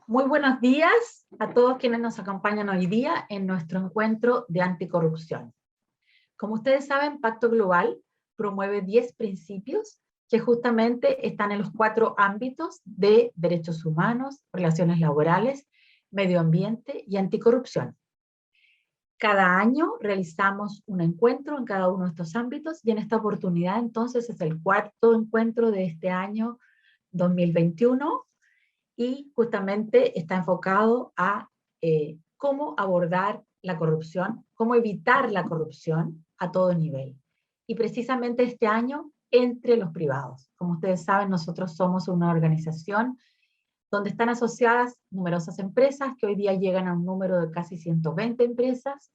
Muy buenos días a todos quienes nos acompañan hoy día en nuestro encuentro de anticorrupción. Como ustedes saben, Pacto Global promueve 10 principios que justamente están en los 4 ámbitos de derechos humanos, relaciones laborales, medio ambiente y anticorrupción. Cada año realizamos un encuentro en cada uno de estos ámbitos y en esta oportunidad entonces es el 4º encuentro de este año 2021 y justamente está enfocado a cómo abordar la corrupción, cómo evitar la corrupción a todo nivel. Y precisamente este año entre los privados. Como ustedes saben, nosotros somos una organización donde están asociadas numerosas empresas que hoy día llegan a un número de casi 120 empresas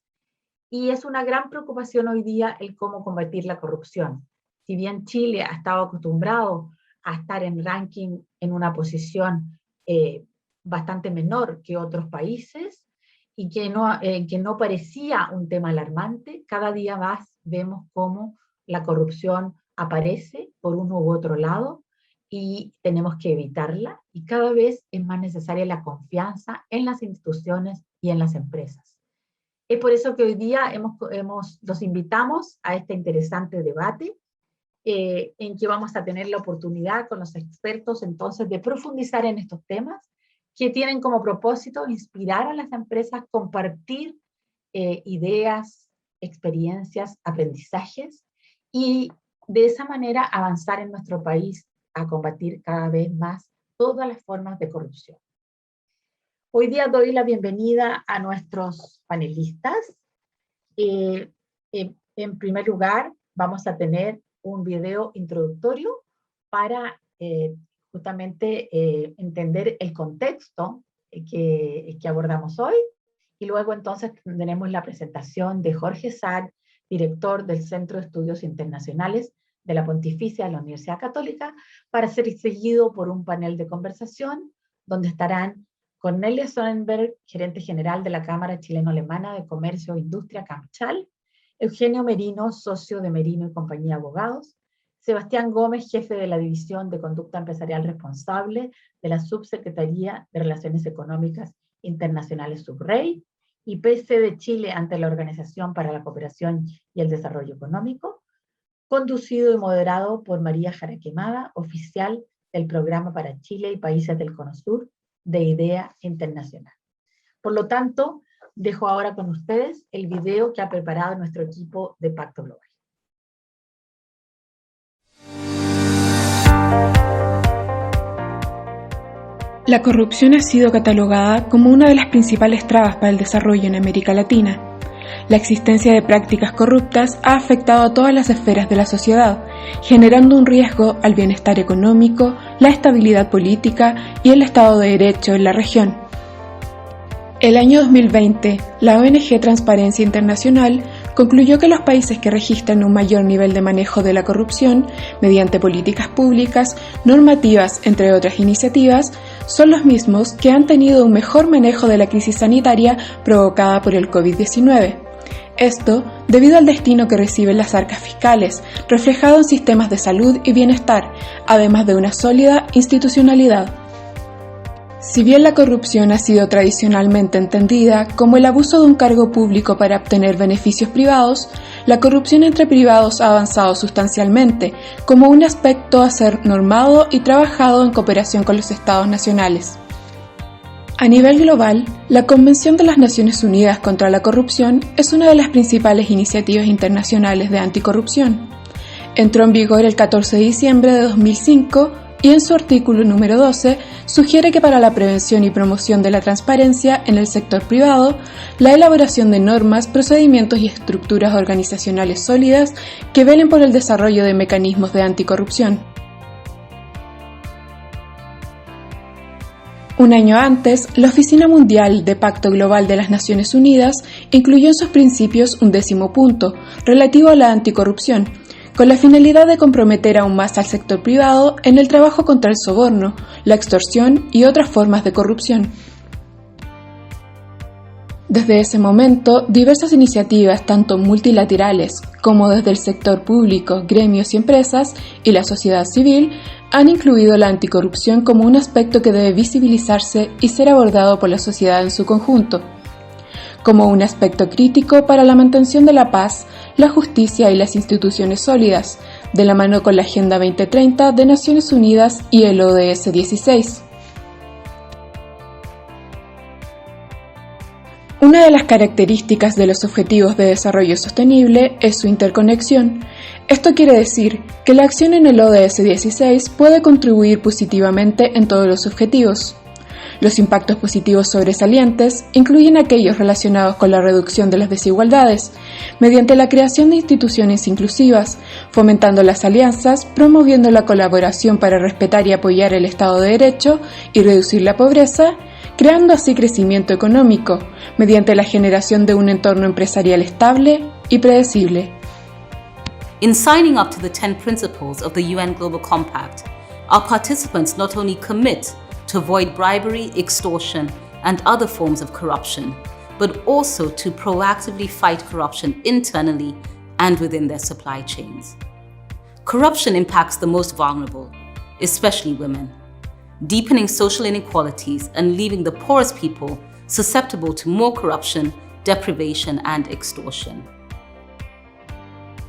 y es una gran preocupación hoy día el cómo combatir la corrupción. Si bien Chile ha estado acostumbrado a estar en ranking en una posición bastante menor que otros países y que no parecía un tema alarmante, cada día más vemos cómo la corrupción aparece por uno u otro lado y tenemos que evitarla y cada vez es más necesaria la confianza en las instituciones y en las empresas. Es por eso que hoy día los invitamos a este interesante debate en que vamos a tener la oportunidad con los expertos entonces de profundizar en estos temas que tienen como propósito inspirar a las empresas, compartir ideas, experiencias, aprendizajes y de esa manera avanzar en nuestro país a combatir cada vez más todas las formas de corrupción. Hoy día doy la bienvenida a nuestros panelistas. En primer lugar, vamos a tener un video introductorio para justamente entender el contexto que abordamos hoy. Y luego entonces tendremos la presentación de Jorge Saad, director del Centro de Estudios Internacionales de la Pontificia de la Universidad Católica, para ser seguido por un panel de conversación donde estarán Cornelia Sonnenberg, gerente general de la Cámara Chileno-Alemana de Comercio e Industria Camchal, Eugenio Merino, socio de Merino y Compañía Abogados, Sebastián Gómez, jefe de la División de Conducta Empresarial Responsable de la Subsecretaría de Relaciones Económicas Internacionales SUBREI, y PC de Chile ante la Organización para la Cooperación y el Desarrollo Económico, conducido y moderado por María Jara Quemada, oficial del Programa para Chile y Países del Cono Sur de IDEA Internacional. Por lo tanto, dejo ahora con ustedes el video que ha preparado nuestro equipo de Pacto Global. La corrupción ha sido catalogada como una de las principales trabas para el desarrollo en América Latina. La existencia de prácticas corruptas ha afectado a todas las esferas de la sociedad, generando un riesgo al bienestar económico, la estabilidad política y el Estado de Derecho en la región. El año 2020, la ONG Transparencia Internacional concluyó que los países que registran un mayor nivel de manejo de la corrupción, mediante políticas públicas, normativas, entre otras iniciativas, son los mismos que han tenido un mejor manejo de la crisis sanitaria provocada por el COVID-19. Esto debido al destino que reciben las arcas fiscales, reflejado en sistemas de salud y bienestar, además de una sólida institucionalidad. Si bien la corrupción ha sido tradicionalmente entendida como el abuso de un cargo público para obtener beneficios privados, la corrupción entre privados ha avanzado sustancialmente como un aspecto a ser normado y trabajado en cooperación con los Estados nacionales. A nivel global, la Convención de las Naciones Unidas contra la Corrupción es una de las principales iniciativas internacionales de anticorrupción. Entró en vigor el 14 de diciembre de 2005 y en su artículo número 12 sugiere que para la prevención y promoción de la transparencia en el sector privado, la elaboración de normas, procedimientos y estructuras organizacionales sólidas que velen por el desarrollo de mecanismos de anticorrupción. Un año antes, la Oficina Mundial de Pacto Global de las Naciones Unidas incluyó en sus principios un 10º punto, relativo a la anticorrupción, con la finalidad de comprometer aún más al sector privado en el trabajo contra el soborno, la extorsión y otras formas de corrupción. Desde ese momento, diversas iniciativas, tanto multilaterales como desde el sector público, gremios y empresas, y la sociedad civil, han incluido la anticorrupción como un aspecto que debe visibilizarse y ser abordado por la sociedad en su conjunto, como un aspecto crítico para la mantención de la paz, la justicia y las instituciones sólidas, de la mano con la Agenda 2030 de Naciones Unidas y el ODS 16. Una de las características de los Objetivos de Desarrollo Sostenible es su interconexión. Esto quiere decir que la acción en el ODS 16 puede contribuir positivamente en todos los objetivos. Los impactos positivos sobresalientes incluyen aquellos relacionados con la reducción de las desigualdades, mediante la creación de instituciones inclusivas, fomentando las alianzas, promoviendo la colaboración para respetar y apoyar el Estado de Derecho y reducir la pobreza, creando así crecimiento económico, mediante la generación de un entorno empresarial estable y predecible. In signing up to the 10 principles of the UN Global Compact, our participants not only commit to avoid bribery, extortion, and other forms of corruption, but also to proactively fight corruption internally and within their supply chains. Corruption impacts the most vulnerable, especially women, deepening social inequalities and leaving the poorest people susceptible to more corruption, deprivation, and extortion.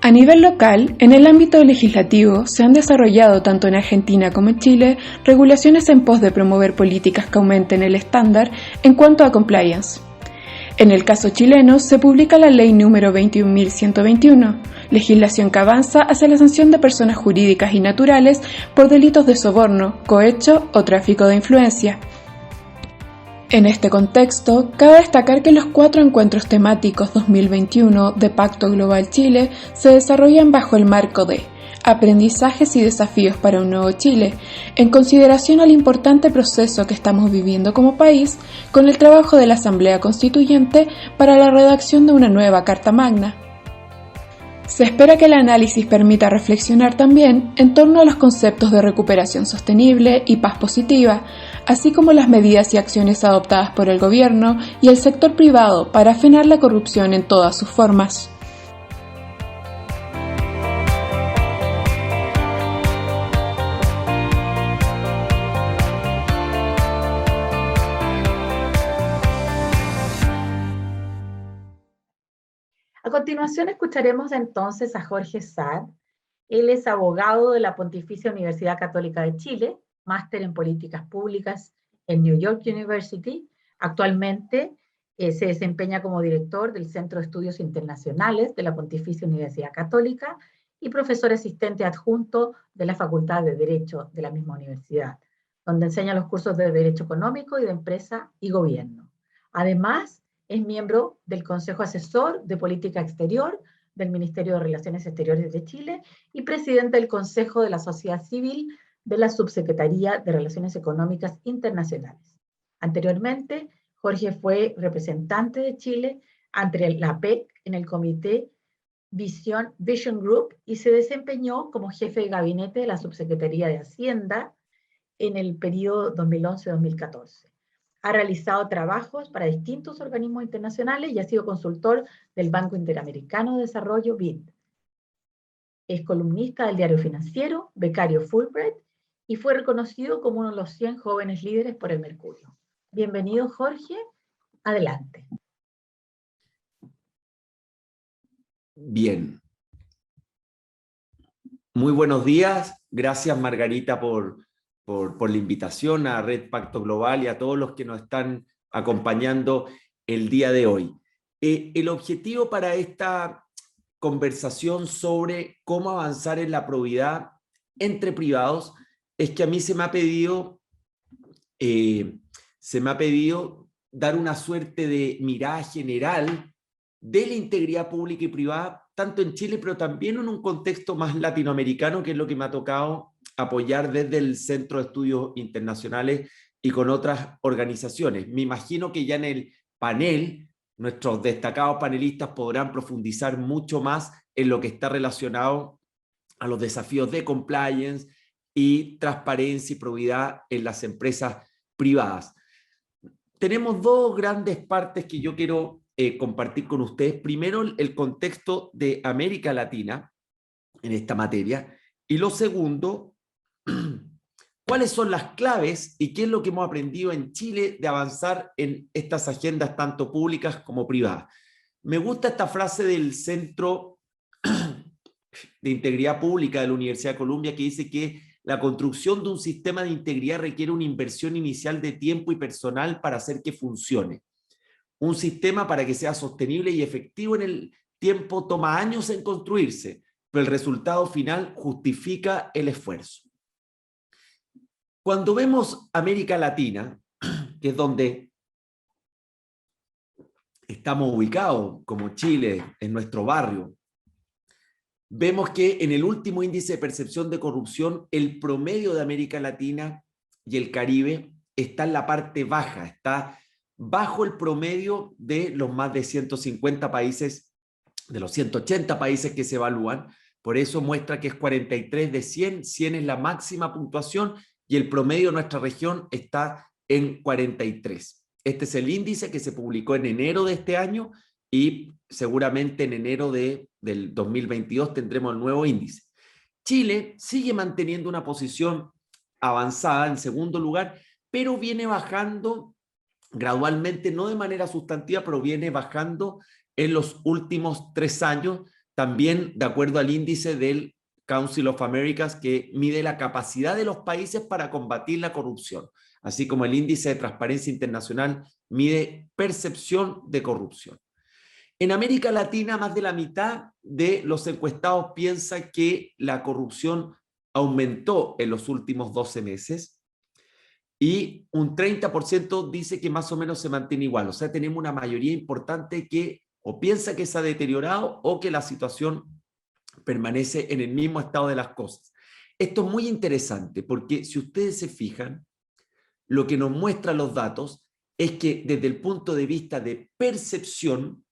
A nivel local, en el ámbito legislativo, se han desarrollado tanto en Argentina como en Chile regulaciones en pos de promover políticas que aumenten el estándar en cuanto a compliance. En el caso chileno, se publica la Ley número 21.121, legislación que avanza hacia la sanción de personas jurídicas y naturales por delitos de soborno, cohecho o tráfico de influencia. En este contexto, cabe destacar que los 4 encuentros temáticos 2021 de Pacto Global Chile se desarrollan bajo el marco de Aprendizajes y desafíos para un nuevo Chile, en consideración al importante proceso que estamos viviendo como país con el trabajo de la Asamblea Constituyente para la redacción de una nueva Carta Magna. Se espera que el análisis permita reflexionar también en torno a los conceptos de recuperación sostenible y paz positiva, así como las medidas y acciones adoptadas por el gobierno y el sector privado para frenar la corrupción en todas sus formas. A continuación escucharemos entonces a Jorge Saad. Él es abogado de la Pontificia Universidad Católica de Chile, máster en Políticas Públicas en New York University. Actualmente se desempeña como director del Centro de Estudios Internacionales de la Pontificia Universidad Católica y profesor asistente adjunto de la Facultad de Derecho de la misma universidad, donde enseña los cursos de Derecho Económico y de Empresa y Gobierno. Además, es miembro del Consejo Asesor de Política Exterior del Ministerio de Relaciones Exteriores de Chile y presidente del Consejo de la Sociedad Civil de la Subsecretaría de Relaciones Económicas Internacionales. Anteriormente, Jorge fue representante de Chile ante la APEC en el Comité Vision Group y se desempeñó como jefe de gabinete de la Subsecretaría de Hacienda en el periodo 2011-2014. Ha realizado trabajos para distintos organismos internacionales y ha sido consultor del Banco Interamericano de Desarrollo, BID. Es columnista del Diario Financiero, becario Fulbright, y fue reconocido como uno de los 100 jóvenes líderes por el Mercurio. Bienvenido, Jorge. Adelante. Bien. Muy buenos días. Gracias, Margarita, por la invitación a Red Pacto Global y a todos los que nos están acompañando el día de hoy. El objetivo para esta conversación sobre cómo avanzar en la probidad entre privados es que a mí se me ha pedido dar una suerte de mirada general de la integridad pública y privada, tanto en Chile, pero también en un contexto más latinoamericano, que es lo que me ha tocado apoyar desde el Centro de Estudios Internacionales y con otras organizaciones. Me imagino que ya en el panel, nuestros destacados panelistas podrán profundizar mucho más en lo que está relacionado a los desafíos de compliance y transparencia y probidad en las empresas privadas. Tenemos dos grandes partes que yo quiero compartir con ustedes primero el contexto de América Latina en esta materia, y lo segundo, cuáles son las claves y qué es lo que hemos aprendido en Chile de avanzar en estas agendas tanto públicas como privadas. Me gusta esta frase del Centro de Integridad Pública de la Universidad de Columbia, que dice que la construcción de un sistema de integridad requiere una inversión inicial de tiempo y personal para hacer que funcione. Un sistema, para que sea sostenible y efectivo en el tiempo, toma años en construirse, pero el resultado final justifica el esfuerzo. Cuando vemos América Latina, que es donde estamos ubicados, como Chile, en nuestro barrio, vemos que en el último índice de percepción de corrupción, el promedio de América Latina y el Caribe está en la parte baja, está bajo el promedio de los más de 150 países, de los 180 países que se evalúan. Por eso muestra que es 43 de 100, 100 es la máxima puntuación y el promedio de nuestra región está en 43. Este es el índice que se publicó en enero de este año y seguramente en enero del 2022 tendremos el nuevo índice. Chile sigue manteniendo una posición avanzada en segundo lugar, pero viene bajando gradualmente, no de manera sustantiva, pero viene bajando en los últimos 3 años, también de acuerdo al índice del Council of Americas, que mide la capacidad de los países para combatir la corrupción, así como el índice de Transparencia Internacional mide percepción de corrupción. En América Latina, más de la mitad de los encuestados piensa que la corrupción aumentó en los últimos 12 meses y un 30% dice que más o menos se mantiene igual. O sea, tenemos una mayoría importante que o piensa que se ha deteriorado o que la situación permanece en el mismo estado de las cosas. Esto es muy interesante porque si ustedes se fijan, lo que nos muestran los datos es que desde el punto de vista de percepción,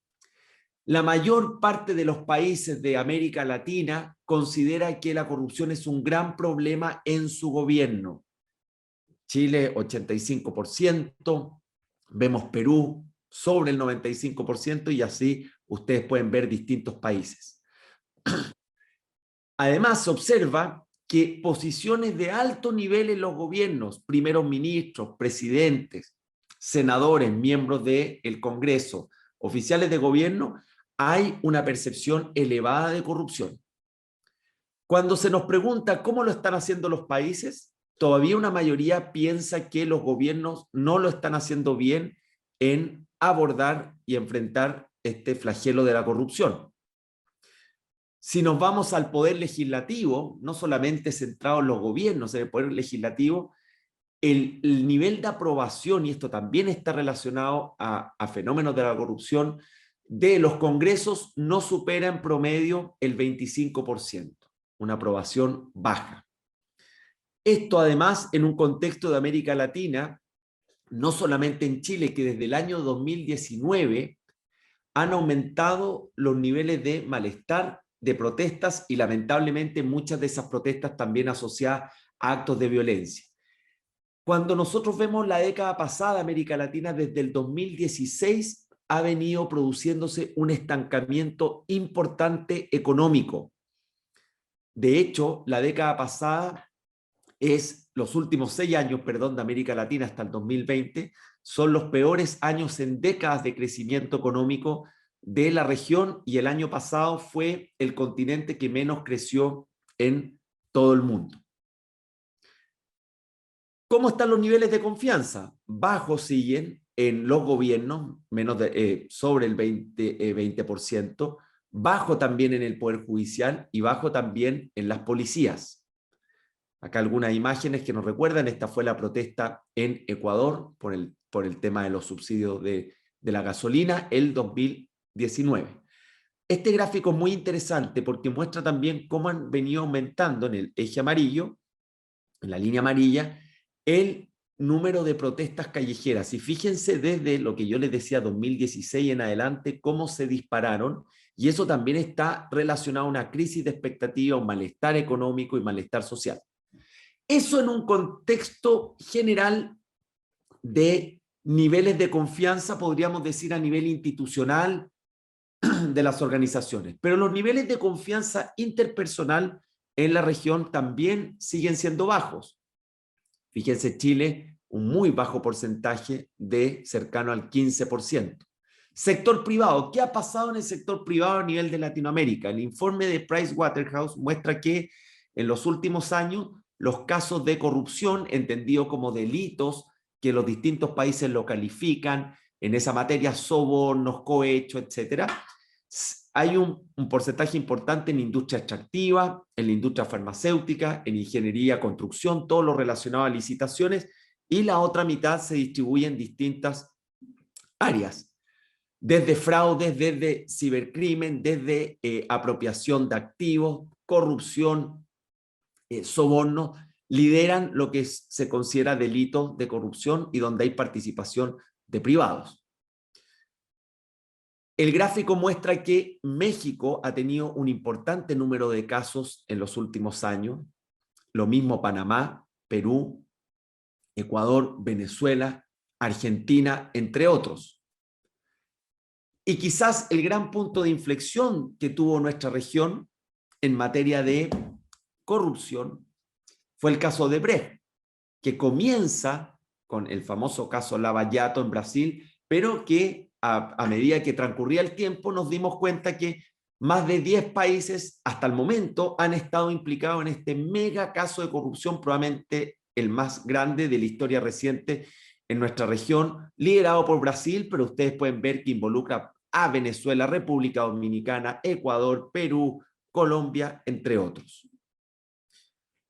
la mayor parte de los países de América Latina considera que la corrupción es un gran problema en su gobierno. Chile, 85%, vemos Perú sobre el 95% y así ustedes pueden ver distintos países. Además, se observa que posiciones de alto nivel en los gobiernos, primeros ministros, presidentes, senadores, miembros del Congreso, oficiales de gobierno, hay una percepción elevada de corrupción. Cuando se nos pregunta cómo lo están haciendo los países, todavía una mayoría piensa que los gobiernos no lo están haciendo bien en abordar y enfrentar este flagelo de la corrupción. Si nos vamos al poder legislativo, no solamente centrado en los gobiernos, en el poder legislativo, el nivel de aprobación, y esto también está relacionado a fenómenos de la corrupción, de los congresos no supera en promedio el 25%, una aprobación baja. Esto además en un contexto de América Latina, no solamente en Chile, que desde el año 2019 han aumentado los niveles de malestar, de protestas y lamentablemente muchas de esas protestas también asociadas a actos de violencia. Cuando nosotros vemos la década pasada, América Latina desde el 2016 ha venido produciéndose un estancamiento importante económico. De hecho, la década pasada los últimos 6 años, perdón, de América Latina hasta el 2020, son los peores años en décadas de crecimiento económico de la región y el año pasado fue el continente que menos creció en todo el mundo. ¿Cómo están los niveles de confianza? Bajos siguen en los gobiernos, sobre el 20%, bajo también en el Poder Judicial y bajo también en las policías. Acá algunas imágenes que nos recuerdan, esta fue la protesta en Ecuador por el tema de los subsidios de la gasolina, el 2019. Este gráfico es muy interesante porque muestra también cómo han venido aumentando en el eje amarillo, en la línea amarilla, el número de protestas callejeras. Y fíjense desde lo que yo les decía, 2016 en adelante, cómo se dispararon, y eso también está relacionado a una crisis de expectativa, un malestar económico y malestar social. Eso en un contexto general de niveles de confianza, podríamos decir, a nivel institucional de las organizaciones. Pero los niveles de confianza interpersonal en la región también siguen siendo bajos. Fíjense, Chile, un muy bajo porcentaje de cercano al 15%. Sector privado, ¿qué ha pasado en el sector privado a nivel de Latinoamérica? El informe de Pricewaterhouse muestra que en los últimos años los casos de corrupción, entendido como delitos que los distintos países lo califican, en esa materia, sobornos, cohecho, etcétera, hay un porcentaje importante en industria extractiva, en la industria farmacéutica, en ingeniería, construcción, todo lo relacionado a licitaciones, y la otra mitad se distribuye en distintas áreas, desde fraudes, desde cibercrimen, desde apropiación de activos, corrupción, soborno, lideran lo que se considera delitos de corrupción y donde hay participación de privados. El gráfico muestra que México ha tenido un importante número de casos en los últimos años, lo mismo Panamá, Perú, Ecuador, Venezuela, Argentina, entre otros. Y quizás el gran punto de inflexión que tuvo nuestra región en materia de corrupción fue el caso de Brecht, que comienza con el famoso caso Lava Jato en Brasil, pero que a medida que transcurría el tiempo nos dimos cuenta que más de 10 países hasta el momento han estado implicados en este mega caso de corrupción, probablemente el más grande de la historia reciente en nuestra región, liderado por Brasil, pero ustedes pueden ver que involucra a Venezuela, República Dominicana, Ecuador, Perú, Colombia, entre otros.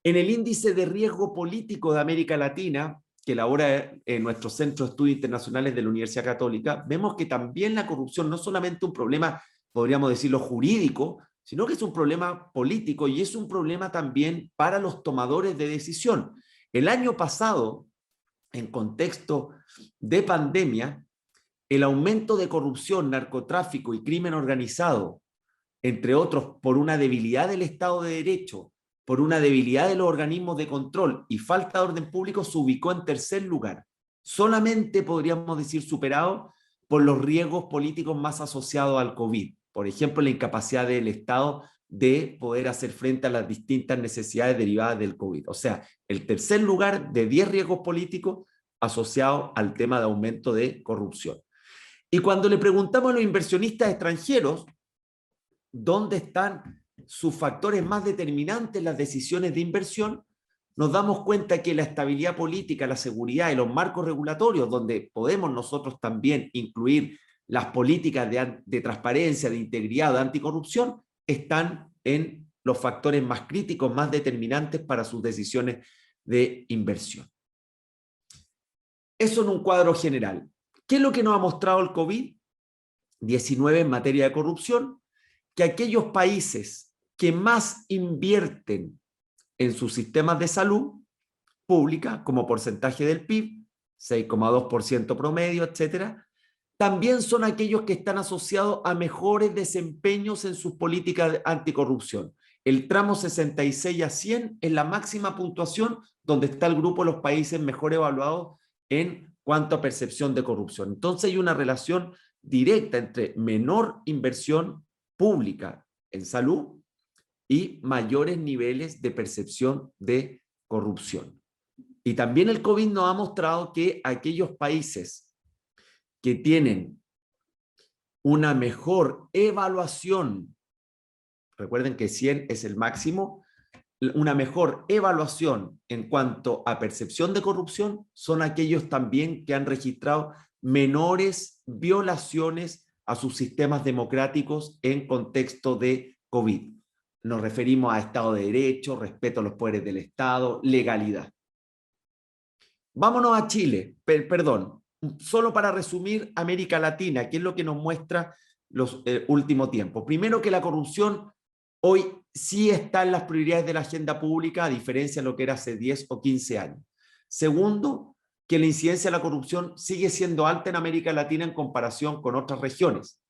En el índice de riesgo político de América Latina, que elabora nuestro Centro de Estudios Internacionales de la Universidad Católica, vemos que también la corrupción no es solamente un problema, podríamos decirlo, jurídico, sino que es un problema político y es un problema también para los tomadores de decisión. El año pasado, en contexto de pandemia, el aumento de corrupción, narcotráfico y crimen organizado, entre otros, por una debilidad del Estado de Derecho, por una debilidad de los organismos de control y falta de orden público, se ubicó en tercer lugar. Solamente podríamos decir superado por los riesgos políticos más asociados al COVID. Por ejemplo, la incapacidad del Estado de poder hacer frente a las distintas necesidades derivadas del COVID. O sea, el tercer lugar de 10 riesgos políticos asociados al tema de aumento de corrupción. Y cuando le preguntamos a los inversionistas extranjeros dónde están sus factores más determinantes en las decisiones de inversión, nos damos cuenta que la estabilidad política, la seguridad y los marcos regulatorios, donde podemos nosotros también incluir las políticas de transparencia, de integridad, de anticorrupción, están en los factores más críticos, más determinantes para sus decisiones de inversión. Eso en un cuadro general. ¿Qué es lo que nos ha mostrado el COVID-19 en materia de corrupción? Que aquellos países que más invierten en sus sistemas de salud pública, como porcentaje del PIB, 6,2% promedio, etcétera, también son aquellos que están asociados a mejores desempeños en sus políticas anticorrupción. El tramo 66 a 100 es la máxima puntuación donde está el grupo de los países mejor evaluados en cuanto a percepción de corrupción. Entonces hay una relación directa entre menor inversión pública en salud y mayores niveles de percepción de corrupción. Y también el COVID nos ha mostrado que aquellos países que tienen una mejor evaluación, recuerden que 100 es el máximo, una mejor evaluación en cuanto a percepción de corrupción, son aquellos también que han registrado menores violaciones a sus sistemas democráticos en contexto de COVID. Nos referimos a Estado de Derecho, respeto a los poderes del Estado, legalidad. Vámonos a Chile, solo para resumir América Latina, que es lo que nos muestra los últimos tiempos. Primero, que la corrupción hoy sí está en las prioridades de la agenda pública, a diferencia de lo que era hace 10 o 15 años. Segundo, que la incidencia de la corrupción sigue siendo alta en América Latina en comparación con otras regiones.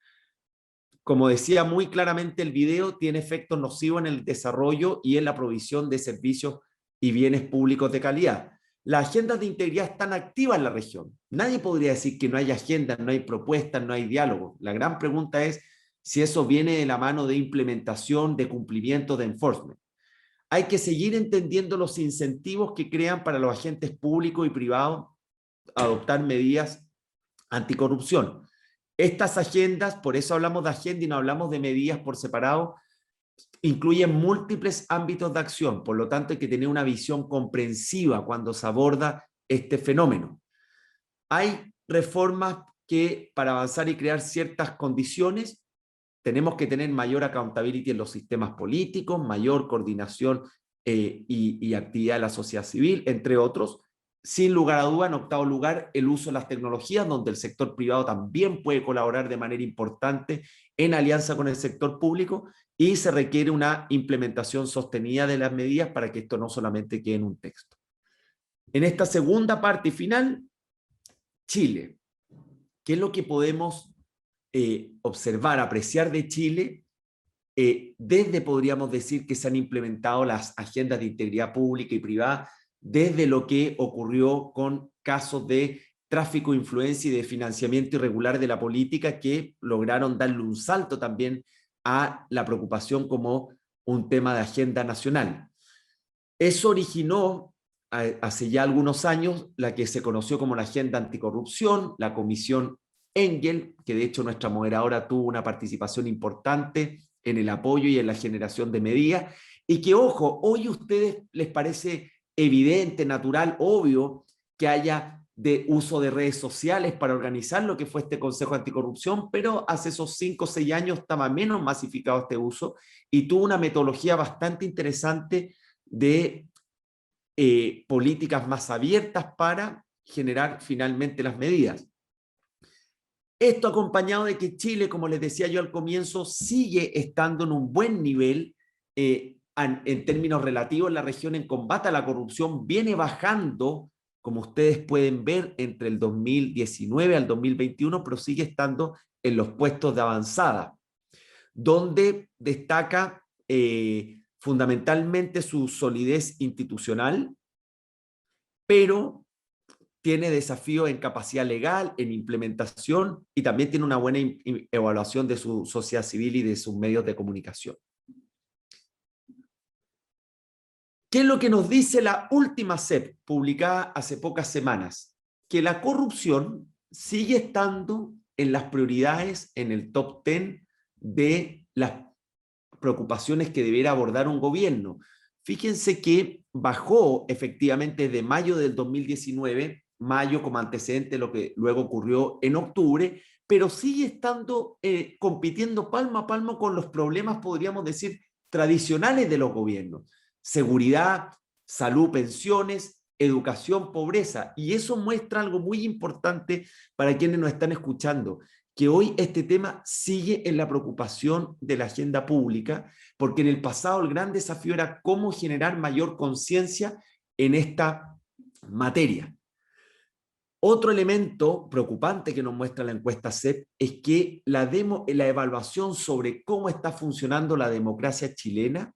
Como decía muy claramente el video, tiene efectos nocivos en el desarrollo y en la provisión de servicios y bienes públicos de calidad. las agendas de integridad están activas en la región. Nadie podría decir que no hay agendas, no hay propuestas, no hay diálogo. La gran pregunta es si eso viene de la mano de implementación, de cumplimiento, de enforcement. Hay que seguir entendiendo los incentivos que crean para los agentes públicos y privados adoptar medidas anticorrupción. Estas agendas, por eso hablamos de agenda y no hablamos de medidas por separado, incluyen múltiples ámbitos de acción, por lo tanto hay que tener una visión comprensiva cuando se aborda este fenómeno. Hay reformas que para avanzar y crear ciertas condiciones tenemos que tener mayor accountability en los sistemas políticos, mayor coordinación y actividad de la sociedad civil, entre otros. Sin lugar a duda, en octavo lugar, el uso de las tecnologías, donde el sector privado también puede colaborar de manera importante en alianza con el sector público, y se requiere una implementación sostenida de las medidas para que esto no solamente quede en un texto. En esta segunda parte final, Chile. ¿Qué es lo que podemos observar, apreciar de Chile? Desde, podríamos decir, que se han implementado las agendas de integridad pública y privada, desde lo que ocurrió con casos de tráfico, influencia y de financiamiento irregular de la política, que lograron darle un salto también a la preocupación como un tema de agenda nacional. Eso originó hace ya algunos años la que se conoció como la Agenda Anticorrupción, la Comisión Engel, que de hecho nuestra moderadora tuvo una participación importante en el apoyo y en la generación de medidas, y que, ojo, hoy a ustedes les parece evidente, natural, obvio que haya de uso de redes sociales para organizar lo que fue este Consejo Anticorrupción, pero hace esos 5 o 6 años estaba menos masificado este uso y tuvo una metodología bastante interesante de políticas más abiertas para generar finalmente las medidas. Esto acompañado de que Chile, como les decía yo al comienzo, sigue estando en un buen nivel en términos relativos en la región en combate a la corrupción, viene bajando, como ustedes pueden ver, entre el 2019 al 2021, pero sigue estando en los puestos de avanzada, donde destaca fundamentalmente su solidez institucional, pero tiene desafíos en capacidad legal, en implementación, y también tiene una buena evaluación de su sociedad civil y de sus medios de comunicación. ¿Qué es lo que nos dice la última CEP, publicada hace pocas semanas? Que la corrupción sigue estando en las prioridades, en el top 10 de las preocupaciones que debiera abordar un gobierno. Fíjense que bajó efectivamente de mayo del 2019, mayo como antecedente lo que luego ocurrió en octubre, pero sigue estando compitiendo palmo a palmo con los problemas, podríamos decir, tradicionales de los gobiernos. Seguridad, salud, pensiones, educación, pobreza. Y eso muestra algo muy importante para quienes nos están escuchando, que hoy este tema sigue en la preocupación de la agenda pública, porque en el pasado el gran desafío era cómo generar mayor conciencia en esta materia. Otro elemento preocupante que nos muestra la encuesta CEP es que la evaluación sobre cómo está funcionando la democracia chilena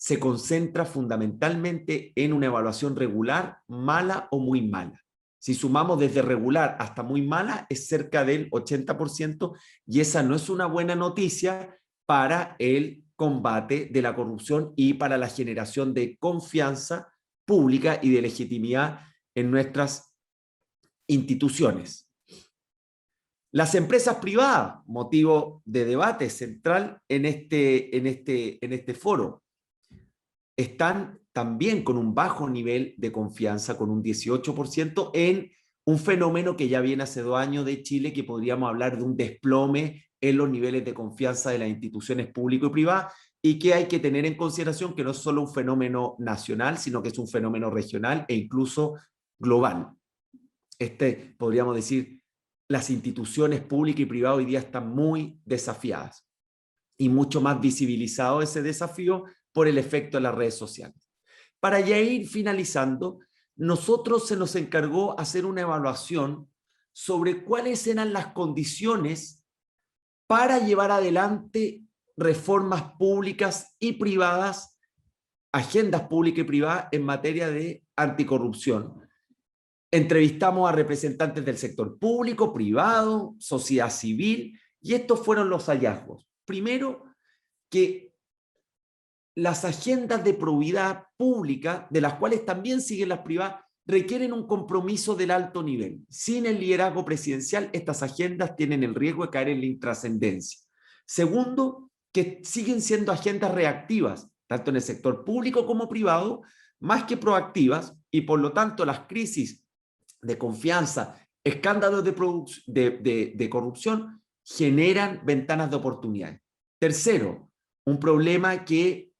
se concentra fundamentalmente en una evaluación regular, mala o muy mala. Si sumamos desde regular hasta muy mala, es cerca del 80%, y esa no es una buena noticia para el combate de la corrupción y para la generación de confianza pública y de legitimidad en nuestras instituciones. Las empresas privadas, motivo de debate central en este foro, están también con un bajo nivel de confianza, con un 18%, en un fenómeno que ya viene hace 2 años de Chile, que podríamos hablar de un desplome en los niveles de confianza de las instituciones públicas y privadas, y que hay que tener en consideración que no es solo un fenómeno nacional, sino que es un fenómeno regional e incluso global. Podríamos decir, las instituciones públicas y privadas hoy día están muy desafiadas, y mucho más visibilizado ese desafío por el efecto de las redes sociales. Para ya ir finalizando, nosotros se nos encargó hacer una evaluación sobre cuáles eran las condiciones para llevar adelante reformas públicas y privadas agendas públicas y privadas en materia de anticorrupción. Entrevistamos a representantes del sector público, privado, sociedad civil, y estos fueron los hallazgos. Primero, que las agendas de probidad pública, de las cuales también siguen las privadas, requieren un compromiso del alto nivel. Sin el liderazgo presidencial, estas agendas tienen el riesgo de caer en la intrascendencia. Segundo, que siguen siendo agendas reactivas, tanto en el sector público como privado, más que proactivas, y por lo tanto las crisis de confianza, escándalos de corrupción, generan ventanas de oportunidades. Tercero, un problema que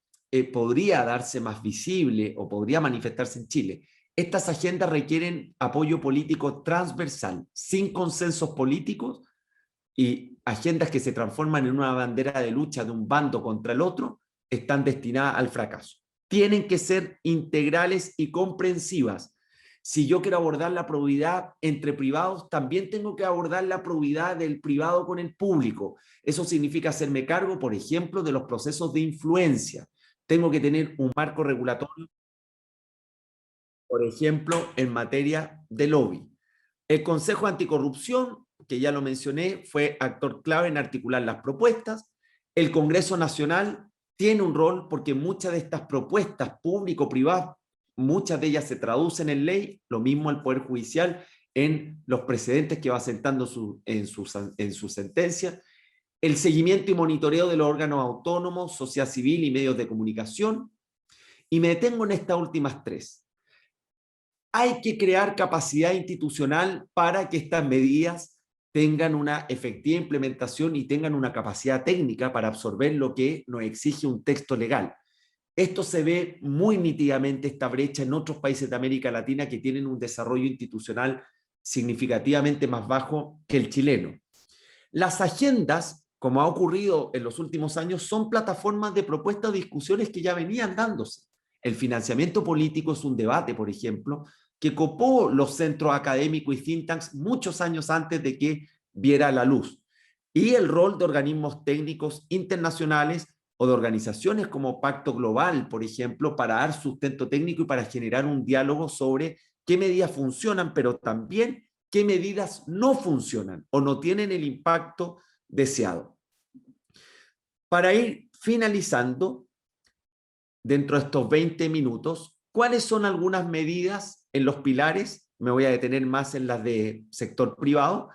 podría darse más visible o podría manifestarse en Chile. Estas agendas requieren apoyo político transversal, sin consensos políticos, y agendas que se transforman en una bandera de lucha de un bando contra el otro están destinadas al fracaso. Tienen que ser integrales y comprensivas. Si yo quiero abordar la probidad entre privados, también tengo que abordar la probidad del privado con el público. Eso significa hacerme cargo, por ejemplo, de los procesos de influencia. Tengo que tener un marco regulatorio, por ejemplo, en materia de lobby. El Consejo Anticorrupción, que ya lo mencioné, fue actor clave en articular las propuestas. El Congreso Nacional tiene un rol porque muchas de estas propuestas público-privadas, muchas de ellas se traducen en ley, lo mismo el Poder Judicial en los precedentes que va sentando en su sentencia. El seguimiento y monitoreo de los órganos autónomos, sociedad civil y medios de comunicación. Y me detengo en estas últimas tres. Hay que crear capacidad institucional para que estas medidas tengan una efectiva implementación y tengan una capacidad técnica para absorber lo que nos exige un texto legal. Esto se ve muy nítidamente, esta brecha, en otros países de América Latina que tienen un desarrollo institucional significativamente más bajo que el chileno. Las agendas, como ha ocurrido en los últimos años, son plataformas de propuestas o discusiones que ya venían dándose. El financiamiento político es un debate, por ejemplo, que copó los centros académicos y think tanks muchos años antes de que viera la luz. Y el rol de organismos técnicos internacionales o de organizaciones como Pacto Global, por ejemplo, para dar sustento técnico y para generar un diálogo sobre qué medidas funcionan, pero también qué medidas no funcionan o no tienen el impacto deseado. Para ir finalizando, dentro de estos 20 minutos, ¿cuáles son algunas medidas en los pilares? Me voy a detener más en las de sector privado.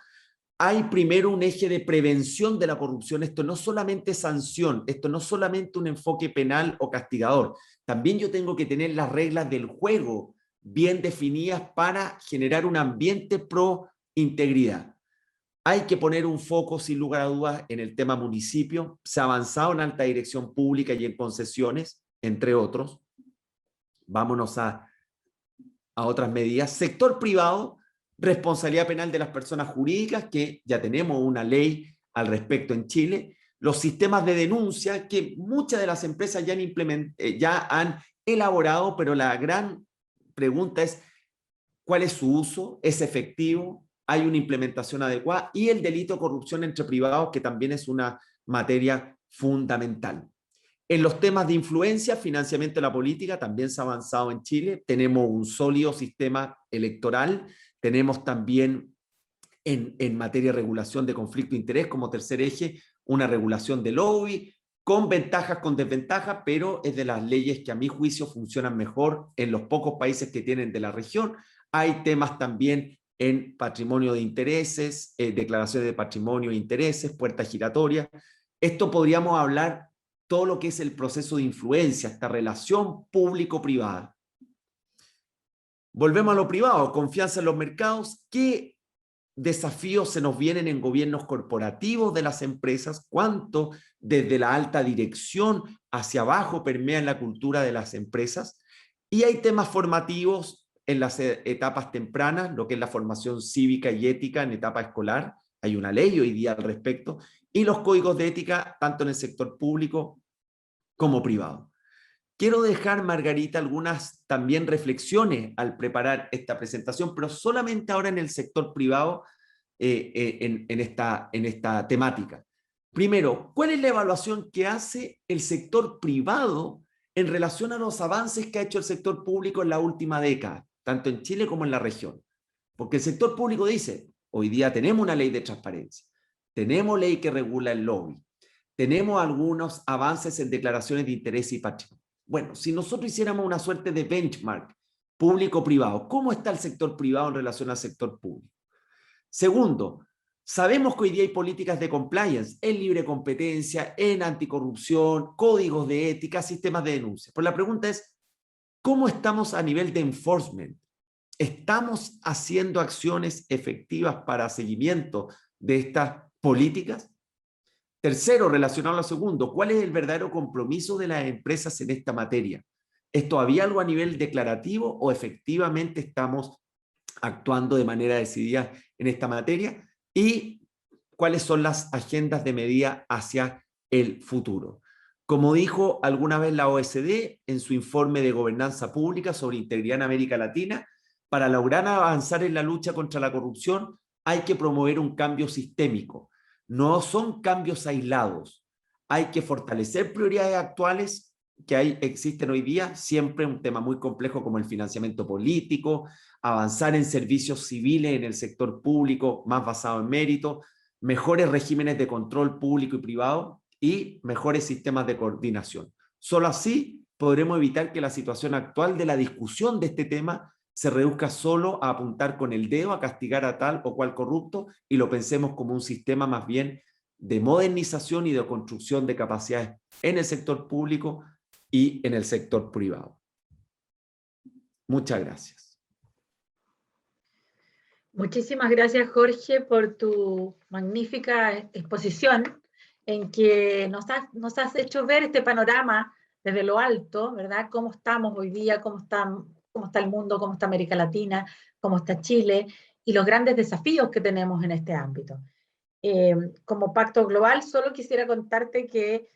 Hay primero un eje de prevención de la corrupción. Esto no solamente sanción, esto no solamente un enfoque penal o castigador. También yo tengo que tener las reglas del juego bien definidas para generar un ambiente pro integridad. Hay que poner un foco, sin lugar a dudas, en el tema municipio. Se ha avanzado en alta dirección pública y en concesiones, entre otros. Vámonos a otras medidas. Sector privado, responsabilidad penal de las personas jurídicas, que ya tenemos una ley al respecto en Chile. Los sistemas de denuncia, que muchas de las empresas ya han elaborado, pero la gran pregunta es, ¿cuál es su uso? ¿Es efectivo? ¿Hay una implementación adecuada? Y el delito de corrupción entre privados, que también es una materia fundamental. En los temas de influencia, financiamiento de la política, también se ha avanzado en Chile. Tenemos un sólido sistema electoral. Tenemos también en materia de regulación de conflicto de interés como tercer eje, una regulación de lobby, con ventajas, con desventajas, pero es de las leyes que a mi juicio funcionan mejor en los pocos países que tienen de la región. Hay temas también en patrimonio de intereses, declaraciones de patrimonio de intereses, puertas giratorias. Esto podríamos hablar todo lo que es el proceso de influencia, esta relación público-privada. Volvemos a lo privado, confianza en los mercados. ¿Qué desafíos se nos vienen en gobiernos corporativos de las empresas? ¿Cuánto desde la alta dirección hacia abajo permea en la cultura de las empresas? Y hay temas formativos en las etapas tempranas, lo que es la formación cívica y ética en etapa escolar. Hay una ley hoy día al respecto. Y los códigos de ética, tanto en el sector público como privado. Quiero dejar, Margarita, algunas también reflexiones al preparar esta presentación, pero solamente ahora en el sector privado, en esta temática. Primero, ¿cuál es la evaluación que hace el sector privado en relación a los avances que ha hecho el sector público en la última década, tanto en Chile como en la región. Porque el sector público dice, hoy día tenemos una ley de transparencia, tenemos ley que regula el lobby, tenemos algunos avances en declaraciones de interés y patrimonio. Bueno, si nosotros hiciéramos una suerte de benchmark público-privado, ¿cómo está el sector privado en relación al sector público? Segundo, sabemos que hoy día hay políticas de compliance en libre competencia, en anticorrupción, códigos de ética, sistemas de denuncia. Pero la pregunta es, ¿cómo estamos a nivel de enforcement? ¿Estamos haciendo acciones efectivas para seguimiento de estas políticas? Tercero, relacionado a lo segundo, ¿cuál es el verdadero compromiso de las empresas en esta materia? ¿Es todavía algo a nivel declarativo o efectivamente estamos actuando de manera decidida en esta materia? ¿Y cuáles son las agendas de medida hacia el futuro? Como dijo alguna vez la OECD en su informe de gobernanza pública sobre integridad en América Latina, para lograr avanzar en la lucha contra la corrupción hay que promover un cambio sistémico. No son cambios aislados. Hay que fortalecer prioridades actuales que existen hoy día, siempre un tema muy complejo como el financiamiento político, avanzar en servicios civiles en el sector público más basado en mérito, mejores regímenes de control público y privado y mejores sistemas de coordinación. Solo así podremos evitar que la situación actual de la discusión de este tema se reduzca solo a apuntar con el dedo a castigar a tal o cual corrupto y lo pensemos como un sistema más bien de modernización y de construcción de capacidades en el sector público y en el sector privado. Muchas gracias. Muchísimas gracias, Jorge, por tu magnífica exposición en que nos has hecho ver este panorama desde lo alto, ¿verdad? Cómo estamos hoy día, cómo está el mundo, cómo está América Latina, cómo está Chile y los grandes desafíos que tenemos en este ámbito. Como Pacto Global, solo quisiera contarte que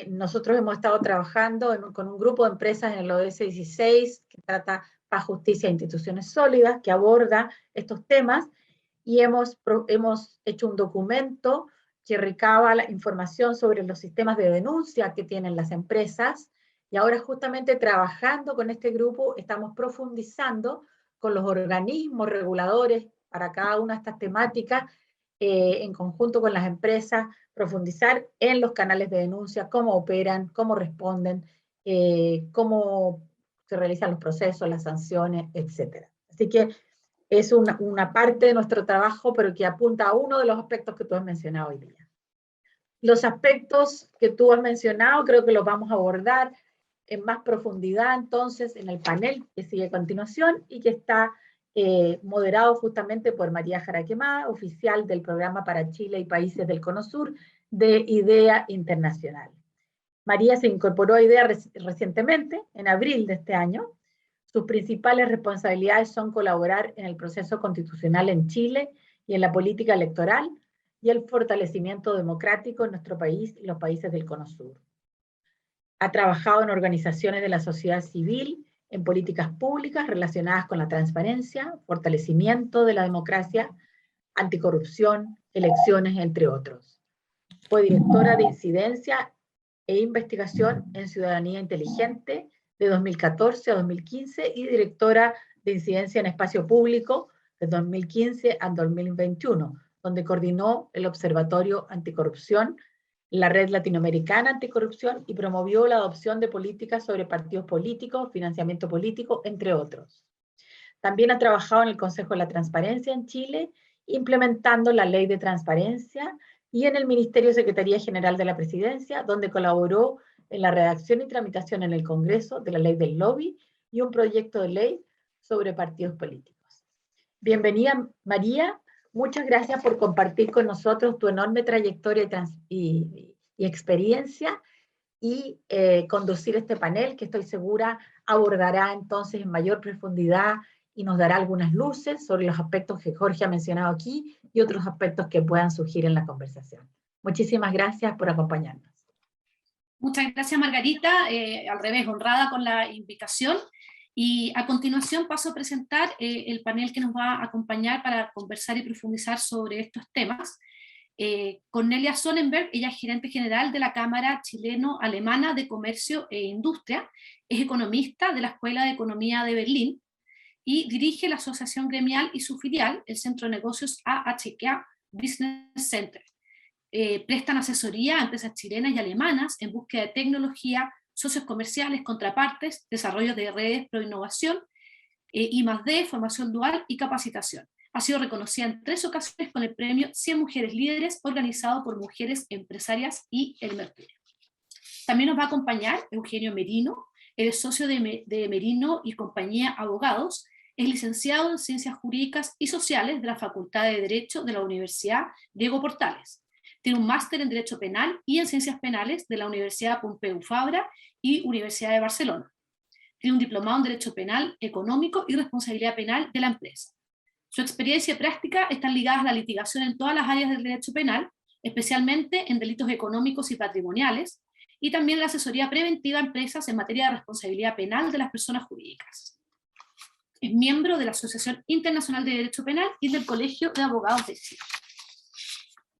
nosotros hemos estado trabajando con un grupo de empresas en el ODS 16 que trata paz, justicia e instituciones sólidas, que aborda estos temas, y hemos hecho un documento que recaba la información sobre los sistemas de denuncia que tienen las empresas, y ahora justamente trabajando con este grupo estamos profundizando con los organismos reguladores para cada una de estas temáticas, en conjunto con las empresas, profundizar en los canales de denuncia, cómo operan, cómo responden, cómo se realizan los procesos, las sanciones, etc. Así que es una parte de nuestro trabajo, pero que apunta a uno de los aspectos que tú has mencionado hoy día. Los aspectos que tú has mencionado creo que los vamos a abordar en más profundidad entonces en el panel que sigue a continuación y que está moderado justamente por María Jaraquemada, oficial del Programa para Chile y Países del Cono Sur de IDEA Internacional. María se incorporó a IDEA recientemente, en abril de este año. Sus principales responsabilidades son colaborar en el proceso constitucional en Chile y en la política electoral y el fortalecimiento democrático en nuestro país y los países del Cono Sur. Ha trabajado en organizaciones de la sociedad civil, en políticas públicas relacionadas con la transparencia, fortalecimiento de la democracia, anticorrupción, elecciones, entre otros. Fue directora de incidencia e investigación en Ciudadanía Inteligente de 2014 a 2015 y directora de incidencia en espacio público de 2015 a 2021, donde coordinó el Observatorio Anticorrupción, la Red Latinoamericana Anticorrupción y promovió la adopción de políticas sobre partidos políticos, financiamiento político, entre otros. También ha trabajado en el Consejo de la Transparencia en Chile, implementando la Ley de Transparencia, y en el Ministerio Secretaría General de la Presidencia, donde colaboró en la redacción y tramitación en el Congreso de la Ley del Lobby y un proyecto de ley sobre partidos políticos. Bienvenida, María. Muchas gracias por compartir con nosotros tu enorme trayectoria y experiencia y conducir este panel que estoy segura abordará entonces en mayor profundidad y nos dará algunas luces sobre los aspectos que Jorge ha mencionado aquí y otros aspectos que puedan surgir en la conversación. Muchísimas gracias por acompañarnos. Muchas gracias, Margarita. Al revés, honrada con la invitación. Y a continuación paso a presentar el panel que nos va a acompañar para conversar y profundizar sobre estos temas. Cornelia Sonnenberg, ella es gerente general de la Cámara Chileno-Alemana de Comercio e Industria, es economista de la Escuela de Economía de Berlín y dirige la asociación gremial y su filial, el Centro de Negocios AHK Business Center. Prestan asesoría a empresas chilenas y alemanas en búsqueda de tecnología, socios comerciales, contrapartes, desarrollo de redes pro innovación, I+D, formación dual y capacitación. Ha sido reconocida en 3 ocasiones con el premio 100 Mujeres Líderes, organizado por Mujeres Empresarias y El Mercurio. También nos va a acompañar Eugenio Merino, él es socio de Merino y Compañía Abogados, es licenciado en Ciencias Jurídicas y Sociales de la Facultad de Derecho de la Universidad Diego Portales. Tiene un máster en Derecho Penal y en Ciencias Penales de la Universidad Pompeu Fabra y Universidad de Barcelona. Tiene un diplomado en Derecho Penal, Económico y Responsabilidad Penal de la empresa. Su experiencia y práctica están ligadas a la litigación en todas las áreas del derecho penal, especialmente en delitos económicos y patrimoniales, y también la asesoría preventiva a empresas en materia de responsabilidad penal de las personas jurídicas. Es miembro de la Asociación Internacional de Derecho Penal y del Colegio de Abogados de Chile.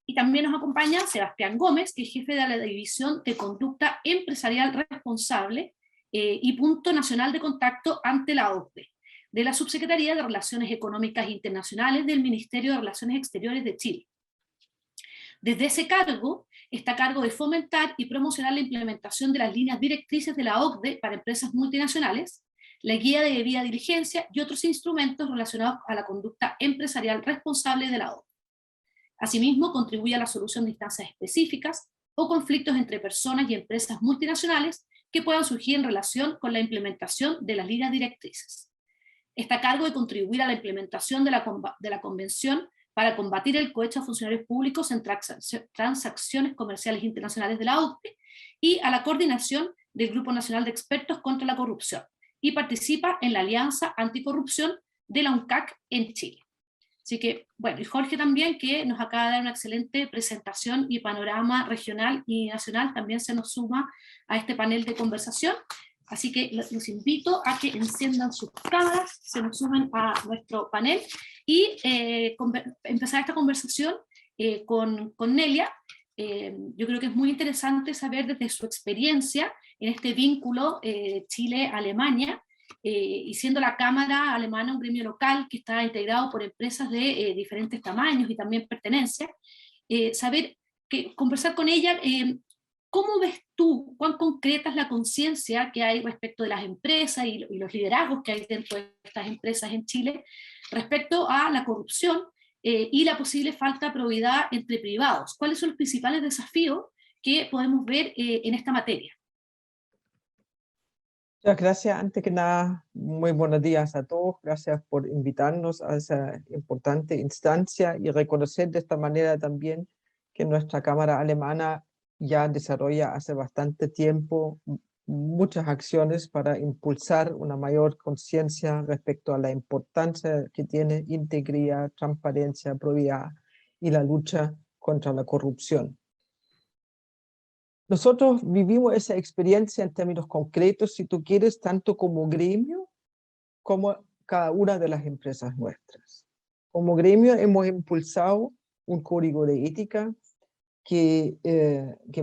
Y también nos acompaña Sebastián Gómez, que es jefe de la División de Conducta Empresarial Responsable y punto nacional de contacto ante la OCDE, de la Subsecretaría de Relaciones Económicas Internacionales del Ministerio de Relaciones Exteriores de Chile. Desde ese cargo, está a cargo de fomentar y promocionar la implementación de las líneas directrices de la OCDE para empresas multinacionales, la guía de debida diligencia y otros instrumentos relacionados a la conducta empresarial responsable de la OCDE. Asimismo, contribuye a la solución de instancias específicas o conflictos entre personas y empresas multinacionales que puedan surgir en relación con la implementación de las líneas directrices. Está a cargo de contribuir a la implementación de la Convención para combatir el cohecho a funcionarios públicos en transacciones comerciales internacionales de la OCDE y a la coordinación del Grupo Nacional de Expertos contra la Corrupción, y participa en la Alianza Anticorrupción de la UNCAC en Chile. Así que, bueno, y Jorge también, que nos acaba de dar una excelente presentación y panorama regional y nacional, también se nos suma a este panel de conversación. Así que los invito a que enciendan sus cámaras, se nos sumen a nuestro panel y empezar esta conversación con Nelia. Yo creo que es muy interesante saber desde su experiencia en este vínculo Chile-Alemania, y siendo la Cámara Alemana un gremio local que está integrado por empresas de diferentes tamaños y también pertenencia, conversar con ella. ¿Cómo ves tú, cuán concreta es la conciencia que hay respecto de las empresas y los liderazgos que hay dentro de estas empresas en Chile respecto a la corrupción y la posible falta de probidad entre privados? ¿Cuáles son los principales desafíos que podemos ver en esta materia? Muchas gracias. Antes que nada, muy buenos días a todos. Gracias por invitarnos a esa importante instancia y reconocer de esta manera también que nuestra Cámara Alemana ya desarrolla hace bastante tiempo muchas acciones para impulsar una mayor conciencia respecto a la importancia que tiene integridad, transparencia, probidad y la lucha contra la corrupción. Nosotros vivimos esa experiencia en términos concretos, si tú quieres, tanto como gremio como cada una de las empresas nuestras. Como gremio hemos impulsado un código de ética que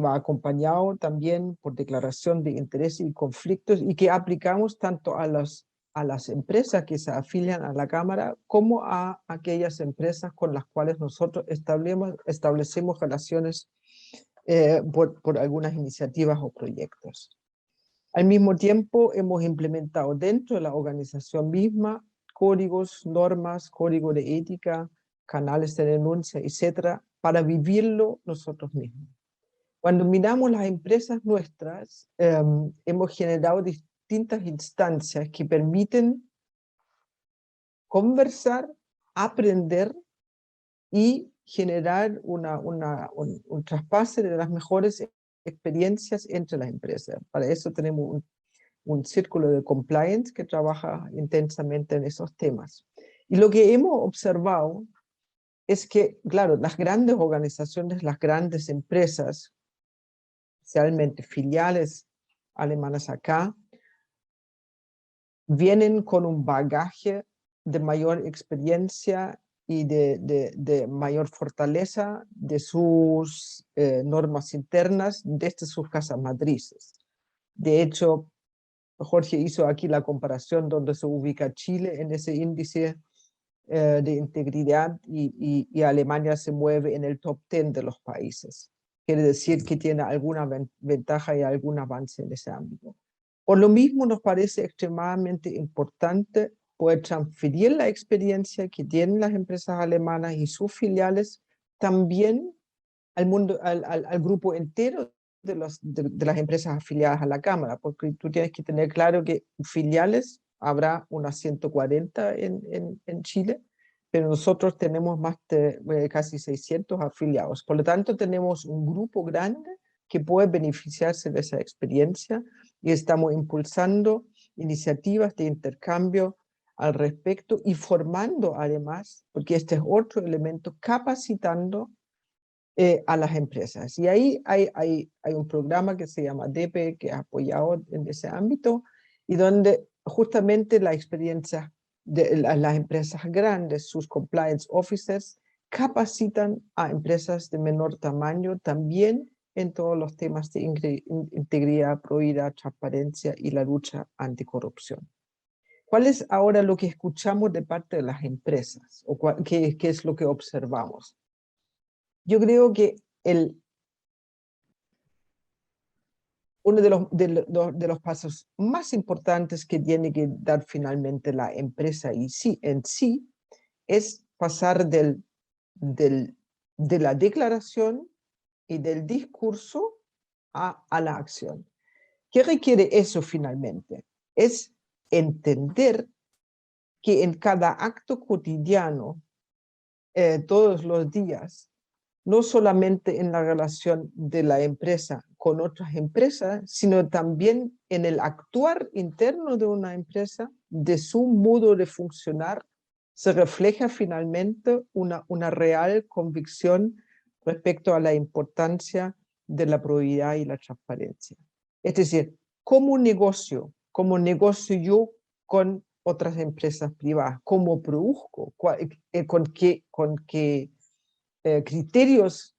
va acompañado también por declaración de intereses y conflictos y que aplicamos tanto a las empresas que se afilian a la Cámara como a aquellas empresas con las cuales nosotros establecemos relaciones por algunas iniciativas o proyectos. Al mismo tiempo hemos implementado dentro de la organización misma códigos, normas, código de ética, canales de denuncia, etcétera, para vivirlo nosotros mismos. Cuando miramos las empresas nuestras, hemos generado distintas instancias que permiten conversar, aprender y generar un traspase de las mejores experiencias entre las empresas. Para eso tenemos un círculo de compliance que trabaja intensamente en esos temas. Y lo que hemos observado es que, claro, las grandes organizaciones, las grandes empresas, especialmente filiales alemanas acá, vienen con un bagaje de mayor experiencia y de mayor fortaleza de sus normas internas desde sus casas matrices. De hecho, Jorge hizo aquí la comparación donde se ubica Chile en ese índice de integridad y Alemania se mueve en el top 10 de los países. Quiere decir que tiene alguna ventaja y algún avance en ese ámbito. Por lo mismo nos parece extremadamente importante poder transferir la experiencia que tienen las empresas alemanas y sus filiales también al mundo, al grupo entero de las empresas afiliadas a la Cámara, porque tú tienes que tener claro que filiales habrá unas 140 en Chile, pero nosotros tenemos más de casi 600 afiliados. Por lo tanto, tenemos un grupo grande que puede beneficiarse de esa experiencia y estamos impulsando iniciativas de intercambio al respecto y formando además, porque este es otro elemento, capacitando a las empresas. Y ahí hay un programa que se llama DEPE, que ha apoyado en ese ámbito, y donde justamente la experiencia de las empresas grandes, sus compliance officers, capacitan a empresas de menor tamaño también en todos los temas de integridad, probidad, transparencia y la lucha anticorrupción. ¿Cuál es ahora lo que escuchamos de parte de las empresas? ¿O qué es lo que observamos? Yo creo que uno de los pasos más importantes que tiene que dar finalmente la empresa en sí es pasar de la declaración y del discurso a la acción. ¿Qué requiere eso finalmente? Es entender que en cada acto cotidiano, todos los días, no solamente en la relación de la empresa con otras empresas, sino también en el actuar interno de una empresa, de su modo de funcionar, se refleja finalmente una real convicción respecto a la importancia de la probidad y la transparencia. Es decir, como negocio yo con otras empresas privadas, cómo produzco, con qué criterios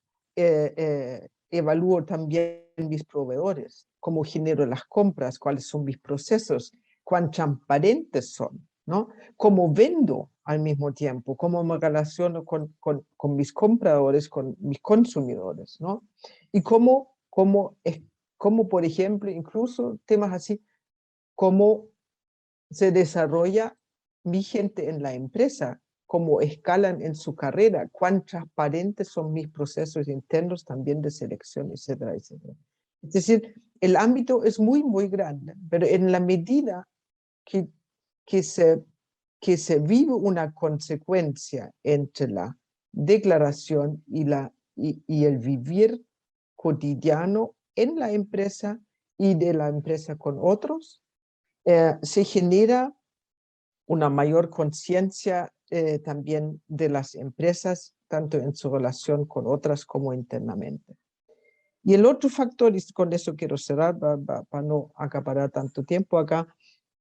evalúo también mis proveedores, cómo genero las compras, cuáles son mis procesos, cuán transparentes son, ¿no? Cómo vendo al mismo tiempo, cómo me relaciono con mis compradores, con mis consumidores, ¿no? Y cómo, por ejemplo, incluso temas así, cómo se desarrolla mi gente en la empresa, cómo escalan en su carrera, cuán transparentes son mis procesos internos también de selección, etcétera, etcétera. Es decir, el ámbito es muy, muy grande, pero en la medida que se vive una consecuencia entre la declaración y el vivir cotidiano en la empresa y de la empresa con otros, se genera una mayor conciencia también de las empresas, tanto en su relación con otras como internamente. Y el otro factor, y con eso quiero cerrar para no acaparar tanto tiempo acá,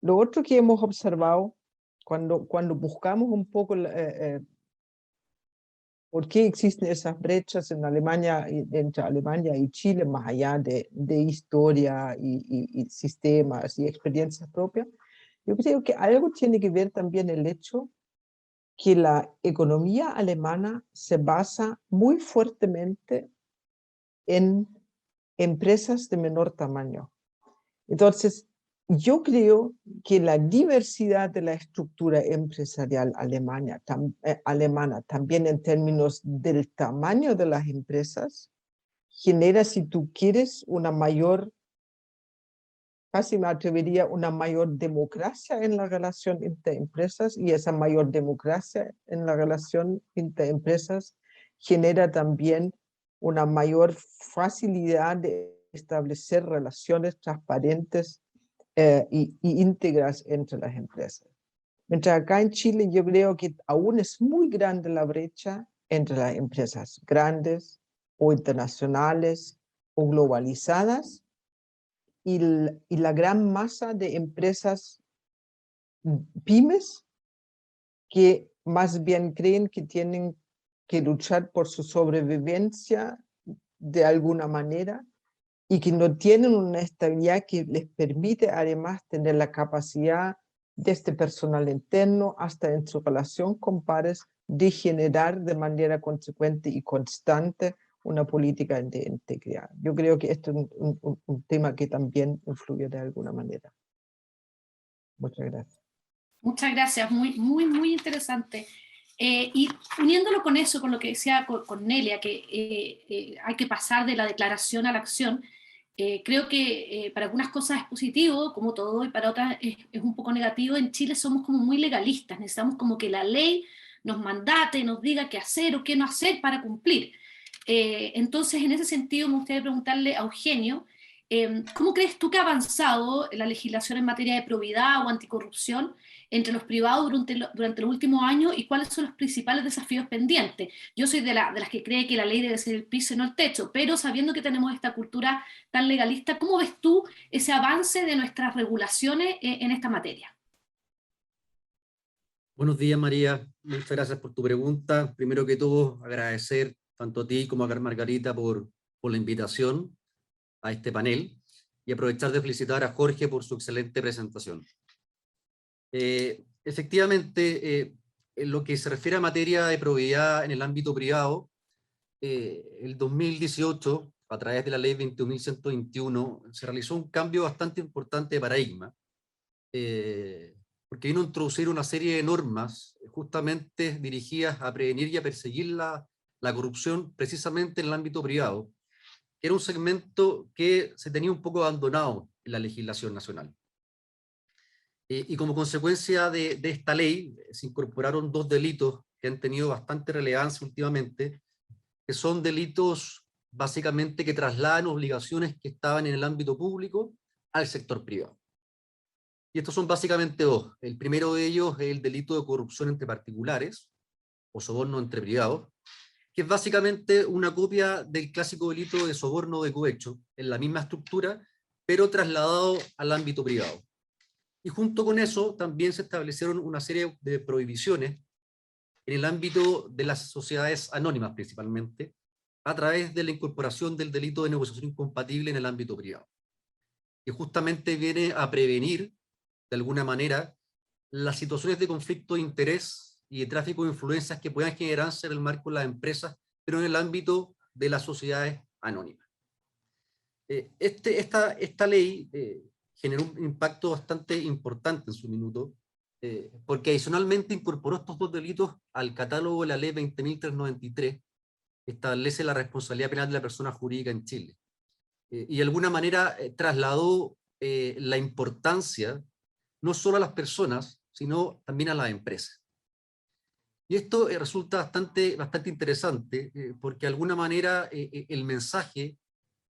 lo otro que hemos observado cuando buscamos un poco por qué existen esas brechas en Alemania, entre Alemania y Chile, más allá de historia y sistemas y experiencias propias. Yo creo que algo tiene que ver también el hecho que la economía alemana se basa muy fuertemente en empresas de menor tamaño. Entonces, yo creo que la diversidad de la estructura empresarial alemana, también en términos del tamaño de las empresas, genera, si tú quieres, una mayor, casi me atrevería, una mayor democracia en la relación entre empresas, y esa mayor democracia en la relación entre empresas genera también una mayor facilidad de establecer relaciones transparentes y íntegras entre las empresas. Mientras acá en Chile yo creo que aún es muy grande la brecha entre las empresas grandes o internacionales o globalizadas y la gran masa de empresas pymes que más bien creen que tienen que luchar por su sobrevivencia de alguna manera y que no tienen una estabilidad que les permite además tener la capacidad de este personal interno, hasta en su relación con pares, de generar de manera consecuente y constante una política de integridad. Yo creo que esto es un tema que también influye de alguna manera. Muchas gracias. Muchas gracias, muy interesante. Y uniéndolo con eso, con lo que decía Cornelia, que hay que pasar de la declaración a la acción, creo que para algunas cosas es positivo, como todo, y para otras es un poco negativo. En Chile somos como muy legalistas, necesitamos como que la ley nos mandate, nos diga qué hacer o qué no hacer para cumplir. Entonces, en ese sentido, me gustaría preguntarle a Eugenio, ¿cómo crees tú que ha avanzado la legislación en materia de probidad o anticorrupción entre los privados durante los últimos años, y cuáles son los principales desafíos pendientes? Yo soy de las que cree que la ley debe ser el piso y no el techo, pero sabiendo que tenemos esta cultura tan legalista, ¿cómo ves tú ese avance de nuestras regulaciones en esta materia? Buenos días, María. Muchas gracias por tu pregunta. Primero que todo, agradecer tanto a ti como a Margarita por la invitación a este panel, y aprovechar de felicitar a Jorge por su excelente presentación. Efectivamente, en lo que se refiere a materia de probidad en el ámbito privado, el 2018, a través de la ley 21.121, se realizó un cambio bastante importante de paradigma, porque vino a introducir una serie de normas justamente dirigidas a prevenir y a perseguir la corrupción precisamente en el ámbito privado, que era un segmento que se tenía un poco abandonado en la legislación nacional. Y como consecuencia de esta ley, se incorporaron dos delitos que han tenido bastante relevancia últimamente, que son delitos básicamente que trasladan obligaciones que estaban en el ámbito público al sector privado. Y estos son básicamente dos. El primero de ellos es el delito de corrupción entre particulares, o soborno entre privados, que es básicamente una copia del clásico delito de soborno de cohecho, en la misma estructura, pero trasladado al ámbito privado. Y junto con eso también se establecieron una serie de prohibiciones en el ámbito de las sociedades anónimas principalmente, a través de la incorporación del delito de negociación incompatible en el ámbito privado, que justamente viene a prevenir, de alguna manera, las situaciones de conflicto de interés y de tráfico de influencias que puedan generarse en el marco de las empresas, pero en el ámbito de las sociedades anónimas. Esta ley generó un impacto bastante importante en su minuto, porque adicionalmente incorporó estos dos delitos al catálogo de la ley 20.393, que establece la responsabilidad penal de la persona jurídica en Chile. Y de alguna manera trasladó la importancia no solo a las personas, sino también a las empresas. Y esto resulta bastante interesante, porque de alguna manera el mensaje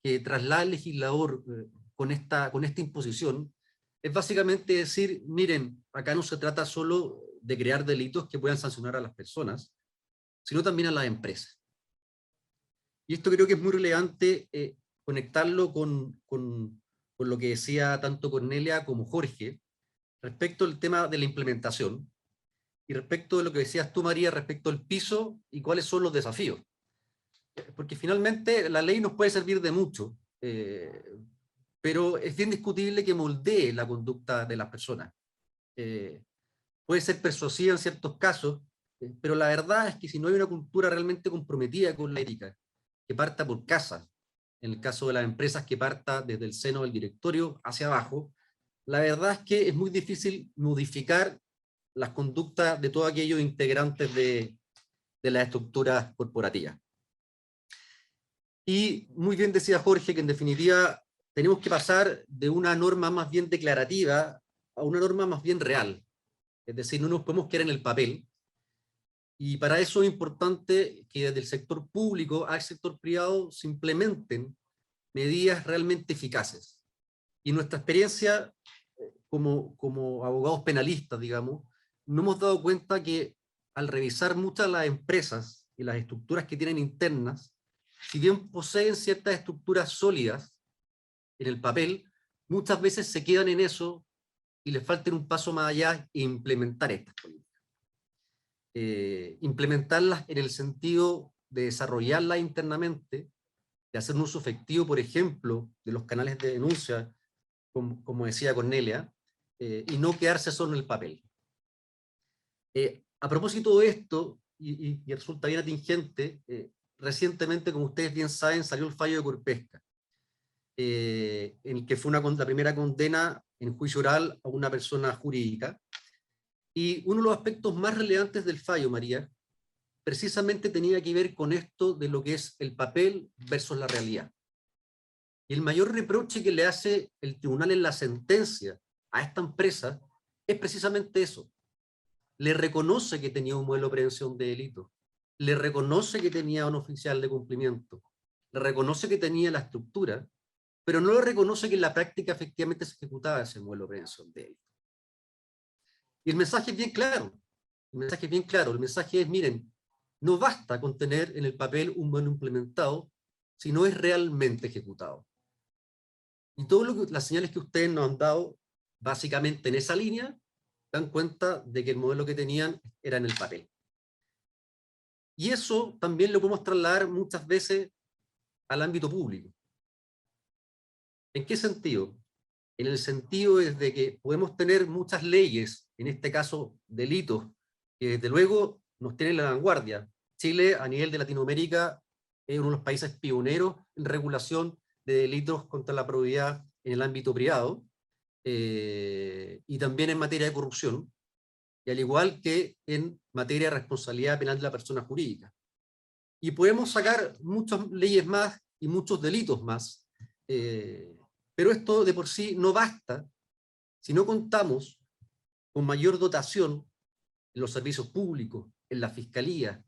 que traslada el legislador con esta imposición es básicamente decir, miren, acá no se trata solo de crear delitos que puedan sancionar a las personas, sino también a las empresas. Y esto creo que es muy relevante conectarlo con lo que decía tanto Cornelia como Jorge, respecto al tema de la implementación, y respecto de lo que decías tú, María, respecto al piso y cuáles son los desafíos. Porque finalmente la ley nos puede servir de mucho, pero es bien discutible que moldee la conducta de las personas. Puede ser persuasiva en ciertos casos, pero la verdad es que si no hay una cultura realmente comprometida con la ética, que parta por casa, en el caso de las empresas que parta desde el seno del directorio hacia abajo, la verdad es que es muy difícil modificar las conductas de todos aquellos integrantes de las estructuras corporativas. Y muy bien decía Jorge que en definitiva tenemos que pasar de una norma más bien declarativa a una norma más bien real. Es decir, no nos podemos quedar en el papel. Y para eso es importante que desde el sector público al sector privado se implementen medidas realmente eficaces. Y nuestra experiencia como abogados penalistas, digamos, nos hemos dado cuenta que al revisar muchas de las empresas y las estructuras que tienen internas, si bien poseen ciertas estructuras sólidas en el papel, muchas veces se quedan en eso y les falta un paso más allá e implementar estas políticas. implementarlas en el sentido de desarrollarlas internamente, de hacer un uso efectivo, por ejemplo, de los canales de denuncia, como decía Cornelia, y no quedarse solo en el papel. A propósito de esto, y resulta bien atingente, recientemente, como ustedes bien saben, salió el fallo de Corpesca, en el que fue la primera condena en juicio oral a una persona jurídica. Y uno de los aspectos más relevantes del fallo, María, precisamente tenía que ver con esto de lo que es el papel versus la realidad. Y el mayor reproche que le hace el tribunal en la sentencia a esta empresa es precisamente eso. Le reconoce que tenía un modelo de prevención de delitos, le reconoce que tenía un oficial de cumplimiento, le reconoce que tenía la estructura, pero no le reconoce que en la práctica efectivamente se ejecutaba ese modelo de prevención de delitos. Y el mensaje es bien claro, el mensaje es, miren, no basta con tener en el papel un modelo implementado si no es realmente ejecutado. Y todas las señales que ustedes nos han dado, básicamente en esa línea, dan cuenta de que el modelo que tenían era en el papel. Y eso también lo podemos trasladar muchas veces al ámbito público. ¿En qué sentido? En el sentido de que podemos tener muchas leyes, en este caso delitos, que desde luego nos tienen en la vanguardia. Chile, a nivel de Latinoamérica, es uno de los países pioneros en regulación de delitos contra la probidad en el ámbito privado, y también en materia de corrupción, y al igual que en materia de responsabilidad penal de la persona jurídica. Y podemos sacar muchas leyes más y muchos delitos más, pero esto de por sí no basta si no contamos con mayor dotación en los servicios públicos, en la fiscalía,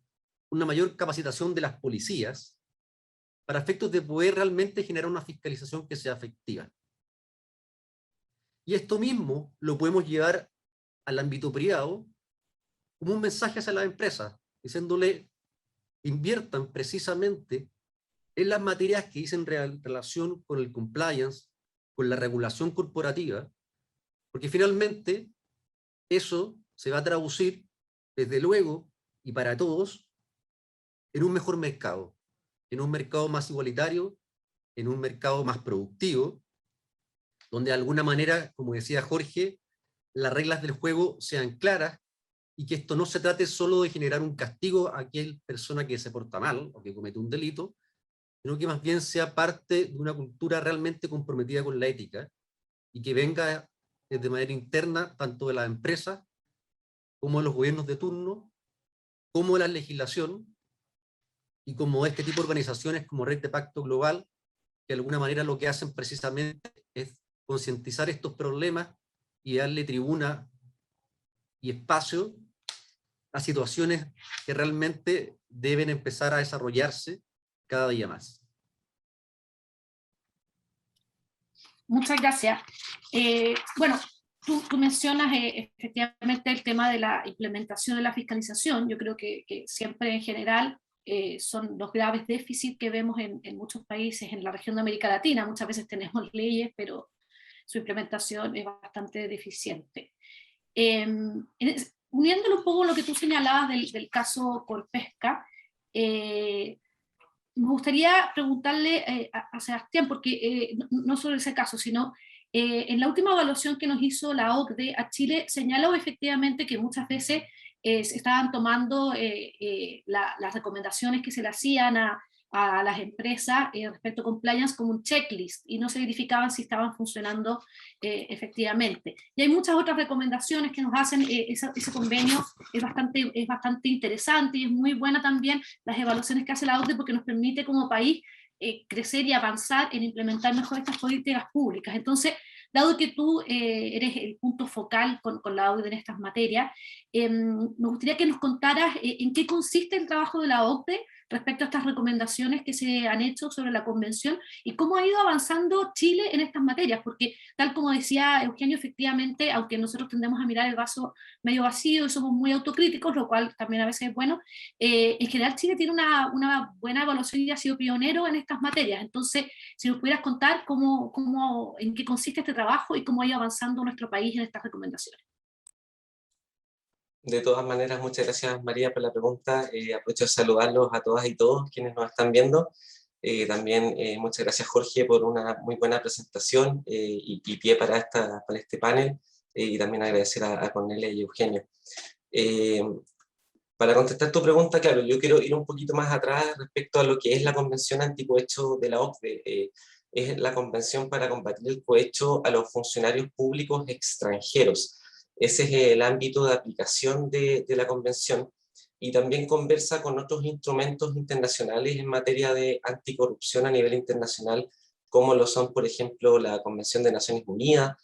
una mayor capacitación de las policías, para efectos de poder realmente generar una fiscalización que sea efectiva. Y esto mismo lo podemos llevar al ámbito privado como un mensaje hacia las empresas, diciéndole, inviertan precisamente en las materias que dicen relación con el compliance, con la regulación corporativa, porque finalmente eso se va a traducir, desde luego, y para todos, en un mejor mercado, en un mercado más igualitario, en un mercado más productivo, donde de alguna manera, como decía Jorge, las reglas del juego sean claras, y que esto no se trate solo de generar un castigo a aquella persona que se porta mal, o que comete un delito, sino que más bien sea parte de una cultura realmente comprometida con la ética, y que venga de manera interna, tanto de las empresas, como de los gobiernos de turno, como de la legislación, y como este tipo de organizaciones como Red de Pacto Global, que de alguna manera lo que hacen precisamente es concientizar estos problemas y darle tribuna y espacio a situaciones que realmente deben empezar a desarrollarse cada día más. Muchas gracias. Bueno, tú mencionas efectivamente el tema de la implementación de la fiscalización. Yo creo que siempre en general son los graves déficits que vemos en muchos países en la región de América Latina. Muchas veces tenemos leyes, pero su implementación es bastante deficiente. Uniéndolo un poco a lo que tú señalabas del caso Corpesca, me gustaría preguntarle a Sebastián, porque no solo ese caso, sino en la última evaluación que nos hizo la OCDE a Chile, señaló efectivamente que muchas veces se estaban tomando las recomendaciones que se le hacían a las empresas respecto a compliance como un checklist, y no se verificaban si estaban funcionando efectivamente. Y hay muchas otras recomendaciones que nos hacen, ese convenio es bastante interesante, y es muy buena también las evaluaciones que hace la OCDE, porque nos permite como país crecer y avanzar en implementar mejor estas políticas públicas. Entonces, dado que tú eres el punto focal con la OCDE en estas materias, me gustaría que nos contaras en qué consiste el trabajo de la OCDE respecto a estas recomendaciones que se han hecho sobre la convención, y cómo ha ido avanzando Chile en estas materias, porque tal como decía Eugenio, efectivamente, aunque nosotros tendemos a mirar el vaso medio vacío y somos muy autocríticos, lo cual también a veces es bueno, en general Chile tiene una buena evaluación y ha sido pionero en estas materias. Entonces, si nos pudieras contar en qué consiste este trabajo y cómo ha ido avanzando nuestro país en estas recomendaciones. De todas maneras, muchas gracias María por la pregunta. Aprovecho de saludarlos a todas y todos quienes nos están viendo. También muchas gracias Jorge por una muy buena presentación y pie para este panel. Y también agradecer a Cornelia y Eugenio. Para contestar tu pregunta, claro, yo quiero ir un poquito más atrás respecto a lo que es la Convención Anticohecho de la OCDE. Es la Convención para combatir el cohecho a los funcionarios públicos extranjeros. Ese es el ámbito de aplicación de la Convención, y también conversa con otros instrumentos internacionales en materia de anticorrupción a nivel internacional, como lo son, por ejemplo, la Convención de Naciones Unidas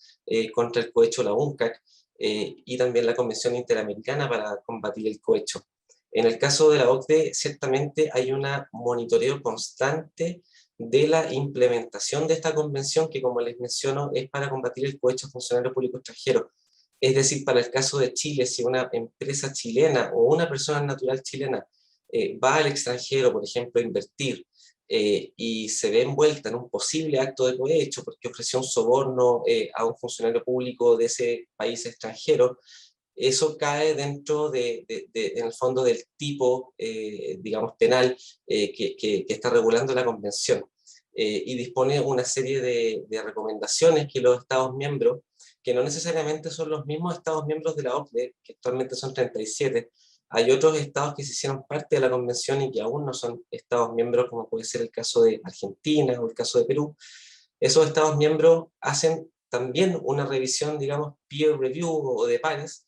contra el cohecho, la UNCAC, y también la Convención Interamericana para combatir el cohecho. En el caso de la OCDE, ciertamente hay un monitoreo constante de la implementación de esta convención, que como les menciono, es para combatir el cohecho a funcionarios públicos extranjeros. Es decir, para el caso de Chile, si una empresa chilena o una persona natural chilena va al extranjero, por ejemplo, a invertir, y se ve envuelta en un posible acto de cohecho porque ofreció un soborno a un funcionario público de ese país extranjero, eso cae dentro en el fondo del tipo, digamos, penal que está regulando la Convención. Y dispone una serie de recomendaciones que los Estados miembros, que no necesariamente son los mismos Estados miembros de la OCDE, que actualmente son 37, hay otros estados que se hicieron parte de la Convención y que aún no son Estados miembros, como puede ser el caso de Argentina o el caso de Perú. Esos Estados miembros hacen también una revisión, digamos, peer review o de pares,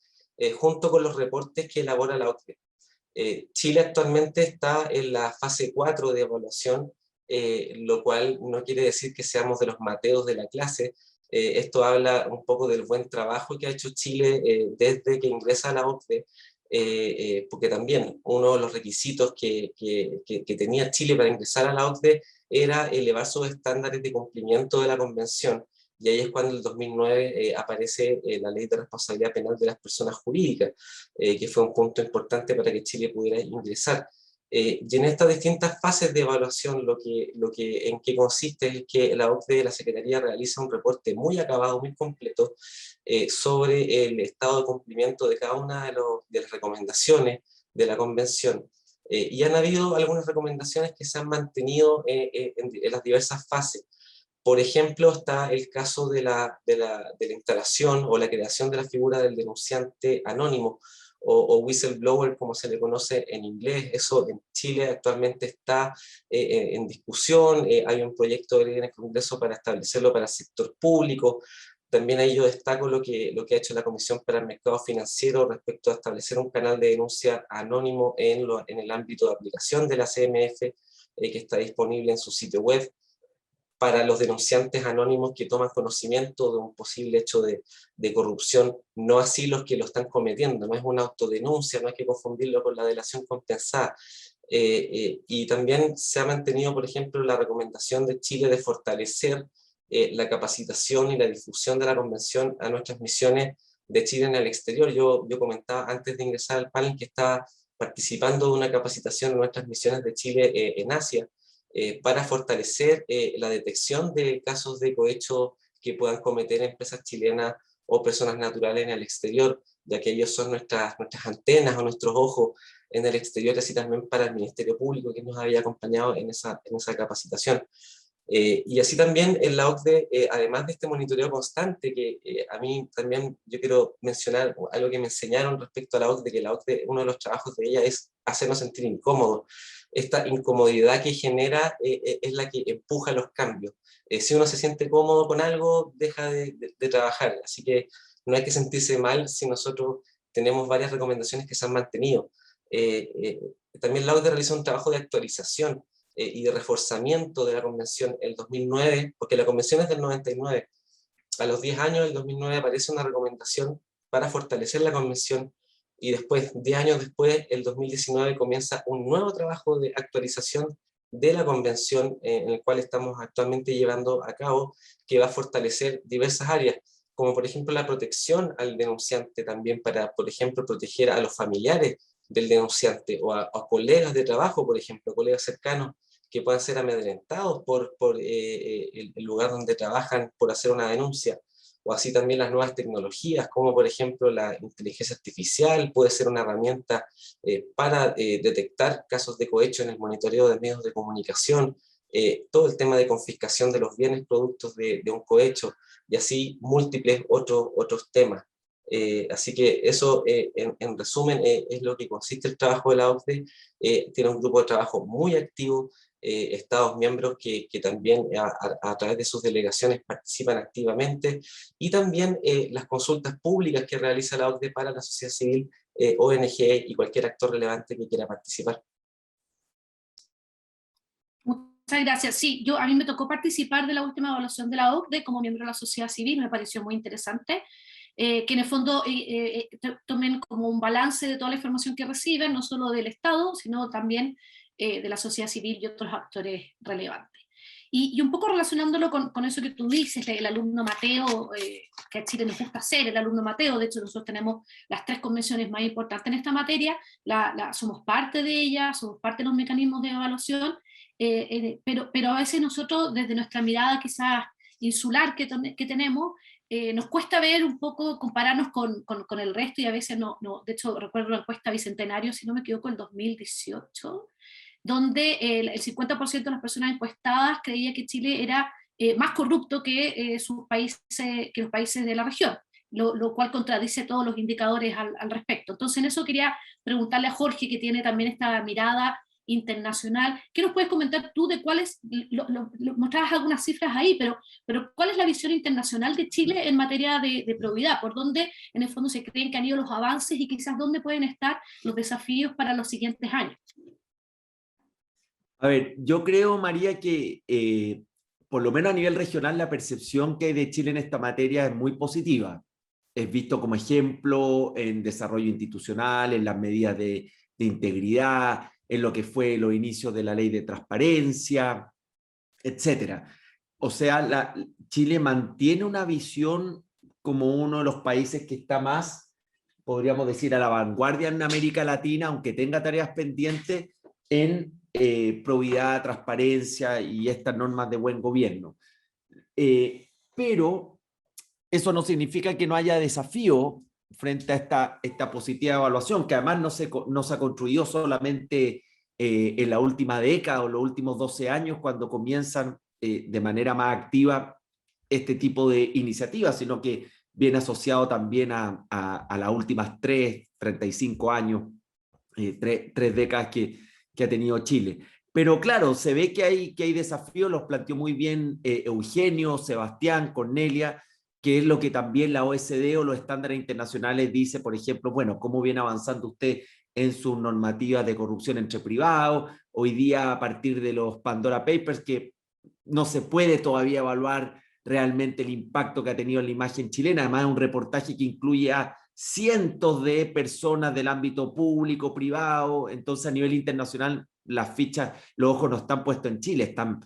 junto con los reportes que elabora la OCDE. Chile actualmente está en la fase 4 de evaluación, lo cual no quiere decir que seamos de los mateos de la clase. Esto habla un poco del buen trabajo que ha hecho Chile desde que ingresa a la OCDE, porque también uno de los requisitos que tenía Chile para ingresar a la OCDE era elevar sus estándares de cumplimiento de la Convención, y ahí es cuando en el 2009 aparece la Ley de Responsabilidad Penal de las Personas Jurídicas, que fue un punto importante para que Chile pudiera ingresar. Y en estas distintas fases de evaluación, en qué consiste es que la OCDE, la Secretaría, realiza un reporte muy acabado, muy completo, sobre el estado de cumplimiento de cada una de las recomendaciones de la Convención. Y han habido algunas recomendaciones que se han mantenido en las diversas fases. Por ejemplo, está el caso de la instalación o la creación de la figura del denunciante anónimo, o whistleblower, como se le conoce en inglés. Eso en Chile actualmente está en discusión. Hay un proyecto de ley en el Congreso para establecerlo para el sector público. También ahí yo destaco lo que ha hecho la Comisión para el Mercado Financiero respecto a establecer un canal de denuncia anónimo en el ámbito de aplicación de la CMF, que está disponible en su sitio web, para los denunciantes anónimos que toman conocimiento de un posible hecho de corrupción, no así los que lo están cometiendo. No es una autodenuncia, no hay que confundirlo con la delación compensada. Y también se ha mantenido, por ejemplo, la recomendación de Chile de fortalecer la capacitación y la difusión de la Convención a nuestras misiones de Chile en el exterior. Yo comentaba antes de ingresar al panel que estaba participando de una capacitación en nuestras misiones de Chile en Asia, para fortalecer la detección de casos de cohecho que puedan cometer empresas chilenas o personas naturales en el exterior, ya que ellos son nuestras antenas o nuestros ojos en el exterior, así también para el Ministerio Público, que nos había acompañado en esa capacitación. Y así también en la OCDE, además de este monitoreo constante, que a mí también yo quiero mencionar algo que me enseñaron respecto a la OCDE, que la OCDE, uno de los trabajos de ella es hacernos sentir incómodos. Esta incomodidad que genera es la que empuja los cambios. Si uno se siente cómodo con algo, deja de trabajar. Así que no hay que sentirse mal si nosotros tenemos varias recomendaciones que se han mantenido. También la OCDE realiza un trabajo de actualización y de reforzamiento de la Convención el 2009, porque la Convención es del 99. A los 10 años del 2009 aparece una recomendación para fortalecer la Convención, y después, 10 años después, el 2019, comienza un nuevo trabajo de actualización de la Convención, en el cual estamos actualmente llevando a cabo, que va a fortalecer diversas áreas, como por ejemplo la protección al denunciante, también para, por ejemplo, proteger a los familiares del denunciante o a colegas de trabajo, por ejemplo, colegas cercanos que puedan ser amedrentados por el lugar donde trabajan por hacer una denuncia, o así también las nuevas tecnologías, como por ejemplo la inteligencia artificial, puede ser una herramienta para detectar casos de cohecho en el monitoreo de medios de comunicación, todo el tema de confiscación de los bienes productos de un cohecho, y así múltiples otros temas. Así que eso, en resumen, es lo que consiste el trabajo de la OCDE. Tiene un grupo de trabajo muy activo, Estados miembros que también a través de sus delegaciones participan activamente, y también las consultas públicas que realiza la OCDE para la sociedad civil, ONG y cualquier actor relevante que quiera participar. Muchas gracias. Sí, a mí me tocó participar de la última evaluación de la OCDE como miembro de la sociedad civil, me pareció muy interesante. Que en el fondo tomen como un balance de toda la información que reciben, no solo del Estado, sino también de la sociedad civil y otros actores relevantes. Y un poco relacionándolo con eso que tú dices, el alumno Mateo, que a Chile nos gusta hacer, el alumno Mateo, de hecho nosotros tenemos las 3 convenciones más importantes en esta materia, somos parte de ellas, somos parte de los mecanismos de evaluación, pero a veces nosotros, desde nuestra mirada quizás insular que tenemos, nos cuesta ver un poco, compararnos con el resto, y a veces de hecho recuerdo la encuesta Bicentenario, si no me equivoco, el 2018, donde el 50% de las personas encuestadas creía que Chile era más corrupto que los países de la región, lo cual contradice todos los indicadores al respecto. Entonces en eso quería preguntarle a Jorge, que tiene también esta mirada internacional. ¿Qué nos puedes comentar tú de cuáles, mostrabas algunas cifras ahí, pero cuál es la visión internacional de Chile en materia de probidad? ¿Por dónde en el fondo se creen que han ido los avances y quizás dónde pueden estar los desafíos para los siguientes años? A ver, yo creo, María, que por lo menos a nivel regional la percepción que hay de Chile en esta materia es muy positiva. Es visto como ejemplo en desarrollo institucional, en las medidas de integridad, en lo que fue los inicios de la ley de transparencia, etc. O sea, Chile mantiene una visión como uno de los países que está más, podríamos decir, a la vanguardia en América Latina, aunque tenga tareas pendientes en probidad, transparencia y estas normas de buen gobierno. Pero eso no significa que no haya desafío frente a esta positiva evaluación, que además no se ha construido solamente en la última década o los últimos 12 años, cuando comienzan de manera más activa este tipo de iniciativas, sino que viene asociado también a las últimas 35 años, 3 décadas que ha tenido Chile. Pero claro, se ve que hay desafíos, los planteó muy bien Eugenio, Sebastián, Cornelia, que es lo que también la OSD o los estándares internacionales dice, por ejemplo, bueno, cómo viene avanzando usted en sus normativas de corrupción entre privados, hoy día a partir de los Pandora Papers, que no se puede todavía evaluar realmente el impacto que ha tenido en la imagen chilena, además es un reportaje que incluye a cientos de personas del ámbito público, privado, entonces a nivel internacional las fichas, los ojos no están puestos en Chile, están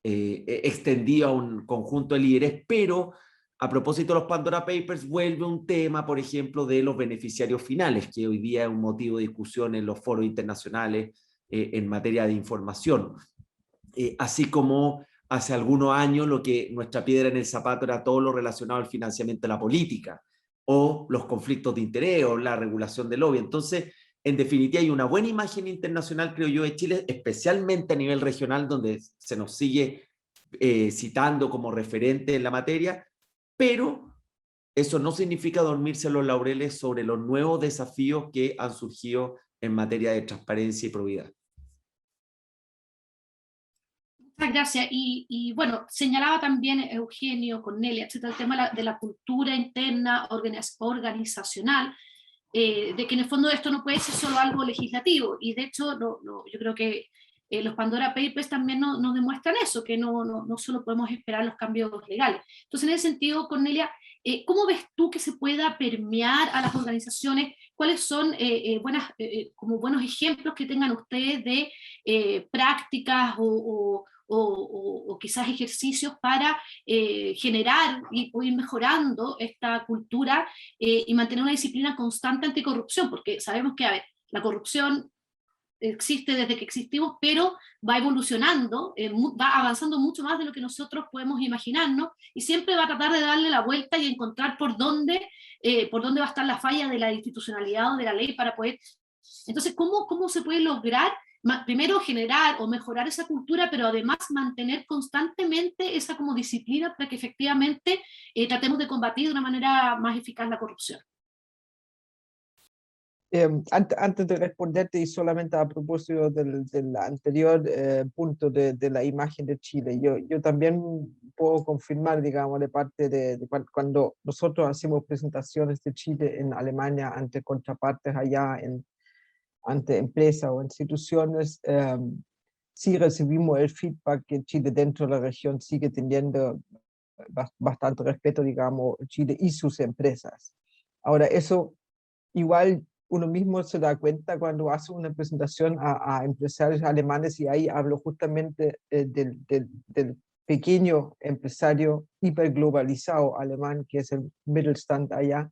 extendidos a un conjunto de líderes, pero a propósito de los Pandora Papers, vuelve un tema, por ejemplo, de los beneficiarios finales, que hoy día es un motivo de discusión en los foros internacionales en materia de información. Así como hace algunos años lo que nuestra piedra en el zapato era todo lo relacionado al financiamiento de la política, o los conflictos de interés, o la regulación del lobby. Entonces, en definitiva, hay una buena imagen internacional, creo yo, de Chile, especialmente a nivel regional, donde se nos sigue citando como referente en la materia, pero eso no significa dormirse los laureles sobre los nuevos desafíos que han surgido en materia de transparencia y probidad. Muchas gracias. Y bueno, señalaba también Eugenio, Cornelia, etcétera, el tema de la cultura interna organizacional, de que en el fondo esto no puede ser solo algo legislativo, y de hecho yo creo que los Pandora Papers también nos demuestran eso, que no solo podemos esperar los cambios legales. Entonces, en ese sentido, Cornelia, ¿cómo ves tú que se pueda permear a las organizaciones? ¿Cuáles son como buenos ejemplos que tengan ustedes de prácticas o quizás ejercicios para generar o ir mejorando esta cultura y mantener una disciplina constante anticorrupción? Porque sabemos que, a ver, la corrupción existe desde que existimos, pero va evolucionando, va avanzando mucho más de lo que nosotros podemos imaginarnos, y siempre va a tratar de darle la vuelta y encontrar por dónde va a estar la falla de la institucionalidad o de la ley para poder... Entonces, ¿cómo se puede lograr, primero, generar o mejorar esa cultura, pero además mantener constantemente esa como disciplina para que efectivamente tratemos de combatir de una manera más eficaz la corrupción? Antes de responderte, y solamente a propósito del anterior punto de la imagen de Chile, yo también puedo confirmar, digamos, de parte de cuando nosotros hacemos presentaciones de Chile en Alemania ante contrapartes allá, ante empresas o instituciones, sí recibimos el feedback que Chile dentro de la región sigue teniendo bastante respeto, digamos, Chile y sus empresas. Ahora, eso igual uno mismo se da cuenta cuando hace una presentación a empresarios alemanes, y ahí hablo justamente del pequeño empresario hiperglobalizado alemán, que es el Mittelstand allá.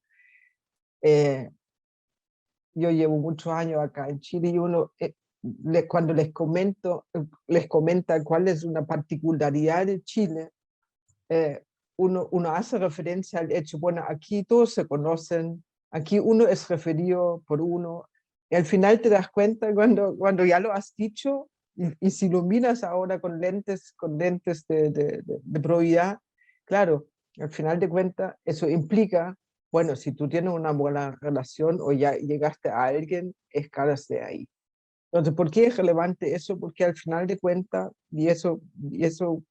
Yo llevo muchos años acá en Chile, y uno, cuando les comenta cuál es una particularidad de Chile, uno hace referencia al hecho, bueno, aquí todos se conocen, aquí uno es referido por uno, y al final te das cuenta cuando ya lo has dicho, y si lo miras ahora con lentes de probidad, claro, al final de cuentas eso implica, bueno, si tú tienes una buena relación o ya llegaste a alguien, escalas de ahí. Entonces, ¿por qué es relevante eso? Porque al final de cuentas, y eso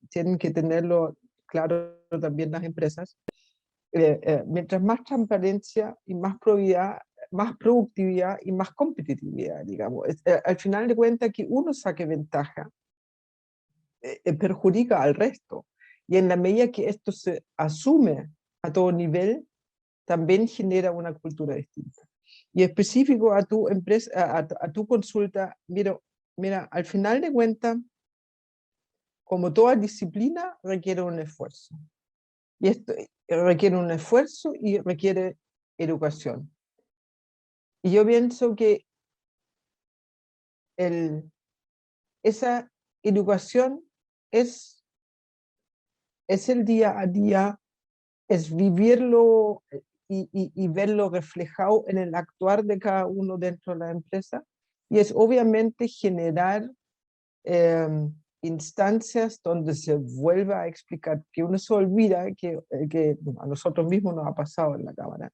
tienen que tenerlo claro también las empresas, mientras más transparencia y más probidad, más productividad y más competitividad, digamos. Al final de cuentas, que uno saque ventaja, perjudica al resto. Y en la medida que esto se asume a todo nivel, también genera una cultura distinta. Y específico a tu empresa, a tu consulta, mira, al final de cuentas, como toda disciplina, requiere un esfuerzo. Y esto requiere un esfuerzo y requiere educación. Y yo pienso que esa educación es el día a día, es vivirlo y verlo reflejado en el actuar de cada uno dentro de la empresa, y es obviamente generar instancias donde se vuelva a explicar, que uno se olvida que a nosotros mismos nos ha pasado en la Cámara.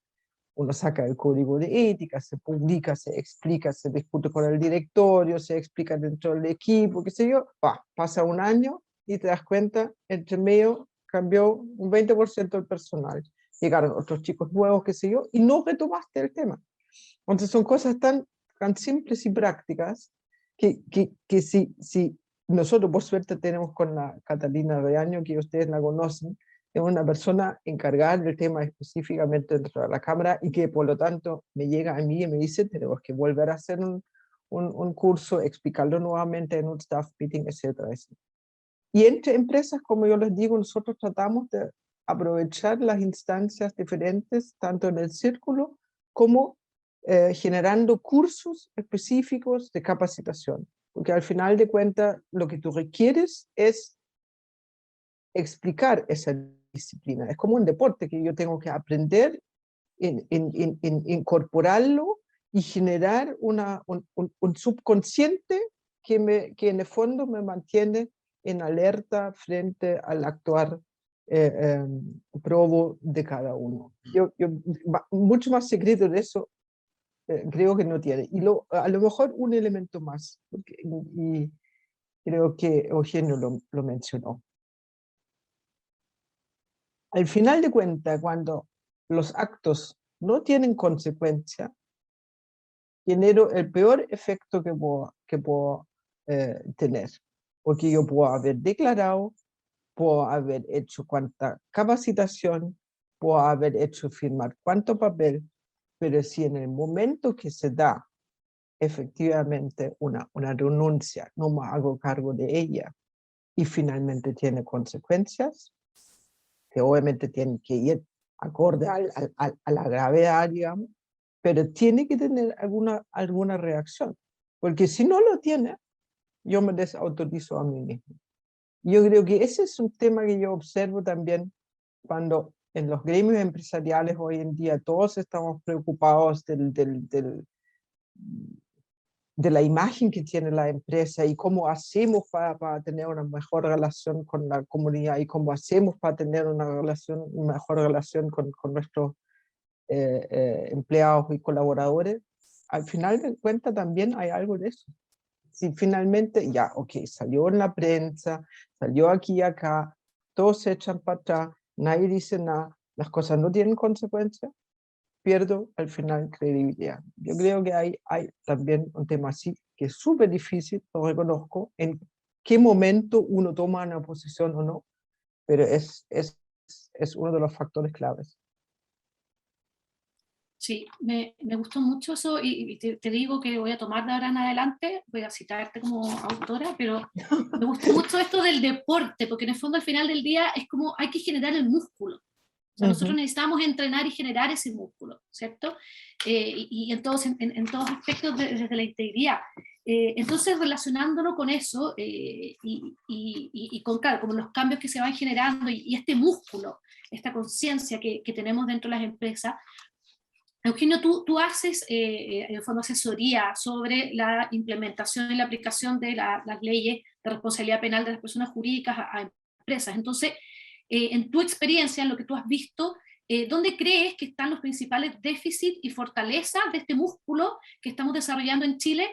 Uno saca el código de ética, se publica, se explica, se discute con el directorio, se explica dentro del equipo, qué sé yo, pasa un año y te das cuenta, entre medio cambió un 20% del personal, llegaron otros chicos nuevos, qué sé yo, y no retomaste el tema. Entonces son cosas tan simples y prácticas que si nosotros por suerte tenemos con la Catalina Reaño, que ustedes la conocen, es una persona encargada del tema específicamente dentro de la Cámara, y que por lo tanto me llega a mí y me dice, tenemos que volver a hacer un curso, explicarlo nuevamente en un staff meeting, etcétera, etcétera. Y entre empresas, como yo les digo, nosotros tratamos de aprovechar las instancias diferentes, tanto en el círculo como generando cursos específicos de capacitación. Porque al final de cuentas, lo que tú requieres es explicar esa disciplina. Es como un deporte que yo tengo que aprender, incorporarlo y generar un subconsciente que en el fondo me mantiene en alerta frente al actuar probo de cada uno. Mucho más secreto de eso creo que no tiene. Y a lo mejor un elemento más, y creo que Eugenio lo mencionó. Al final de cuentas, cuando los actos no tienen consecuencia, genero el peor efecto que puedo tener. Porque yo puedo haber declarado, puedo haber hecho cuánta capacitación, puedo haber hecho firmar cuánto papel, pero si en el momento que se da efectivamente una renuncia, no me hago cargo de ella y finalmente tiene consecuencias, que obviamente tienen que ir acorde a la gravedad, digamos, pero tiene que tener alguna reacción. Porque si no lo tiene, yo me desautorizo a mí mismo. Yo creo que ese es un tema que yo observo también cuando en los gremios empresariales hoy en día todos estamos preocupados de la imagen que tiene la empresa y cómo hacemos para tener una mejor relación con la comunidad y cómo hacemos para tener una mejor relación con nuestros empleados y colaboradores. Al final de cuentas también hay algo de eso. Si finalmente, ya, ok, salió en la prensa, salió aquí y acá, todos se echan para atrás, nadie dice nada, las cosas no tienen consecuencias, pierdo al final credibilidad. Yo creo que hay también un tema así, que es súper difícil, lo reconozco, en qué momento uno toma una posición o no, pero es uno de los factores claves. Sí, me gustó mucho eso y te digo que voy a tomar de ahora en adelante, voy a citarte como autora, pero me gustó mucho esto del deporte, porque en el fondo al final del día es como hay que generar el músculo. O sea, nosotros necesitamos entrenar y generar ese músculo, ¿cierto? Y en todos aspectos desde la integridad. Entonces, relacionándolo con eso y con, claro, como los cambios que se van generando y este músculo, esta conciencia que tenemos dentro de las empresas, Eugenio, tú haces en el fondo asesoría sobre la implementación y la aplicación de las leyes de responsabilidad penal de las personas jurídicas a empresas. Entonces, en tu experiencia, en lo que tú has visto, ¿dónde crees que están los principales déficits y fortalezas de este músculo que estamos desarrollando en Chile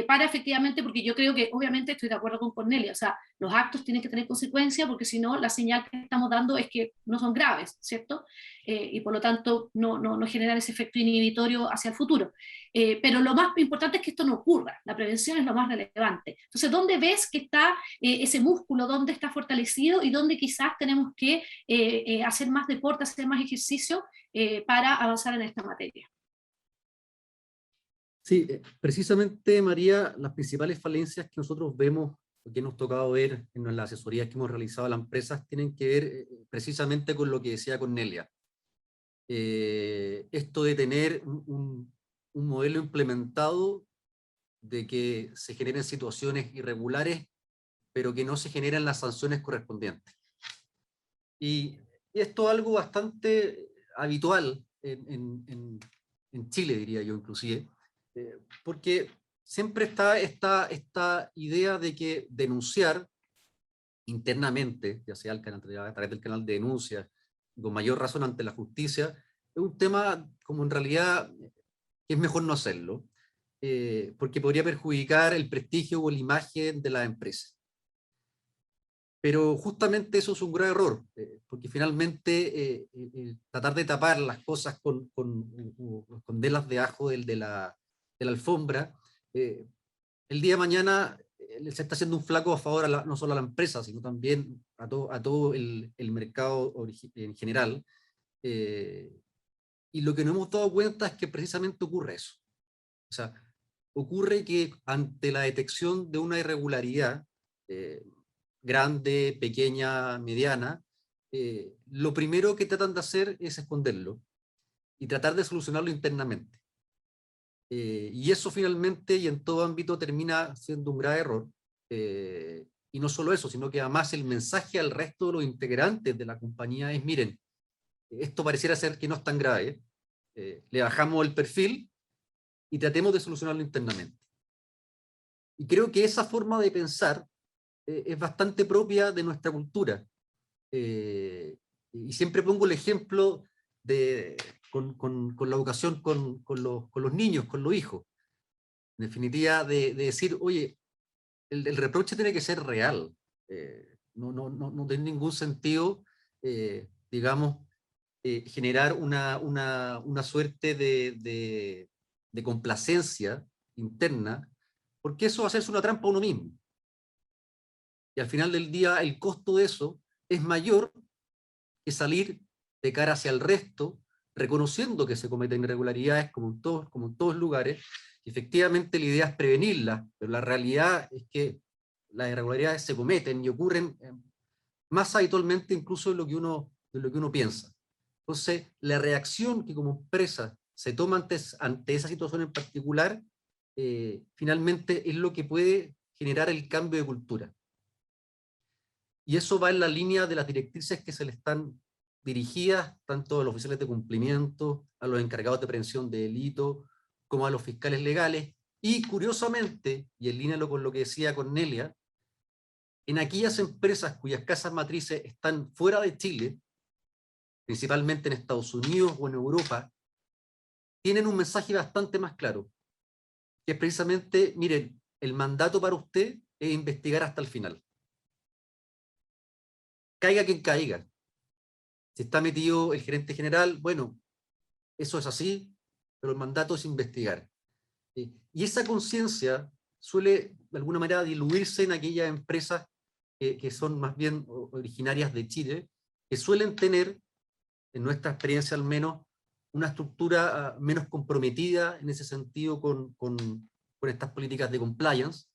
para efectivamente, porque yo creo que obviamente estoy de acuerdo con Cornelia, o sea, los actos tienen que tener consecuencias porque si no, la señal que estamos dando es que no son graves, ¿cierto? Y por lo tanto no generan ese efecto inhibitorio hacia el futuro. Pero lo más importante es que esto no ocurra, la prevención es lo más relevante. Entonces, ¿dónde ves que está ese músculo, dónde está fortalecido y dónde quizás tenemos que hacer más deporte, hacer más ejercicio para avanzar en esta materia? Sí, precisamente, María, las principales falencias que nosotros vemos, o que nos ha tocado ver en las asesorías que hemos realizado a las empresas, tienen que ver precisamente con lo que decía Cornelia. Esto de tener un modelo implementado de que se generen situaciones irregulares, pero que no se generan las sanciones correspondientes. Y esto es algo bastante habitual en Chile, diría yo, inclusive, porque siempre está esta idea de que denunciar internamente, ya sea a través del canal de denuncia, con mayor razón ante la justicia, es un tema como en realidad que es mejor no hacerlo, porque podría perjudicar el prestigio o la imagen de la empresa. Pero justamente eso es un gran error, porque finalmente tratar de tapar las cosas con delas de ajo de la alfombra, el día de mañana se está haciendo un flaco a favor no solo a la empresa, sino también a todo el mercado en general. Y lo que no hemos dado cuenta es que precisamente ocurre eso. O sea, ocurre que ante la detección de una irregularidad, grande, pequeña, mediana, lo primero que tratan de hacer es esconderlo y tratar de solucionarlo internamente. Y eso finalmente y en todo ámbito termina siendo un grave error. Y no solo eso, sino que además el mensaje al resto de los integrantes de la compañía es: miren, esto pareciera ser que no es tan grave, le bajamos el perfil y tratemos de solucionarlo internamente. Y creo que esa forma de pensar es bastante propia de nuestra cultura. Y siempre pongo el ejemplo con la educación con los niños, con los hijos. En definitiva, de decir, oye, el reproche tiene que ser real. No tiene ningún sentido, digamos, generar una suerte de complacencia interna, porque eso va a hacerse una trampa a uno mismo. Y al final del día el costo de eso es mayor que salir de cara hacia el resto, reconociendo que se cometen irregularidades como en todos lugares, y efectivamente la idea es prevenirlas, pero la realidad es que las irregularidades se cometen y ocurren más habitualmente incluso de lo que uno piensa. Entonces, la reacción que como empresa se toma ante esa situación en particular finalmente es lo que puede generar el cambio de cultura. Y eso va en la línea de las directrices que se le están dirigidas tanto a los oficiales de cumplimiento, a los encargados de prevención de delito, como a los fiscales legales. Y curiosamente, y en línea con lo que decía Cornelia, en aquellas empresas cuyas casas matrices están fuera de Chile, principalmente en Estados Unidos o en Europa, tienen un mensaje bastante más claro, que es precisamente, miren, el mandato para usted es investigar hasta el final. Caiga quien caiga. Si está metido el gerente general, bueno, eso es así, pero el mandato es investigar. Y esa conciencia suele, de alguna manera, diluirse en aquellas empresas que son más bien originarias de Chile, que suelen tener, en nuestra experiencia al menos, una estructura menos comprometida en ese sentido con estas políticas de compliance.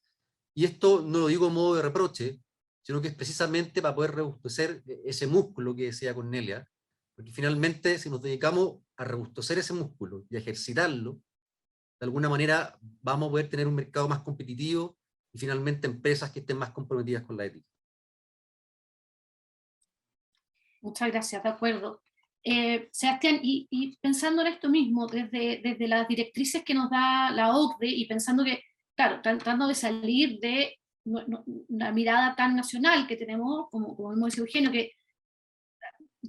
Y esto no lo digo en modo de reproche, sino que es precisamente para poder robustecer ese músculo que decía Cornelia, porque finalmente si nos dedicamos a robustecer ese músculo y a ejercitarlo, de alguna manera vamos a poder tener un mercado más competitivo y finalmente empresas que estén más comprometidas con la ética. Muchas gracias, de acuerdo. Sebastián, y pensando en esto mismo, desde las directrices que nos da la OCDE, y pensando que, claro, tratando de salir de una mirada tan nacional que tenemos, como hemos dicho Eugenio, que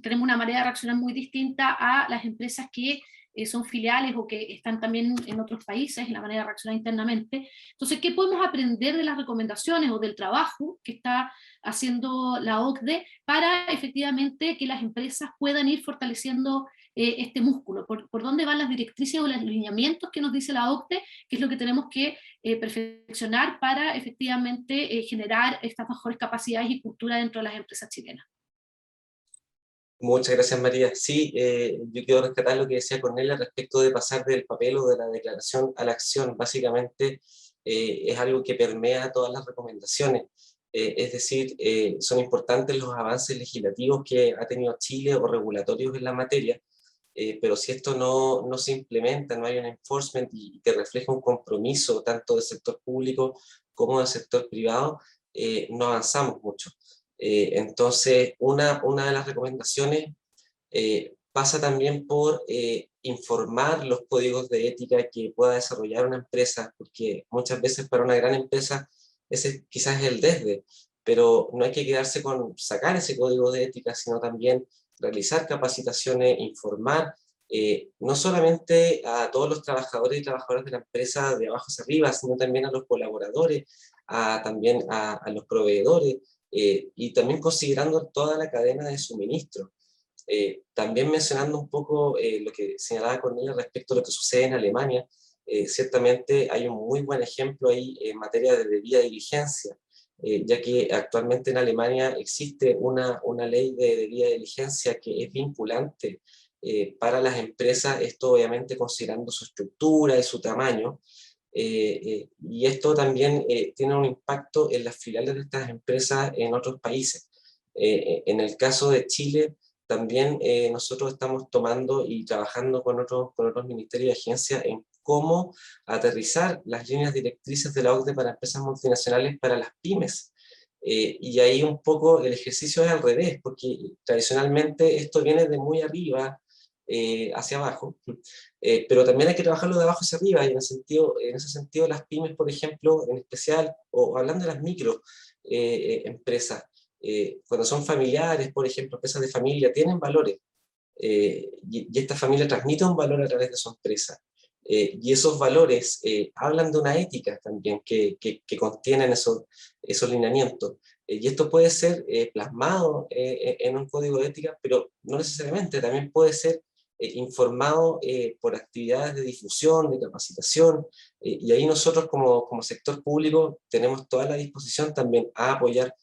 tenemos una manera de reaccionar muy distinta a las empresas que son filiales o que están también en otros países, en la manera de reaccionar internamente. Entonces, ¿qué podemos aprender de las recomendaciones o del trabajo que está haciendo la OCDE para efectivamente que las empresas puedan ir fortaleciendo este músculo? ¿Por dónde van las directrices o los lineamientos que nos dice la OCDE? ¿Qué es lo que tenemos que perfeccionar para efectivamente generar estas mejores capacidades y cultura dentro de las empresas chilenas? Muchas gracias, María. Sí, yo quiero rescatar lo que decía Cornelia respecto de pasar del papel o de la declaración a la acción. Básicamente es algo que permea todas las recomendaciones. Es decir, son importantes los avances legislativos que ha tenido Chile o regulatorios en la materia, pero si esto no se implementa, no hay un enforcement y que refleja un compromiso tanto del sector público como del sector privado, no avanzamos mucho. Entonces, una de las recomendaciones pasa también por informar los códigos de ética que pueda desarrollar una empresa, porque muchas veces para una gran empresa ese quizás es el desde, pero no hay que quedarse con sacar ese código de ética, sino también realizar capacitaciones, informar no solamente a todos los trabajadores y trabajadoras de la empresa de abajo hacia arriba, sino también a los colaboradores, también a los proveedores, y también considerando toda la cadena de suministro. También mencionando un poco lo que señalaba Cornelia respecto a lo que sucede en Alemania, ciertamente hay un muy buen ejemplo ahí en materia de debida diligencia, ya que actualmente en Alemania existe una ley de debida diligencia que es vinculante para las empresas, esto obviamente considerando su estructura y su tamaño, y esto también tiene un impacto en las filiales de estas empresas en otros países. En el caso de Chile, también nosotros estamos tomando y trabajando con otros ministerios y agencias en cómo aterrizar las líneas directrices de la OCDE para empresas multinacionales para las pymes. Y ahí un poco el ejercicio es al revés, porque tradicionalmente esto viene de muy arriba hacia abajo, pero también hay que trabajarlo de abajo hacia arriba, y en ese sentido las pymes, por ejemplo, en especial, o hablando de las micro empresas, cuando son familiares, por ejemplo, empresas de familia, tienen valores, y esta familia transmite un valor a través de su empresa, y esos valores hablan de una ética también que contienen esos lineamientos, y esto puede ser plasmado en un código de ética, pero no necesariamente, también puede ser informado por actividades de difusión, de capacitación, y ahí nosotros como sector público tenemos toda la disposición también a apoyar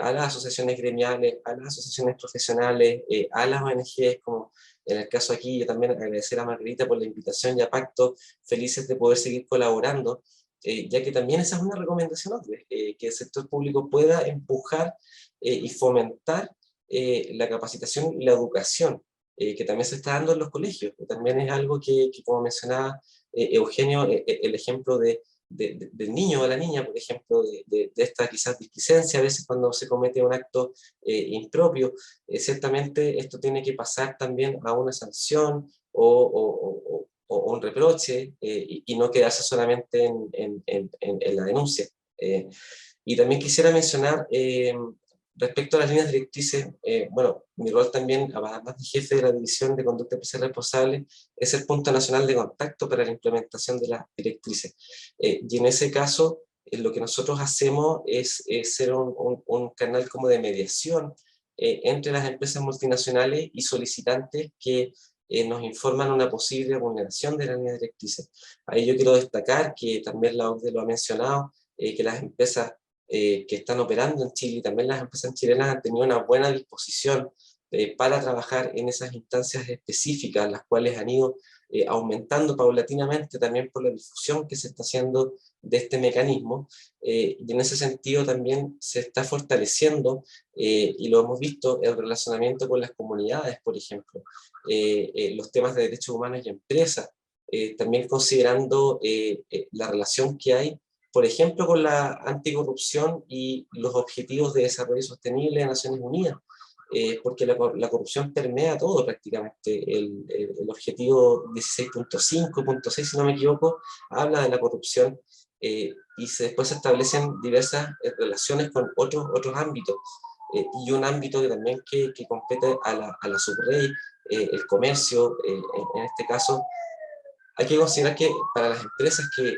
a las asociaciones gremiales, a las asociaciones profesionales, a las ONGs, como en el caso aquí. Yo también agradecer a Margarita por la invitación y a Pacto, felices de poder seguir colaborando, ya que también esa es una recomendación, que el sector público pueda empujar y fomentar la capacitación y la educación, que también se está dando en los colegios, que también es algo que como mencionaba Eugenio, el ejemplo del niño o de la niña, por ejemplo, de esta quizás displicencia a veces cuando se comete un acto impropio, ciertamente esto tiene que pasar también a una sanción o un reproche y no quedarse solamente en la denuncia. Y también quisiera mencionar, respecto a las líneas directrices, bueno, mi rol también, además de jefe de la División de Conducta Empresarial Responsable, es el punto nacional de contacto para la implementación de las directrices. Y en ese caso, lo que nosotros hacemos es ser un canal como de mediación entre las empresas multinacionales y solicitantes que nos informan una posible vulneración de las líneas directrices. Ahí yo quiero destacar que también la OCDE lo ha mencionado, que las empresas que están operando en Chile y también las empresas chilenas han tenido una buena disposición para trabajar en esas instancias específicas, las cuales han ido aumentando paulatinamente también por la difusión que se está haciendo de este mecanismo, y en ese sentido también se está fortaleciendo, y lo hemos visto, el relacionamiento con las comunidades, por ejemplo, los temas de derechos humanos y empresas, también considerando la relación que hay, por ejemplo, con la anticorrupción y los objetivos de desarrollo sostenible de Naciones Unidas, porque la corrupción permea todo prácticamente. El objetivo 16.5.6, si no me equivoco, habla de la corrupción y después se establecen diversas relaciones con otros ámbitos. Y un ámbito que también que compete a la subrey, el comercio, en este caso. Hay que considerar que para las empresas que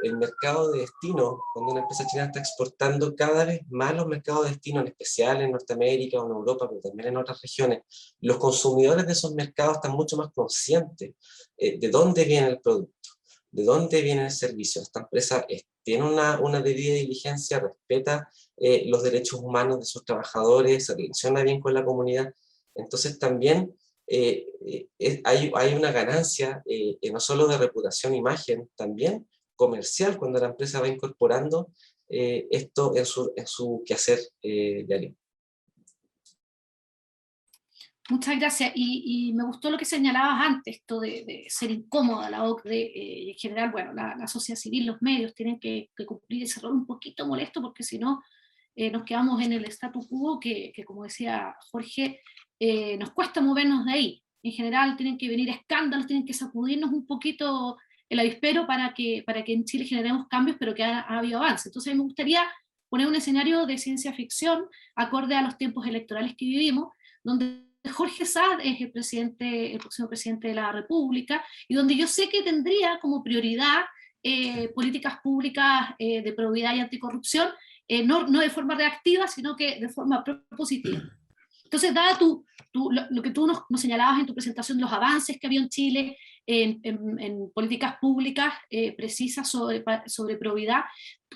el mercado de destino, cuando una empresa china está exportando cada vez más los mercados de destino, en especial en Norteamérica o en Europa, pero también en otras regiones, los consumidores de esos mercados están mucho más conscientes de dónde viene el producto, de dónde viene el servicio. Esta empresa tiene una debida diligencia, respeta los derechos humanos de sus trabajadores, se relaciona bien con la comunidad. Entonces también hay una ganancia no solo de reputación, imagen, también comercial, cuando la empresa va incorporando esto en su quehacer diario. Muchas gracias. Y me gustó lo que señalabas antes, esto de ser incómoda la OCDE, y en general, bueno, la sociedad civil, los medios tienen que cumplir ese rol un poquito molesto, porque si no nos quedamos en el statu quo que como decía Jorge, nos cuesta movernos de ahí. En general tienen que venir escándalos, tienen que sacudirnos un poquito el avispero para que en Chile generemos cambios, pero que ha habido avance. Entonces me gustaría poner un escenario de ciencia ficción acorde a los tiempos electorales que vivimos, donde Jorge Saad es el próximo presidente de la República, y donde yo sé que tendría como prioridad políticas públicas de probidad y anticorrupción, no de forma reactiva, sino que de forma propositiva. Entonces, dada lo que tú nos señalabas en tu presentación, los avances que había en Chile en políticas públicas precisas sobre probidad,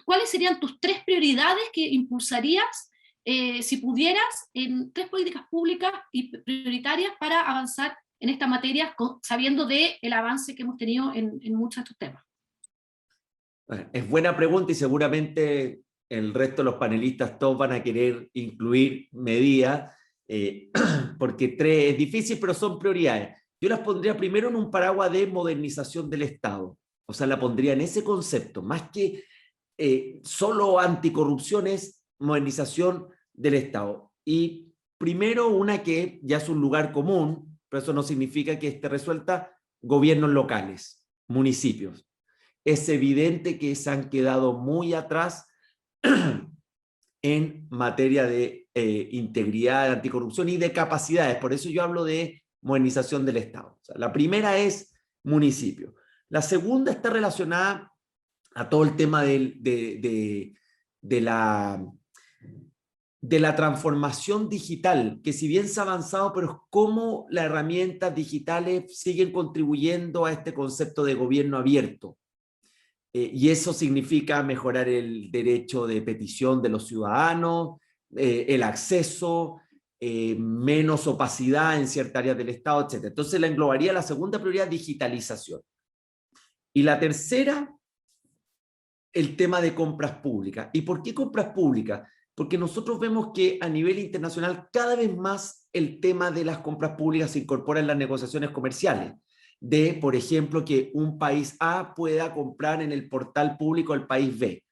¿cuáles serían tus 3 prioridades que impulsarías, si pudieras, en 3 políticas públicas y prioritarias para avanzar en esta materia, sabiendo del avance que hemos tenido en muchos de estos temas? Bueno, es buena pregunta y seguramente el resto de los panelistas todos van a querer incluir medidas, porque 3 es difícil, pero son prioridades. Yo las pondría primero en un paraguas de modernización del Estado, o sea, la pondría en ese concepto, más que solo anticorrupción, es modernización del Estado. Y primero una que ya es un lugar común, pero eso no significa que esté resuelta: gobiernos locales, municipios. Es evidente que se han quedado muy atrás en materia de integridad, de anticorrupción y de capacidades. Por eso yo hablo de modernización del Estado. O sea, la primera es municipio. La segunda está relacionada a todo el tema de la transformación digital, que si bien se ha avanzado, pero es cómo las herramientas digitales siguen contribuyendo a este concepto de gobierno abierto. Y eso significa mejorar el derecho de petición de los ciudadanos, el acceso, menos opacidad en ciertas áreas del Estado, etc. Entonces la englobaría la segunda prioridad, digitalización. Y la tercera, el tema de compras públicas. ¿Y por qué compras públicas? Porque nosotros vemos que a nivel internacional cada vez más el tema de las compras públicas se incorpora en las negociaciones comerciales. de, por ejemplo, que un país A pueda comprar en el portal público del país B.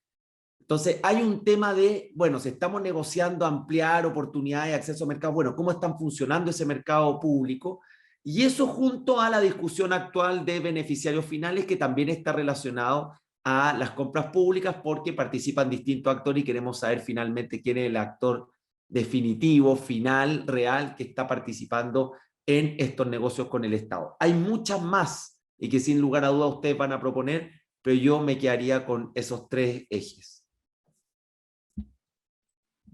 Entonces, hay un tema de, bueno, si estamos negociando ampliar oportunidades de acceso a mercado, bueno, ¿cómo están funcionando ese mercado público? Y eso junto a la discusión actual de beneficiarios finales, que también está relacionado a las compras públicas, porque participan distintos actores y queremos saber finalmente quién es el actor definitivo, final, real, que está participando en estos negocios con el Estado. Hay muchas más y que sin lugar a dudas ustedes van a proponer, pero yo me quedaría con esos 3 ejes.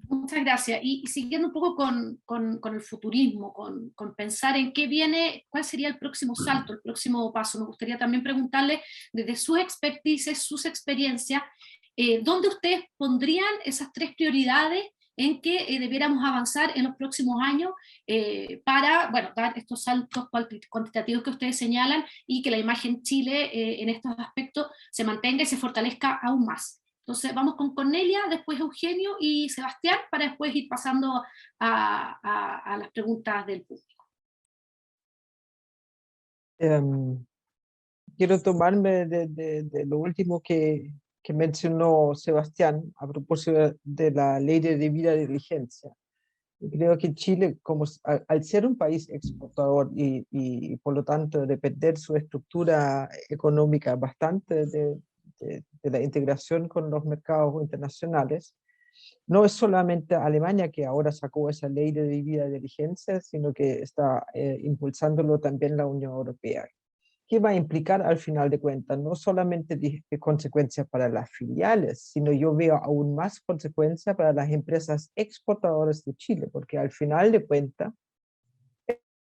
Muchas gracias. Y siguiendo un poco con el futurismo, con pensar en qué viene, cuál sería el próximo salto, el próximo paso, me gustaría también preguntarle desde sus expertices, sus experiencias, ¿dónde ustedes pondrían esas 3 prioridades en que debiéramos avanzar en los próximos años para, bueno, dar estos saltos cuantitativos que ustedes señalan y que la imagen Chile en estos aspectos se mantenga y se fortalezca aún más? Entonces vamos con Cornelia, después Eugenio y Sebastián, para después ir pasando a las preguntas del público. Quiero tomarme de lo último que mencionó Sebastián a propósito de la ley de debida diligencia. Creo que Chile, como al ser un país exportador y por lo tanto depender su estructura económica bastante de la integración con los mercados internacionales, no es solamente Alemania que ahora sacó esa ley de debida diligencia, sino que está impulsándolo también la Unión Europea. ¿Qué va a implicar al final de cuentas? No solamente consecuencias para las filiales, sino yo veo aún más consecuencias para las empresas exportadoras de Chile, porque al final de cuentas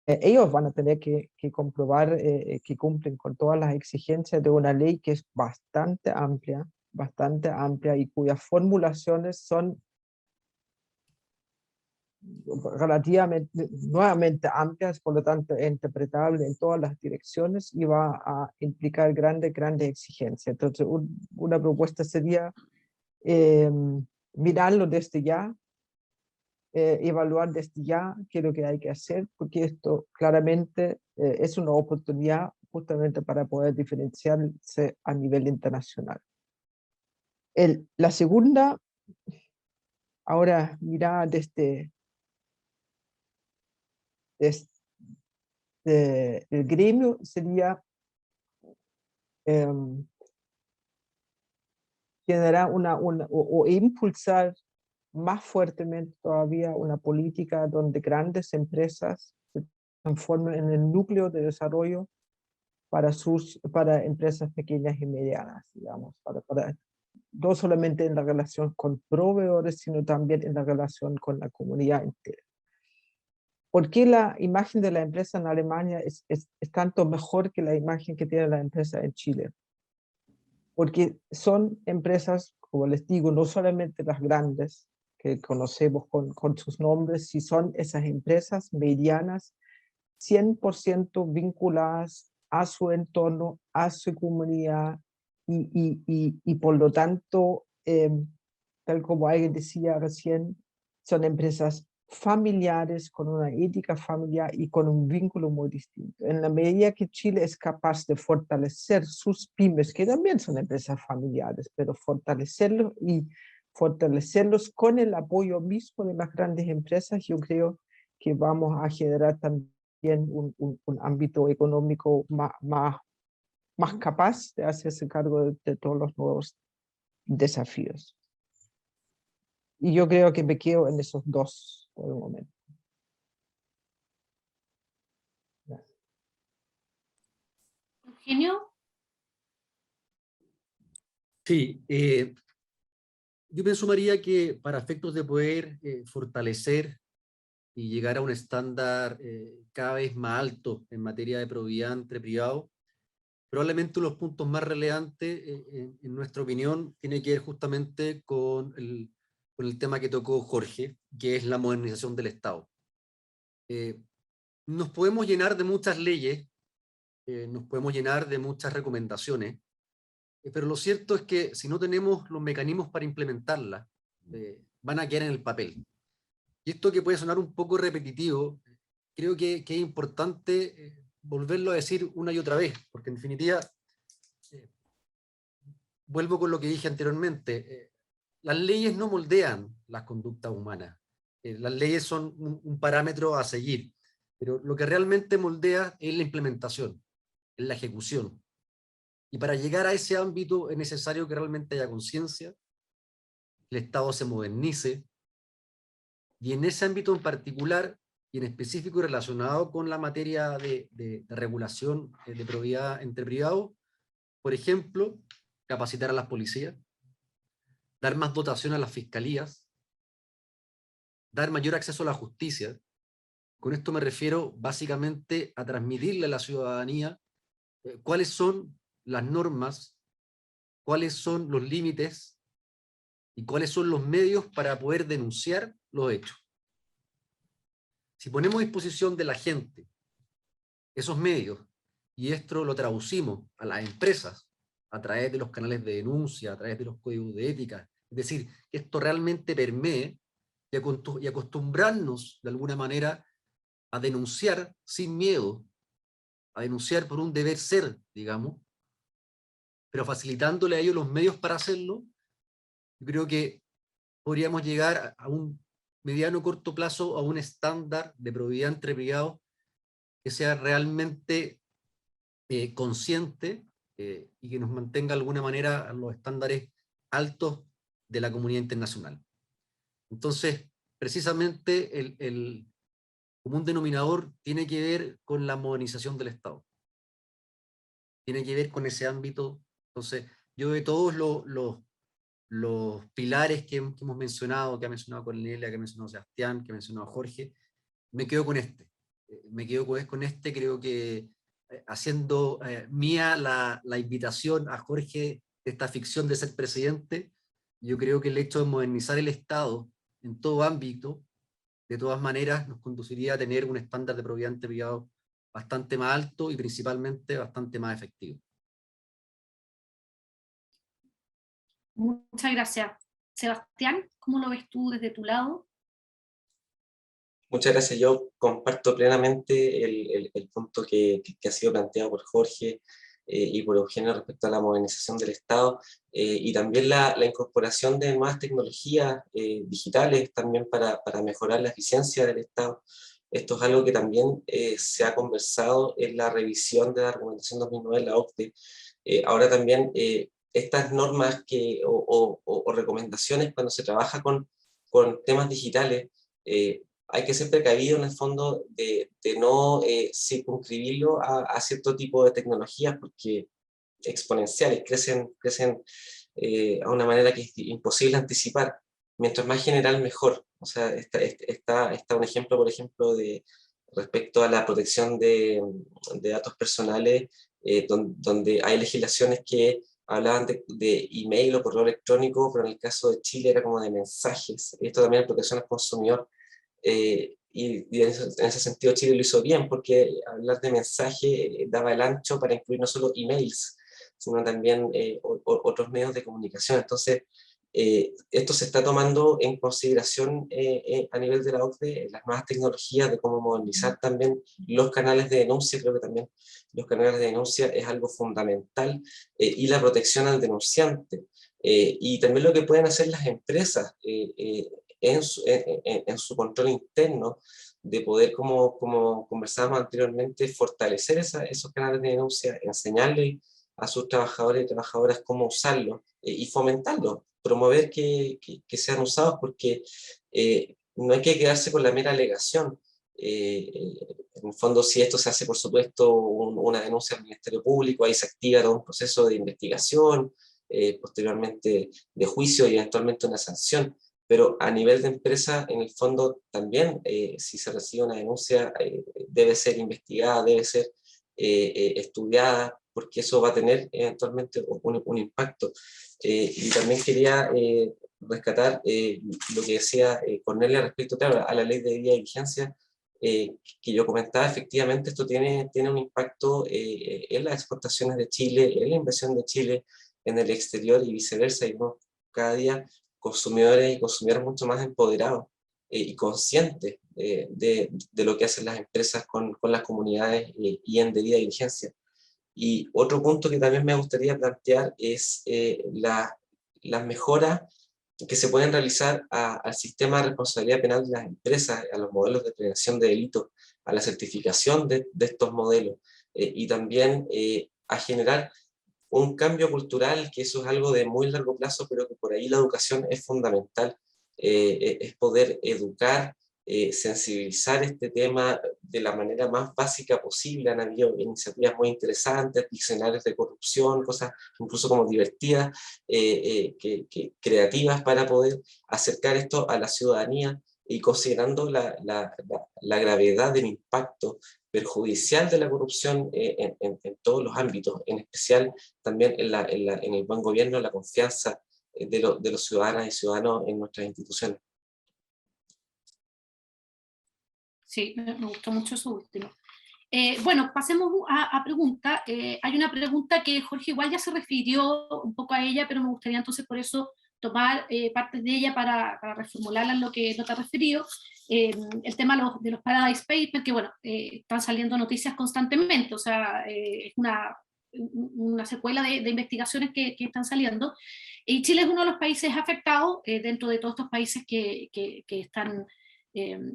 ellos van a tener que comprobar que cumplen con todas las exigencias de una ley que es bastante amplia y cuyas formulaciones son relativamente, nuevamente amplias, por lo tanto interpretable en todas las direcciones y va a implicar grandes exigencias. Entonces una propuesta sería mirarlo desde ya, evaluar desde ya qué es lo que hay que hacer, porque esto claramente es una oportunidad justamente para poder diferenciarse a nivel internacional. La segunda, ahora mirada desde el gremio, sería generar o impulsar más fuertemente todavía una política donde grandes empresas se transformen en el núcleo de desarrollo para empresas pequeñas y medianas, digamos, no solamente en la relación con proveedores, sino también en la relación con la comunidad entera. ¿Por qué la imagen de la empresa en Alemania es tanto mejor que la imagen que tiene la empresa en Chile? Porque son empresas, como les digo, no solamente las grandes que conocemos con sus nombres, si son esas empresas medianas 100% vinculadas a su entorno, a su comunidad y por lo tanto, tal como alguien decía recién, son empresas familiares, con una ética familiar y con un vínculo muy distinto. En la medida que Chile es capaz de fortalecer sus pymes, que también son empresas familiares, pero fortalecerlos con el apoyo mismo de las grandes empresas, yo creo que vamos a generar también un ámbito económico más capaz de hacerse cargo de todos los nuevos desafíos. Y yo creo que me quedo en esos 2 por el momento. Gracias. Eugenio. Sí, yo me sumaría que para efectos de poder fortalecer y llegar a un estándar cada vez más alto en materia de probidad entre privados, probablemente uno de los puntos más relevantes, en nuestra opinión, tiene que ver justamente con el tema que tocó Jorge, que es la modernización del Estado. Nos podemos llenar de muchas leyes, nos podemos llenar de muchas recomendaciones, pero lo cierto es que si no tenemos los mecanismos para implementarlas, van a quedar en el papel. Y esto que puede sonar un poco repetitivo, creo que es importante volverlo a decir una y otra vez, porque en definitiva, vuelvo con lo que dije anteriormente, las leyes no moldean las conductas humanas, las leyes son un parámetro a seguir, pero lo que realmente moldea es la implementación, es la ejecución. Y para llegar a ese ámbito es necesario que realmente haya conciencia, el Estado se modernice, y en ese ámbito en particular, y en específico relacionado con la materia de regulación de propiedad entre privados, por ejemplo, capacitar a las policías, dar más dotación a las fiscalías, dar mayor acceso a la justicia. Con esto me refiero básicamente a transmitirle a la ciudadanía cuáles son las normas, cuáles son los límites y cuáles son los medios para poder denunciar los hechos. Si ponemos a disposición de la gente esos medios y esto lo traducimos a las empresas a través de los canales de denuncia, a través de los códigos de ética, es decir, que esto realmente permee y acostumbrarnos de alguna manera a denunciar sin miedo, a denunciar por un deber ser, digamos, pero facilitándole a ellos los medios para hacerlo, yo creo que podríamos llegar a un mediano o corto plazo a un estándar de probidad entre privados que sea realmente consciente y que nos mantenga de alguna manera los estándares altos de la comunidad internacional. Entonces, precisamente el común denominador tiene que ver con la modernización del Estado. Tiene que ver con ese ámbito. Entonces, yo de todos los pilares que hemos mencionado, que ha mencionado Cornelia, que ha mencionado Sebastián, que ha mencionado Jorge, me quedo con este. Me quedo con este, creo que haciendo mía la invitación a Jorge de esta ficción de ser presidente, yo creo que el hecho de modernizar el Estado en todo ámbito, de todas maneras, nos conduciría a tener un estándar de probidad ante privado bastante más alto y principalmente bastante más efectivo. Muchas gracias. Sebastián, ¿cómo lo ves tú desde tu lado? Muchas gracias. Yo comparto plenamente el punto que ha sido planteado por Jorge y por Eugenio respecto a la modernización del Estado y también la incorporación de nuevas tecnologías digitales también para mejorar la eficiencia del Estado. Esto es algo que también se ha conversado en la revisión de la Recomendación 2009 de la OCDE. Ahora también estas normas o recomendaciones cuando se trabaja con temas digitales, hay que ser precavido en el fondo de no circunscribirlo a cierto tipo de tecnologías porque exponenciales, crecen a una manera que es imposible anticipar. Mientras más general, mejor. O sea, está un ejemplo, por ejemplo, respecto a la protección de datos personales, donde hay legislaciones que hablaban de email o correo electrónico, pero en el caso de Chile era como de mensajes. Esto también es protección al consumidor. Y en ese sentido Chile lo hizo bien, porque hablar de mensaje daba el ancho para incluir no solo emails, sino también otros medios de comunicación. Entonces, esto se está tomando en consideración a nivel de la OCDE, las nuevas tecnologías de cómo modernizar también los canales de denuncia. Creo que también los canales de denuncia es algo fundamental, y la protección al denunciante. Y también lo que pueden hacer las empresas en su control interno, de poder, como conversábamos anteriormente, fortalecer esos canales de denuncia, enseñarle a sus trabajadores y trabajadoras cómo usarlos y fomentarlos, promover que sean usados, porque no hay que quedarse con la mera alegación. En el fondo, si esto se hace, por supuesto, una denuncia al Ministerio Público, ahí se activa todo un proceso de investigación, posteriormente de juicio y eventualmente una sanción. Pero a nivel de empresa, en el fondo, también, si se recibe una denuncia, debe ser investigada, debe ser estudiada, porque eso va a tener eventualmente un impacto. Y también quería rescatar lo que decía Cornelia respecto, claro, a la ley de debida diligencia, que yo comentaba. Efectivamente esto tiene un impacto en las exportaciones de Chile, en la inversión de Chile en el exterior y viceversa, y cada día consumidores y consumidoras mucho más empoderados y conscientes de lo que hacen las empresas con las comunidades y en debida diligencia. Y otro punto que también me gustaría plantear es las mejoras que se pueden realizar al sistema de responsabilidad penal de las empresas, a los modelos de prevención de delitos, a la certificación de estos modelos, y también a generar un cambio cultural, que eso es algo de muy largo plazo, pero que por ahí la educación es fundamental, es poder educar, sensibilizar este tema de la manera más básica posible. Han habido iniciativas muy interesantes, diccionarios de corrupción, cosas incluso como divertidas, creativas para poder acercar esto a la ciudadanía, y considerando la gravedad del impacto perjudicial de la corrupción en todos los ámbitos, en especial también en el buen gobierno, la confianza de los ciudadanas y ciudadanos en nuestras instituciones. Sí, me gustó mucho eso último. Bueno, pasemos a preguntas. Hay una pregunta que Jorge igual ya se refirió un poco a ella, pero me gustaría entonces por eso tomar partes de ella para reformularla en lo que no te has referido. El tema de los Paradise Papers, que bueno, están saliendo noticias constantemente, o sea, es una secuela de investigaciones que están saliendo. Y Chile es uno de los países afectados dentro de todos estos países que están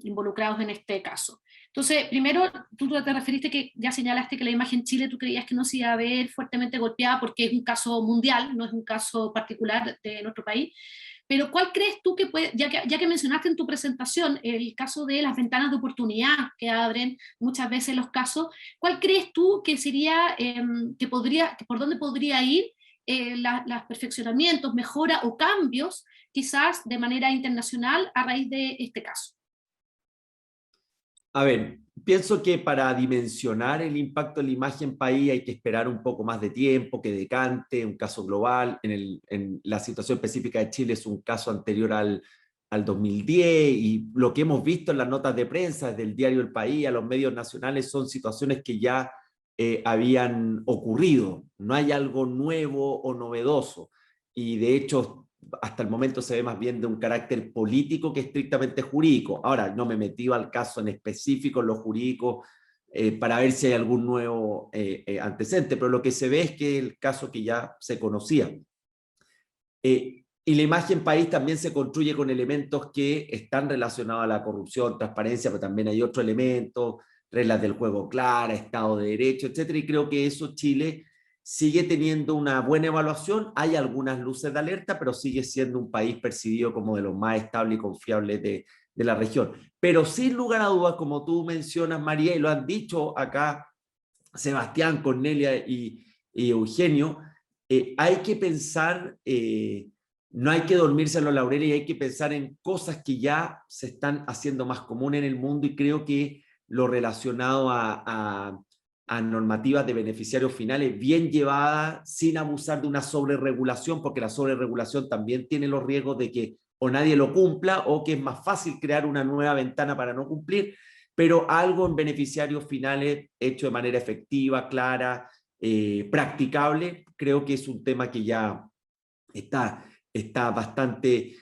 involucrados en este caso. Entonces, primero, tú te referiste que ya señalaste que la imagen Chile tú creías que no se iba a ver fuertemente golpeada porque es un caso mundial, no es un caso particular de nuestro país. Pero ¿cuál crees tú que puede, ya que mencionaste en tu presentación el caso de las ventanas de oportunidad que abren muchas veces los casos, ¿cuál crees tú que sería, por dónde podría ir los perfeccionamientos, mejora o cambios quizás de manera internacional a raíz de este caso? A ver, pienso que para dimensionar el impacto de la imagen país hay que esperar un poco más de tiempo, que decante, un caso global. En la situación específica de Chile es un caso anterior al 2010, y lo que hemos visto en las notas de prensa desde el diario El País a los medios nacionales son situaciones que ya habían ocurrido. No hay algo nuevo o novedoso, y de hecho hasta el momento se ve más bien de un carácter político que estrictamente jurídico. Ahora, no me metí al caso en específico, en lo jurídico, para ver si hay algún nuevo antecedente, pero lo que se ve es que el caso que ya se conocía. Y la imagen país también se construye con elementos que están relacionados a la corrupción, transparencia, pero también hay otros elementos, reglas del juego claras, Estado de Derecho, etcétera, y creo que eso Chile sigue teniendo una buena evaluación. Hay algunas luces de alerta, pero sigue siendo un país percibido como de los más estables y confiables de la región. Pero sin lugar a dudas, como tú mencionas, María, y lo han dicho acá Sebastián, Cornelia y Eugenio, hay que pensar, no hay que dormirse en los laureles, y hay que pensar en cosas que ya se están haciendo más comunes en el mundo, y creo que lo relacionado a normativas de beneficiarios finales bien llevadas, sin abusar de una sobreregulación, porque la sobreregulación también tiene los riesgos de que o nadie lo cumpla, o que es más fácil crear una nueva ventana para no cumplir, pero algo en beneficiarios finales hecho de manera efectiva, clara, practicable. Creo que es un tema que ya está bastante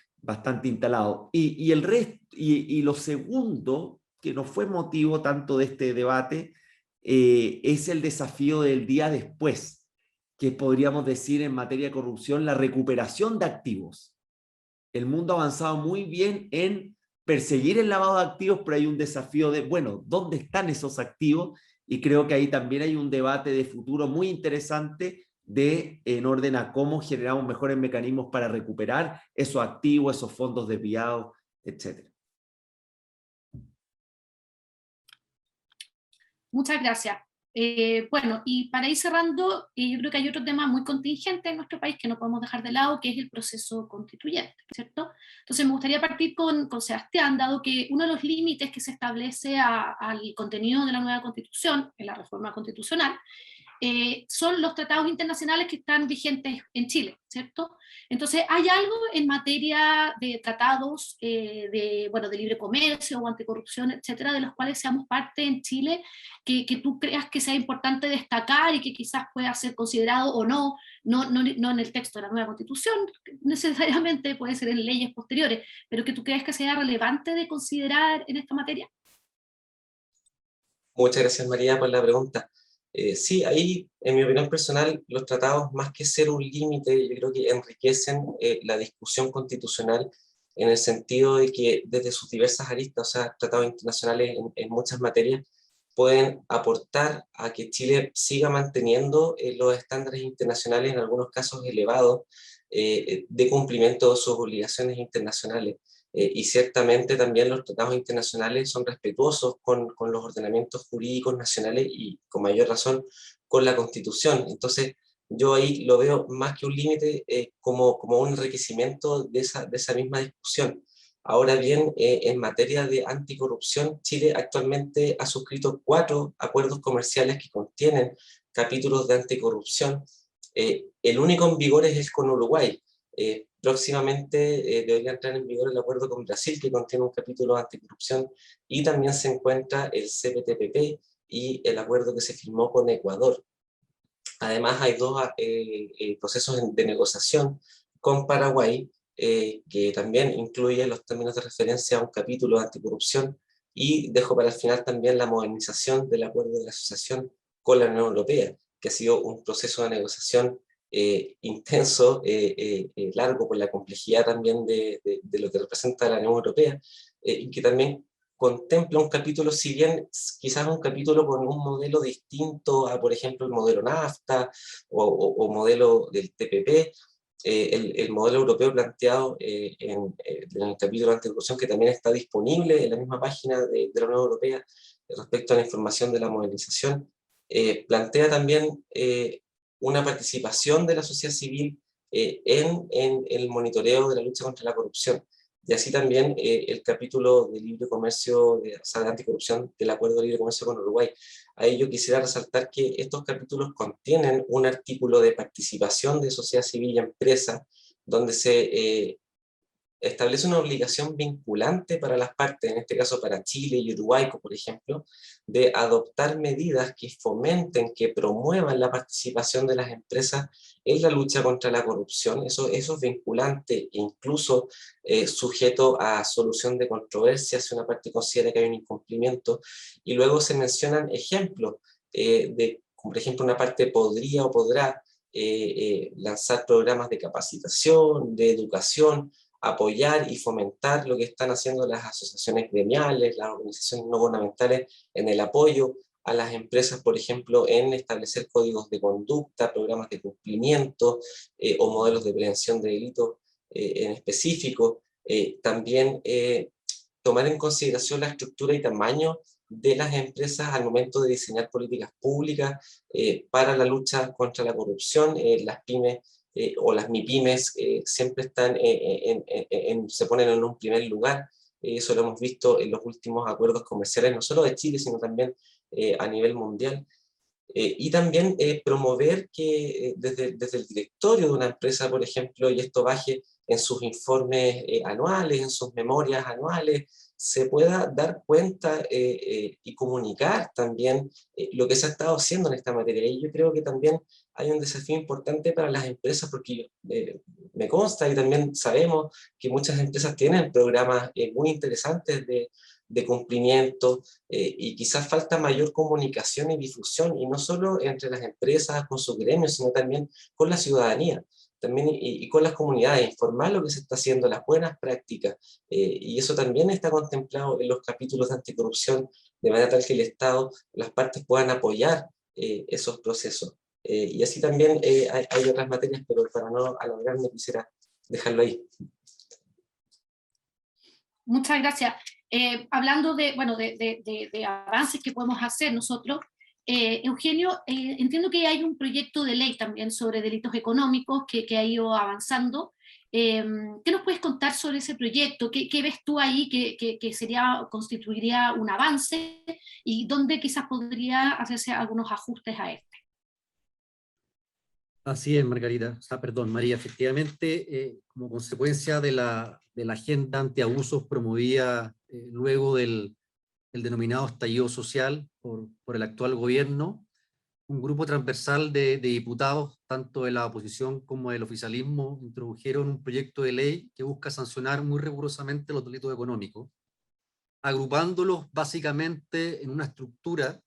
instalado. Y el resto, y lo segundo, que no fue motivo tanto de este debate, es el desafío del día después, que podríamos decir en materia de corrupción, la recuperación de activos. El mundo ha avanzado muy bien en perseguir el lavado de activos, pero hay un desafío de, bueno, ¿dónde están esos activos? Y creo que ahí también hay un debate de futuro muy interesante en orden a cómo generamos mejores mecanismos para recuperar esos activos, esos fondos desviados, etcétera. Muchas gracias. Bueno, y para ir cerrando, yo creo que hay otro tema muy contingente en nuestro país que no podemos dejar de lado, que es el proceso constituyente, ¿cierto? Entonces me gustaría partir con Sebastián, dado que uno de los límites que se establece al contenido de la nueva constitución, en la reforma constitucional, son los tratados internacionales que están vigentes en Chile, ¿cierto? Entonces, ¿hay algo en materia de tratados de libre comercio o anticorrupción, etcétera, de los cuales seamos parte en Chile, que tú creas que sea importante destacar y que quizás pueda ser considerado o no en el texto de la nueva Constitución, necesariamente puede ser en leyes posteriores, pero que tú creas que sea relevante de considerar en esta materia? Muchas gracias, María, por la pregunta. Sí, ahí, en mi opinión personal, los tratados, más que ser un límite, yo creo que enriquecen la discusión constitucional en el sentido de que desde sus diversas aristas, o sea, tratados internacionales en muchas materias, pueden aportar a que Chile siga manteniendo los estándares internacionales, en algunos casos elevados, de cumplimiento de sus obligaciones internacionales. Y ciertamente también los tratados internacionales son respetuosos con los ordenamientos jurídicos nacionales y con mayor razón con la Constitución. Entonces yo ahí lo veo más que un límite como un enriquecimiento de esa misma discusión. Ahora bien, en materia de anticorrupción, Chile actualmente ha suscrito 4 acuerdos comerciales que contienen capítulos de anticorrupción. El único en vigor es el con Uruguay. Próximamente debería entrar en vigor el acuerdo con Brasil, que contiene un capítulo de anticorrupción, y también se encuentra el CPTPP y el acuerdo que se firmó con Ecuador. Además, hay 2 procesos de negociación con Paraguay, que también incluye los términos de referencia a un capítulo de anticorrupción, y dejo para el final también la modernización del acuerdo de la asociación con la Unión Europea, que ha sido un proceso de negociación intenso, largo por la complejidad también de lo que representa la Unión Europea, y que también contempla un capítulo, si bien quizás un capítulo con un modelo distinto a, por ejemplo, el modelo NAFTA o modelo del TPP, el modelo europeo planteado en el capítulo de anticorrupción, que también está disponible en la misma página de la Unión Europea respecto a la información de la modernización, plantea también una participación de la sociedad civil en el monitoreo de la lucha contra la corrupción. Y así también el capítulo de libre comercio, de anticorrupción del Acuerdo de Libre Comercio con Uruguay. Ahí yo quisiera resaltar que estos capítulos contienen un artículo de participación de sociedad civil y empresa, donde se establece una obligación vinculante para las partes, en este caso para Chile y Uruguay, por ejemplo, de adoptar medidas que fomenten, que promuevan la participación de las empresas en la lucha contra la corrupción. Eso es vinculante e incluso sujeto a solución de controversia si una parte considera que hay un incumplimiento. Y luego se mencionan ejemplos de, por ejemplo, una parte podría o podrá lanzar programas de capacitación, de educación, apoyar y fomentar lo que están haciendo las asociaciones gremiales, las organizaciones no gubernamentales en el apoyo a las empresas, por ejemplo, en establecer códigos de conducta, programas de cumplimiento o modelos de prevención de delitos en específico. También tomar en consideración la estructura y tamaño de las empresas al momento de diseñar políticas públicas para la lucha contra la corrupción. Las pymes o las MIPYMES siempre están se ponen en un primer lugar. Eso lo hemos visto en los últimos acuerdos comerciales, no solo de Chile, sino también a nivel mundial. Y también promover que desde el directorio de una empresa, por ejemplo, y esto baje en sus informes anuales, en sus memorias anuales, se pueda dar cuenta y comunicar también lo que se ha estado haciendo en esta materia. Y yo creo que también hay un desafío importante para las empresas, porque me consta y también sabemos que muchas empresas tienen programas muy interesantes de cumplimiento, y quizás falta mayor comunicación y difusión, y no solo entre las empresas con sus gremios, sino también con la ciudadanía, también y con las comunidades, informar lo que se está haciendo, las buenas prácticas, y eso también está contemplado en los capítulos de anticorrupción, de manera tal que el Estado, las partes puedan apoyar esos procesos. Y así también hay otras materias, pero para no alargarme quisiera dejarlo ahí. Muchas gracias. Hablando de avances que podemos hacer nosotros, Eugenio, entiendo que hay un proyecto de ley también sobre delitos económicos que ha ido avanzando. ¿Qué nos puedes contar sobre ese proyecto? ¿Qué ves tú ahí que constituiría un avance y dónde quizás podría hacerse algunos ajustes a este? Así es, Margarita. O sea, perdón, María. Efectivamente, como consecuencia de la agenda antiabusos promovida luego del denominado estallido social por el actual gobierno, un grupo transversal de diputados, tanto de la oposición como del oficialismo, introdujeron un proyecto de ley que busca sancionar muy rigurosamente los delitos económicos, agrupándolos básicamente en una estructura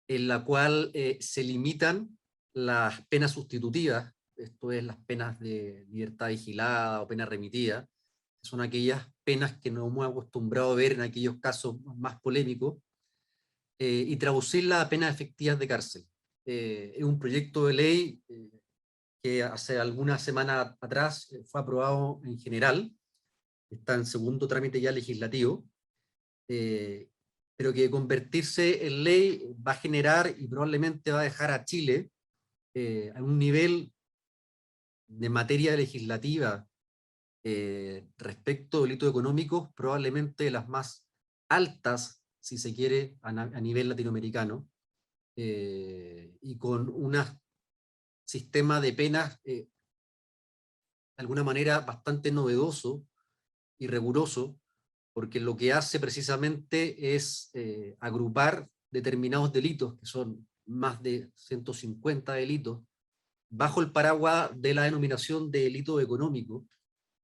en la cual se limitan las penas sustitutivas, esto es las penas de libertad vigilada o pena remitida, que son aquellas penas que nos hemos acostumbrado a ver en aquellos casos más polémicos, y traducirla a penas efectivas de cárcel. Es un proyecto de ley que hace algunas semanas atrás fue aprobado en general, está en segundo trámite ya legislativo, pero que de convertirse en ley va a generar y probablemente va a dejar a Chile a un nivel de materia legislativa respecto a delitos económicos probablemente de las más altas, si se quiere, a nivel latinoamericano, y con un sistema de penas de alguna manera bastante novedoso y riguroso, porque lo que hace precisamente es agrupar determinados delitos, que son más de 150 delitos, bajo el paraguas de la denominación de delito económico,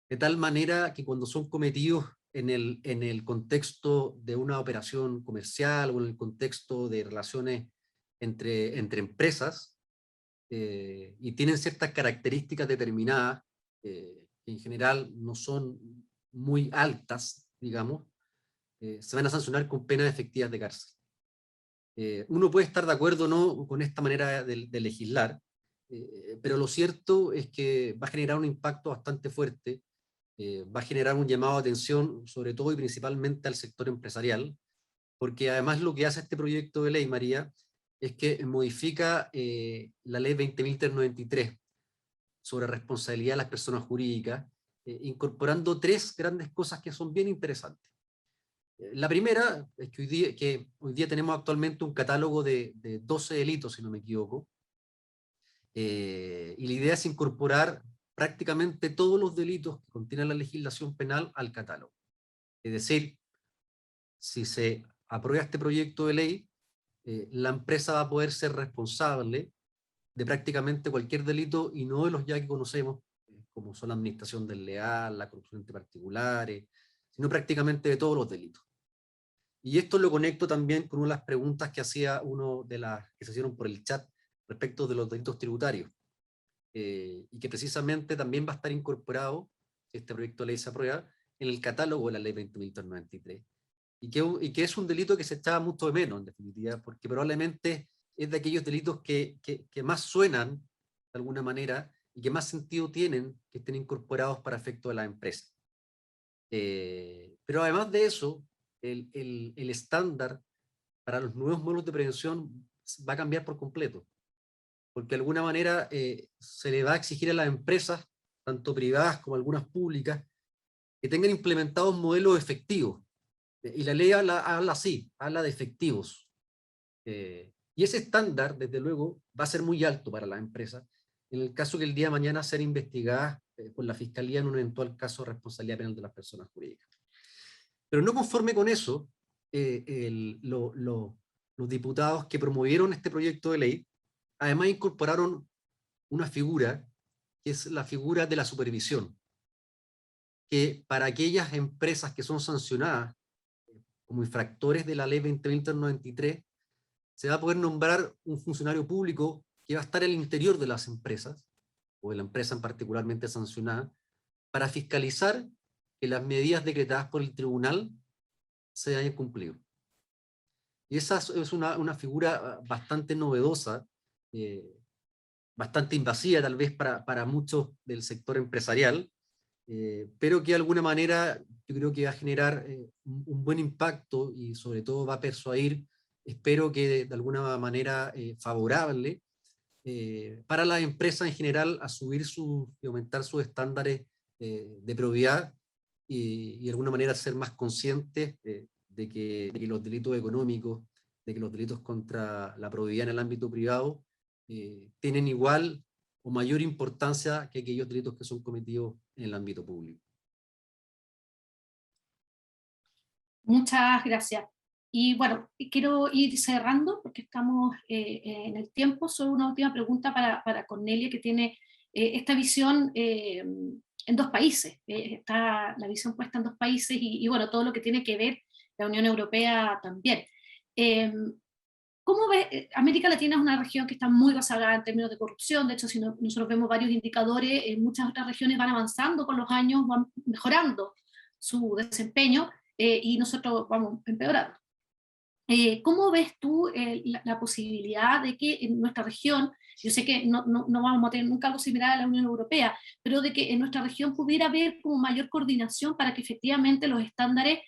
de tal manera que cuando son cometidos en el contexto de una operación comercial o en el contexto de relaciones entre empresas, y tienen ciertas características determinadas, que en general no son muy altas, digamos, se van a sancionar con penas efectivas de cárcel. Uno puede estar de acuerdo o no con esta manera de legislar, pero lo cierto es que va a generar un impacto bastante fuerte, va a generar un llamado de atención, sobre todo y principalmente al sector empresarial, porque además lo que hace este proyecto de ley, María, es que modifica la ley 20.393 sobre responsabilidad de las personas jurídicas, incorporando tres grandes cosas que son bien interesantes. La primera es que hoy día tenemos actualmente un catálogo de 12 delitos, si no me equivoco, y la idea es incorporar prácticamente todos los delitos que contiene la legislación penal al catálogo. Es decir, si se aprueba este proyecto de ley, la empresa va a poder ser responsable de prácticamente cualquier delito y no de los ya que conocemos, como son la administración desleal, la corrupción entre particulares, sino prácticamente de todos los delitos. Y esto lo conecto también con una de las preguntas que hacía uno de las que se hicieron por el chat respecto de los delitos tributarios, y que precisamente también va a estar incorporado, si este proyecto de ley se aprueba, en el catálogo de la ley 20.393. Y que es un delito que se echaba mucho de menos, en definitiva, porque probablemente es de aquellos delitos que más suenan, de alguna manera, y que más sentido tienen que estén incorporados para efecto de la empresa. Pero además de eso, el estándar para los nuevos modelos de prevención va a cambiar por completo, porque de alguna manera se le va a exigir a las empresas, tanto privadas como algunas públicas, que tengan implementados modelos efectivos. Y la ley habla así, habla de efectivos. Y ese estándar, desde luego, va a ser muy alto para las empresas, en el caso que el día de mañana sean investigadas por la Fiscalía en un eventual caso de responsabilidad penal de las personas jurídicas. Pero no conforme con eso, los diputados que promovieron este proyecto de ley, además incorporaron una figura, que es la figura de la supervisión, que para aquellas empresas que son sancionadas como infractores de la ley 20.393, se va a poder nombrar un funcionario público que va a estar al interior de las empresas, o de la empresa particularmente sancionada, para fiscalizar que las medidas decretadas por el tribunal se hayan cumplido. Y esa es una figura bastante novedosa, bastante invasiva tal vez para muchos del sector empresarial, pero que de alguna manera yo creo que va a generar un buen impacto y sobre todo va a persuadir, espero que de alguna manera favorable, para las empresas en general a subir y aumentar sus estándares de probidad y de alguna manera ser más conscientes de que los delitos económicos, de que los delitos contra la probidad en el ámbito privado tienen igual o mayor importancia que aquellos delitos que son cometidos en el ámbito público. Muchas gracias. Y bueno, quiero ir cerrando porque estamos en el tiempo. Solo una última pregunta para Cornelia, que tiene esta visión en dos países. Está la visión puesta en dos países y bueno, todo lo que tiene que ver la Unión Europea también. ¿Cómo ves? América Latina es una región que está muy rezagada en términos de corrupción. De hecho, si nosotros vemos varios indicadores, muchas otras regiones van avanzando con los años, van mejorando su desempeño y nosotros vamos empeorando. ¿Cómo ves tú la posibilidad de que en nuestra región, yo sé que no vamos a tener nunca algo similar a la Unión Europea, pero de que en nuestra región pudiera haber como mayor coordinación para que efectivamente los estándares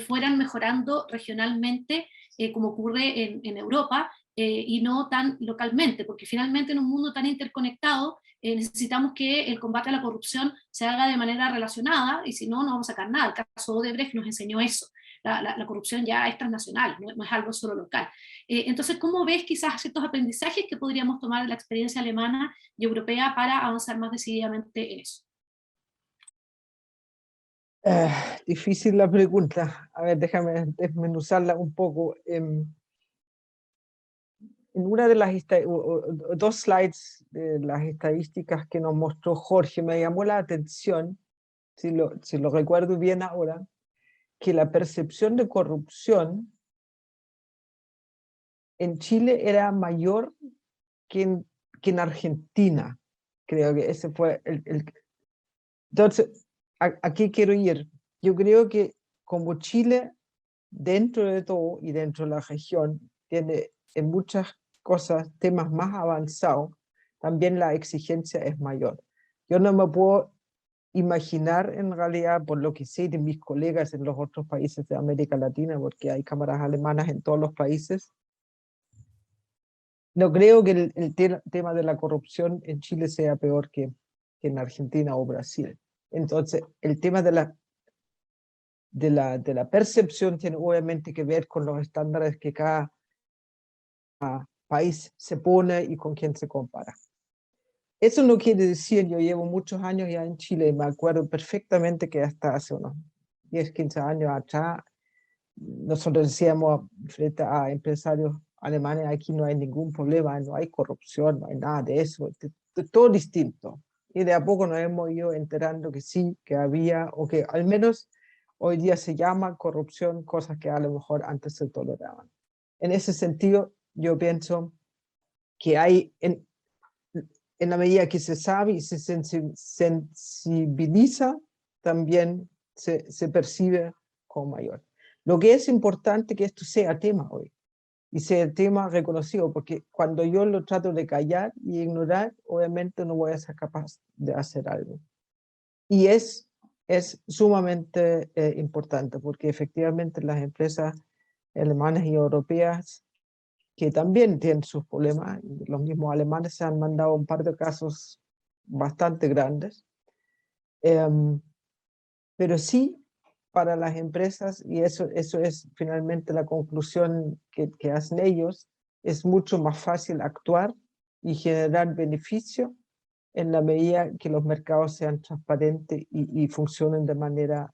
fueran mejorando regionalmente, como ocurre en Europa, y no tan localmente, porque finalmente en un mundo tan interconectado necesitamos que el combate a la corrupción se haga de manera relacionada, y si no, no vamos a sacar nada. El caso Odebrecht nos enseñó eso. La corrupción ya es transnacional, no es algo solo local. Entonces, ¿cómo ves quizás ciertos aprendizajes que podríamos tomar de la experiencia alemana y europea para avanzar más decididamente en eso? Difícil la pregunta. A ver, déjame desmenuzarla un poco. En una de las dos slides de las estadísticas que nos mostró Jorge, me llamó la atención, si lo recuerdo bien ahora, que la percepción de corrupción en Chile era mayor que en Argentina. Creo que ese fue Entonces, ¿a qué quiero ir? Yo creo que como Chile, dentro de todo y dentro de la región, tiene en muchas cosas temas más avanzados, también la exigencia es mayor. Yo no me puedo imaginar en realidad, por lo que sé de mis colegas en los otros países de América Latina, porque hay cámaras alemanas en todos los países, no creo que el tema de la corrupción en Chile sea peor que en Argentina o Brasil. Entonces, el tema de la percepción tiene obviamente que ver con los estándares que cada país se pone y con quién se compara. Eso no quiere decir, yo llevo muchos años ya en Chile y me acuerdo perfectamente que hasta hace unos 10, 15 años atrás, nosotros decíamos frente a empresarios alemanes, aquí no hay ningún problema, no hay corrupción, no hay nada de eso, todo distinto. Y de a poco nos hemos ido enterando que sí, que había, o que al menos hoy día se llama corrupción, cosas que a lo mejor antes se toleraban. En ese sentido, yo pienso que hay, en la medida que se sabe y se sensibiliza, también se percibe como mayor. Lo que es importante que esto sea tema hoy, y sea tema reconocido, porque cuando yo lo trato de callar y ignorar, obviamente no voy a ser capaz de hacer algo. Y es sumamente importante, porque efectivamente las empresas alemanas y europeas, que también tienen sus problemas, los mismos alemanes se han mandado un par de casos bastante grandes, pero sí para las empresas, y eso es finalmente la conclusión que hacen ellos, es mucho más fácil actuar y generar beneficio en la medida que los mercados sean transparentes y funcionen de manera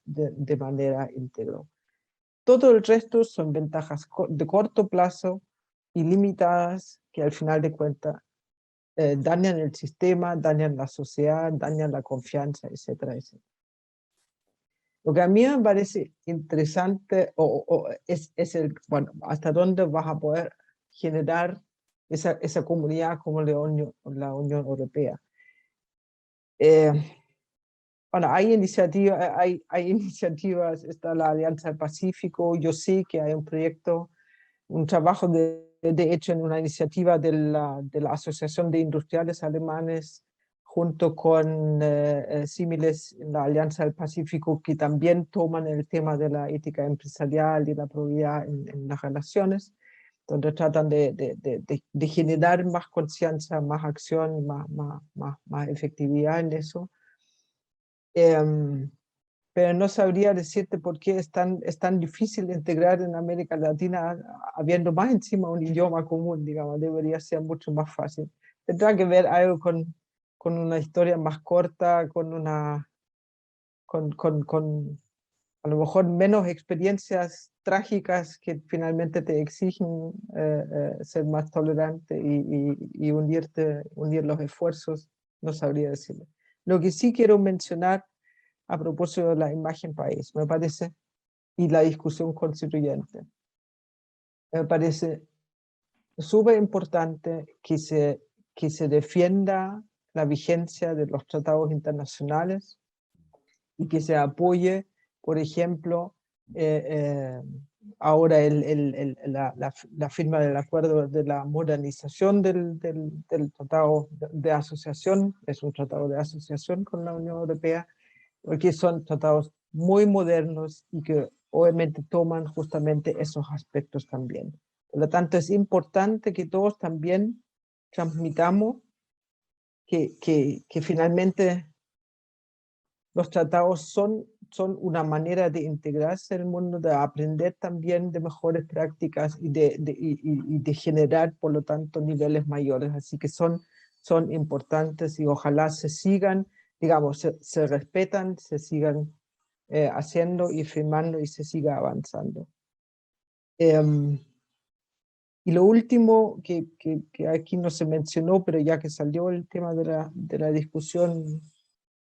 íntegra. Todo el resto son ventajas de corto plazo, ilimitadas, que al final de cuentas dañan el sistema, dañan la sociedad, dañan la confianza, etcétera, etcétera. Lo que a mí me parece interesante es bueno, hasta dónde vas a poder generar esa comunidad como la Unión Europea. Bueno, hay iniciativas, está la Alianza del Pacífico, yo sé que hay un proyecto, un trabajo de hecho en una iniciativa de la Asociación de Industriales Alemanes junto con símiles en la Alianza del Pacífico, que también toman el tema de la ética empresarial y la probidad en las relaciones, donde tratan de generar más conciencia, más acción, más efectividad en eso. Pero no sabría decirte por qué es tan difícil integrar en América Latina, habiendo más encima un idioma común, digamos, debería ser mucho más fácil. tendrá que ver algo con una historia más corta, con a lo mejor menos experiencias trágicas que finalmente te exigen ser más tolerante y unir los esfuerzos, no sabría decirlo. Lo que sí quiero mencionar a propósito de la imagen país, me parece, y la discusión constituyente, me parece súper importante que se defienda la vigencia de los tratados internacionales y que se apoye, por ejemplo, ahora la firma del acuerdo de la modernización del tratado de asociación, es un tratado de asociación con la Unión Europea, porque son tratados muy modernos y que obviamente toman justamente esos aspectos también. Por lo tanto, es importante que todos también transmitamos que finalmente los tratados son una manera de integrarse en el mundo, de aprender también de mejores prácticas y de generar, por lo tanto, niveles mayores. Así que son importantes y ojalá se sigan, digamos, se respetan, se sigan haciendo y firmando y se siga avanzando. Y lo último que aquí no se mencionó, pero ya que salió el tema de la discusión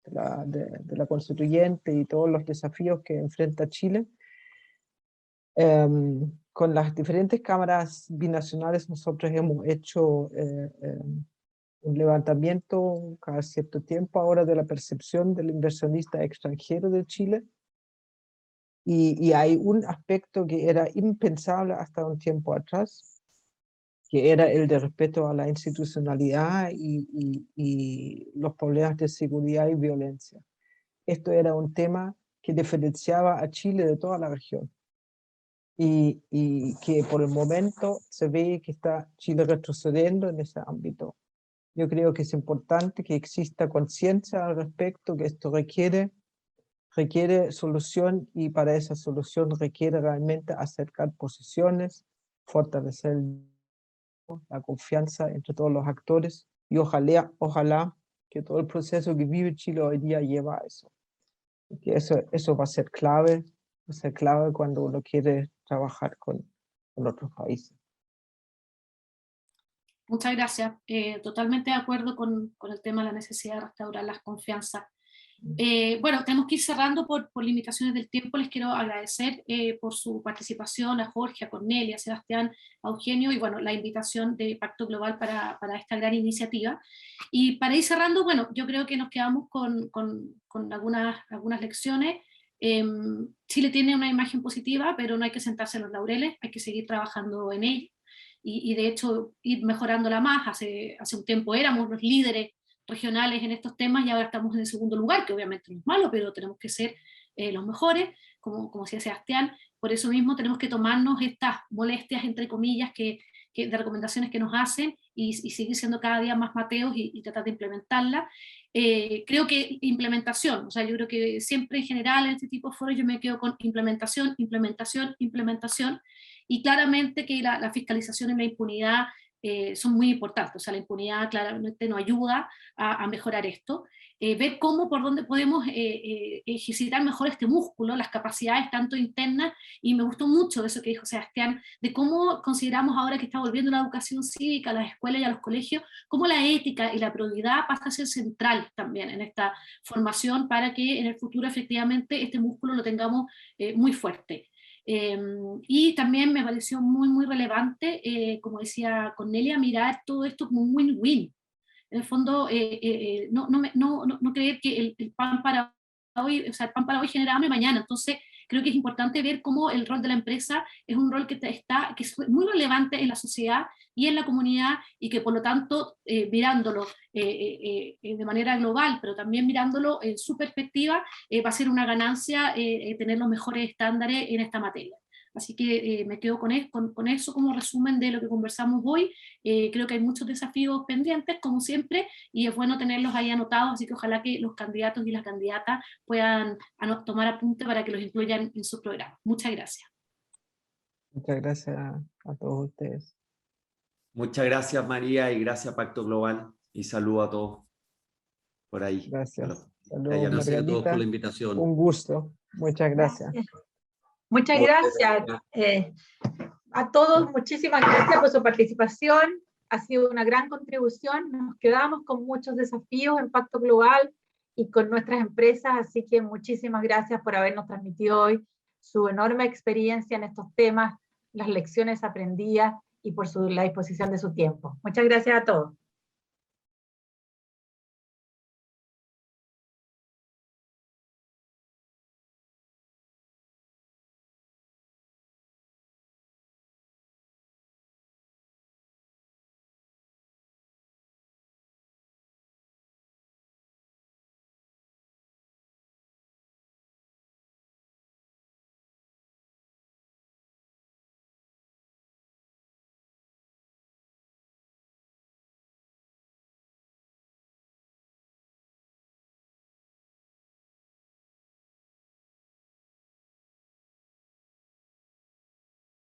de la constituyente y todos los desafíos que enfrenta Chile, con las diferentes cámaras binacionales nosotros hemos hecho un levantamiento cada cierto tiempo ahora de la percepción del inversionista extranjero de Chile, y hay un aspecto que era impensable hasta un tiempo atrás, que era el de respeto a la institucionalidad y los problemas de seguridad y violencia. Esto era un tema que diferenciaba a Chile de toda la región y que por el momento se ve que está Chile retrocediendo en ese ámbito. Yo creo que es importante que exista conciencia al respecto, que esto requiere solución, y para esa solución requiere realmente acercar posiciones, fortalecer la confianza entre todos los actores, y ojalá que todo el proceso que vive Chile hoy día lleva a eso. Porque eso va a ser clave cuando uno quiere trabajar con otros países. Muchas gracias. Totalmente de acuerdo con el tema de la necesidad de restaurar las confianzas. Bueno, tenemos que ir cerrando por limitaciones del tiempo. Les quiero agradecer por su participación a Jorge, a Cornelia, a Sebastián, a Eugenio, y bueno, la invitación de Pacto Global para esta gran iniciativa. Y para ir cerrando, bueno, yo creo que nos quedamos con algunas lecciones. Chile tiene una imagen positiva, pero no hay que sentarse en los laureles, hay que seguir trabajando en ella, y de hecho ir mejorándola más. Hace un tiempo éramos los líderes regionales en estos temas y ahora estamos en el segundo lugar, que obviamente no es malo, pero tenemos que ser los mejores, como decía Sebastián. Por eso mismo tenemos que tomarnos estas molestias, entre comillas, de recomendaciones que nos hacen, y seguir siendo cada día más mateos y tratar de implementarlas. Creo que implementación, o sea, yo creo que siempre en general en este tipo de foros yo me quedo con implementación, implementación, implementación, y claramente que la fiscalización y la impunidad son muy importantes. O sea, la impunidad claramente nos ayuda a mejorar esto. Ver por dónde podemos ejercitar mejor este músculo, las capacidades tanto internas, y me gustó mucho eso que dijo Sebastián, de cómo consideramos ahora que está volviendo la educación cívica a las escuelas y a los colegios, cómo la ética y la probidad pasa a ser central también en esta formación, para que en el futuro efectivamente este músculo lo tengamos muy fuerte. Y también me pareció muy, muy relevante, como decía Cornelia, mirar todo esto como un win-win. En el fondo, no creer que el pan para hoy, o sea, el pan para hoy genera hambre mañana. Entonces, creo que es importante ver cómo el rol de la empresa es un rol que es muy relevante en la sociedad y en la comunidad, y que por lo tanto, mirándolo de manera global, pero también mirándolo en su perspectiva, va a ser una ganancia tener los mejores estándares en esta materia. Así que me quedo con eso como resumen de lo que conversamos hoy. Creo que hay muchos desafíos pendientes, como siempre, y es bueno tenerlos ahí anotados, así que ojalá que los candidatos y las candidatas puedan tomar apunte para que los incluyan en sus programas. Muchas gracias. Muchas gracias a todos ustedes. Muchas gracias, María, y gracias, Pacto Global, y saludo a todos por ahí. Gracias. Saludos, Gracias a todos por Margarita. la invitación. Un gusto. Muchas gracias. Muchas gracias a todos, muchísimas gracias por su participación, ha sido una gran contribución, nos quedamos con muchos desafíos en Pacto Global y con nuestras empresas, así que muchísimas gracias por habernos transmitido hoy su enorme experiencia en estos temas, las lecciones aprendidas y por la disposición de su tiempo. Muchas gracias a todos.